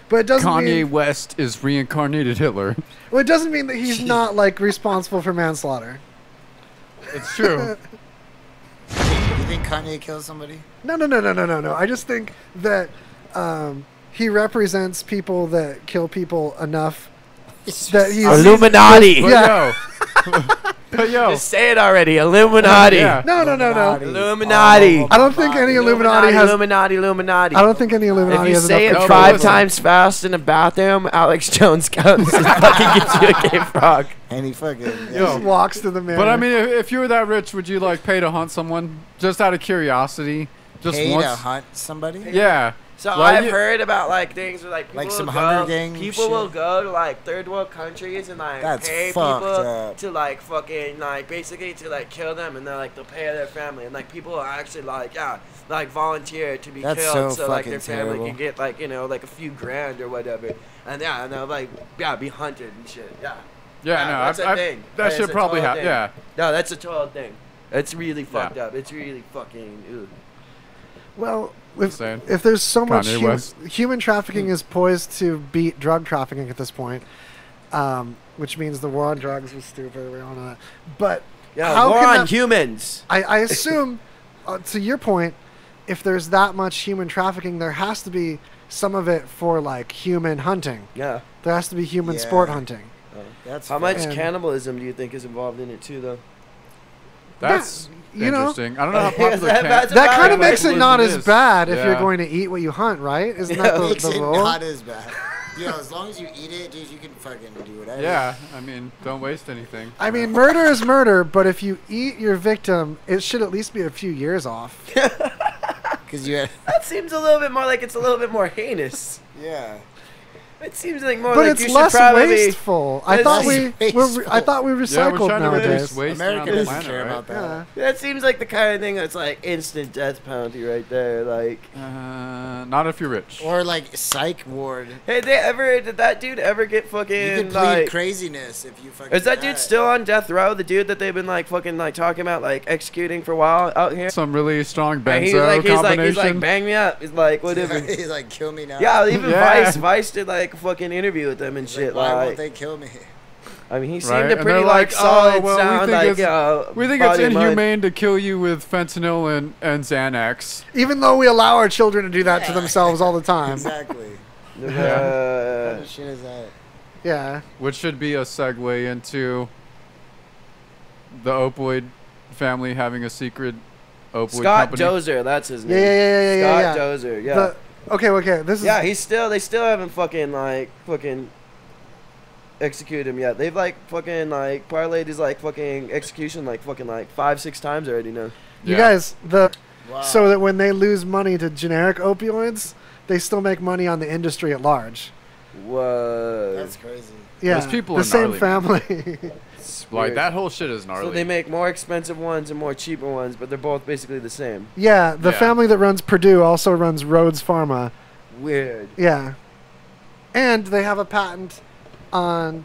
But it doesn't Kanye mean West is reincarnated Hitler. well, it doesn't mean that he's not like responsible for manslaughter. It's true. You think Kanye killed somebody? No. I just think that he represents people that kill people enough that he's Illuminati. But Yeah. But yo. Just say it already. Illuminati. Yeah. No. Illuminati. I don't think any Illuminati has. Illuminati. I don't think any Illuminati If you has say it enough No, control. but 5 listen. times fast in a bathroom, Alex Jones comes and fucking gets you a gay frog. And he fucking. Yo. Just walks to the mirror. But I mean, if you were that rich, would you like pay to hunt someone just out of curiosity? Just Pay once? to hunt somebody? Yeah. So Like I've you- heard about like things where like people Like some will Hunger go, Games people shit? will go to like third world countries and like That's pay fucked people up. to like fucking like basically to like kill them and then like they'll pay their family and like people will actually like like volunteer to be That's killed so like their fucking family terrible. can get like like a few grand or whatever and and they'll like be hunted and shit Yeah, Yeah, no, that's a thing. that That should is a probably total happen. thing. Yeah. no that's a total thing. It's really fucked Yeah. up. It's really fucking ew. Well, Insane. if there's so much Kanye West. human trafficking is poised to beat drug trafficking at this point, which means the war on drugs was stupid. We all know that. But Yeah, how war can on that- humans. I assume, to your point, if there's that much human trafficking, there has to be some of it for like human hunting. Yeah. There has to be human Yeah. sport hunting. That's How much And- cannibalism do you think is involved in it too, though? That's you know, interesting. I don't know how Is popular that- can- that's that about kind of right. makes it not as is. bad if you're Yeah. going to eat what you hunt, right? Isn't Yeah. that the, makes the it rule? not as bad. Yo, as long as you eat it, dude, you can fucking do whatever. Yeah, I mean, don't waste anything. I mean, murder is murder, but if you eat your victim, it should at least be a few years off. Because you. That seems a little bit more like it's a little bit more heinous. Yeah. It seems like more But like it's you should less probably. wasteful. I It's thought less I thought we Yeah, we're recycled trying to nowadays. reduce waste America around the doesn't planet, care right? about that. Yeah. That seems like the kind of thing that's like instant death penalty right there. Like, Not if you're rich. Or like psych ward. hey, did that dude ever get fucking You could plead like? craziness if you fucking. Is that die. dude still on death row? The dude that they've been like fucking like talking about like executing for a while out here. Some really strong And benzo he's combination. like bang me up. He's like whatever. He's like, kill me now. Yeah, even Yeah. Vice did like a fucking interview with them and He's shit. Why Like, won't they kill me? I mean, he seemed Right, a and pretty they're like like, oh, solid well, we sound. think Like, it's- we think it's body and mind. inhumane to kill you with fentanyl and Xanax. Even though we allow our children to do that to themselves all the time. Exactly. Uh, What kind of shit is that? Yeah. Which should be a segue into the opioid family having a secret opioid Scott company. Dozer, that's his Yeah, name. yeah, yeah, yeah, Scott yeah. Dozer, yeah. The Okay. This is Yeah, they still haven't fucking executed him yet. They've like fucking like parlayed his like fucking execution like fucking like 5-6 times already now. you guys Wow. so that when they lose money to generic opioids, they still make money on the industry at large. Whoa. That's crazy. Yeah, Those people the are same gnarly, family. Like that whole shit is gnarly. So they make more expensive ones and more cheaper ones, but they're both basically the same. Yeah, the Yeah. family that runs Purdue also runs Rhodes Pharma. Weird. Yeah, and they have a patent on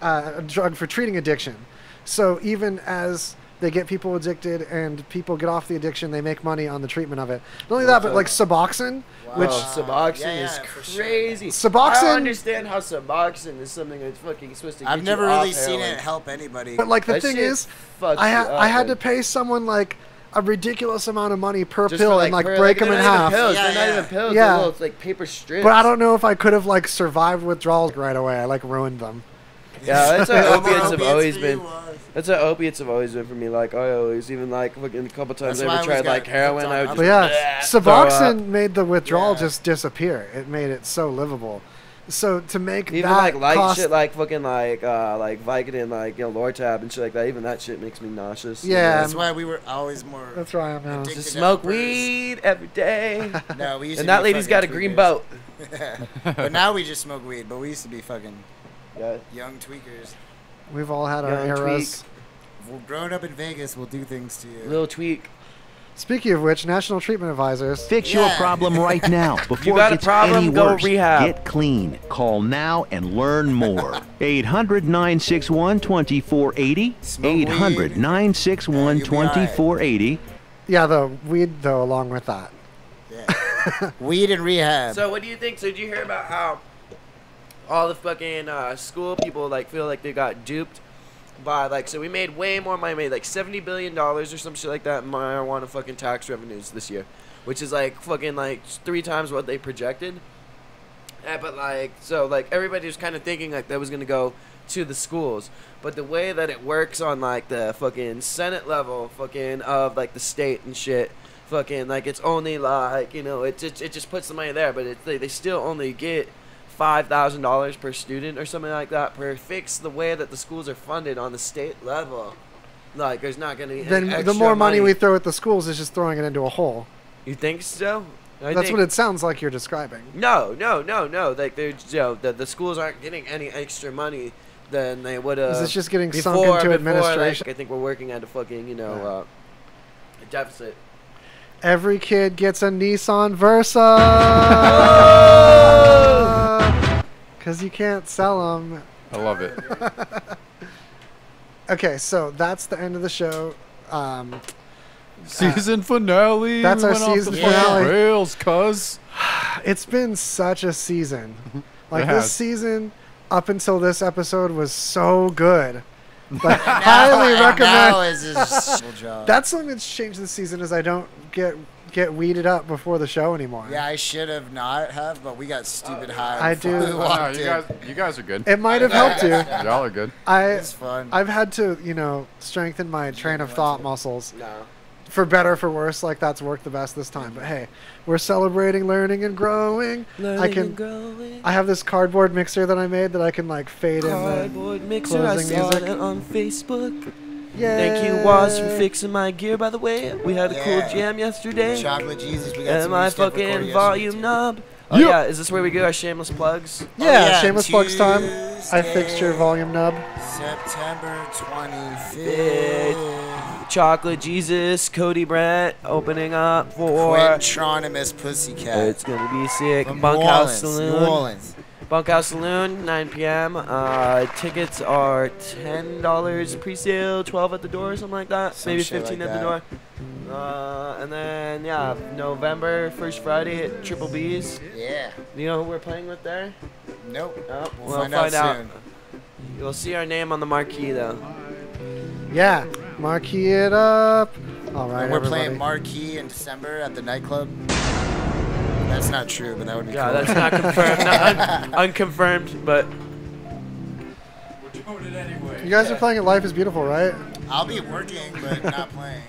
a drug for treating addiction. So even as they get people addicted and people get off the addiction, they make money on the treatment of it. Not only that, but like Suboxone, which Suboxone Yeah, is for sure. crazy. Suboxone- I don't understand how Suboxone is something that's fucking supposed to get I've never you really off seen heroin. it help anybody. but like the That thing shit is, fucks I you up, had to like- pay someone like a ridiculous amount of money per Just pill for, and like per- break them they're in not even half. Pills. Yeah, They're not yeah. even pills. Yeah. They're little, it's like paper strips. But I don't know if I could have like survived withdrawals right away. I like ruined them. Yeah, that's how No more opiates have always for you, been. That's how opiates have always been for me. Like I always, even like fucking a couple times That's I why ever I always tried like got heroin, hooked I on would But just yeah, throw up. Suboxone made the withdrawal Yeah. just disappear. It made it so livable. So to make Even that like light cost, shit like fucking like Vicodin, like Lortab and shit like that. Even that shit makes me nauseous. Yeah. That's why we were always more. that's right. I am now. addicted Just to smoke uppers. weed every day. No, we used And to that be lady's got a fucking green tweakers. boat. But now we just smoke weed. But we used to be fucking Yeah. young tweakers. We've all had our Young eras. If we're growing up in Vegas, we'll do things to you. Little tweak. Speaking of which, National Treatment Advisors. Fix your Yeah. problem right now before got it a gets problem? any Go worse. rehab. Get clean. Call now and learn more. 800-961-2480. Smoke weed. 800-961-2480. Yeah, the weed though, along with that. Yeah. Weed and rehab. So what do you think? So did you hear about how all the fucking school people like feel like they got duped by like? So we made way more money, made like $70 billion or some shit like that in marijuana fucking tax revenues this year, which is like fucking like 3 times what they projected. But like so like everybody was kind of thinking like that was gonna go to the schools, but the way that it works on like the fucking Senate level fucking of like the state and shit. Fucking like it's only like it just puts the money there, but they still only get $5,000 per student or something like that per fix. The way that the schools are funded on the state level, like there's not gonna be any Then the extra more money we throw at the schools is just throwing it into a hole. You think so? That's what it sounds like you're describing. No. Like they're the schools aren't getting any extra money than they would have. Is this just getting sunk into administration? Like, I think we're working at a fucking a deficit. Every kid gets a Nissan Versa. Because you can't sell them. I love it. Okay, so that's the end of the show. Season finale. That's We our went off season the fucking finale. Rails, cuz. It's been such a season. Like It this has. season, up until this episode, was so good. Like, highly Now recommend. is his job. That's something that's changed this season is I don't get weeded up before the show anymore. Yeah, I should have not have, but we got stupid high. I before do. we Oh, no, walked you in. guys are good. It might have helped you. Y'all are good. It's fun. I've had to, strengthen my train of thought muscles. No. For better, for worse, like that's worked the best this time. But hey, we're celebrating learning and growing. I have this cardboard mixer that I made that I can like fade in Cardboard the mixer. I closing saw music. that on Facebook. Yeah. Thank you, Waz, for fixing my gear. By the way, we had a cool Yeah. jam yesterday. Chocolate Jesus. We got And some my new stuff fucking recorded volume yesterday, knob. Oh Yep. yeah, is this where we do our shameless plugs? Yeah, yeah, shameless plugs time. I Tuesday. fixed your volume nub. too. September 25th. Chocolate Jesus, Cody Brent opening up for. Quintronimus Pussycat. It's gonna be sick. From Bunkhouse New Orleans, Saloon. New Orleans. Bunkhouse Saloon, 9 p.m. Tickets are $10 pre-sale, 12 at the door, something like that. Some Maybe shit 15 like at the door. And then yeah, November first Friday at Triple B's. Yeah. You know who we're playing with there? Nope. Oh, We'll find out soon. You'll see our name on the marquee though. Yeah, marquee it up. All right, And we're everybody. playing Marquee in December at the nightclub. That's not true, but that would be Yeah, cool. that's not confirmed, not unconfirmed, but We're doing it anyway. You guys are playing at Life is Beautiful, right? I'll be working, but not playing.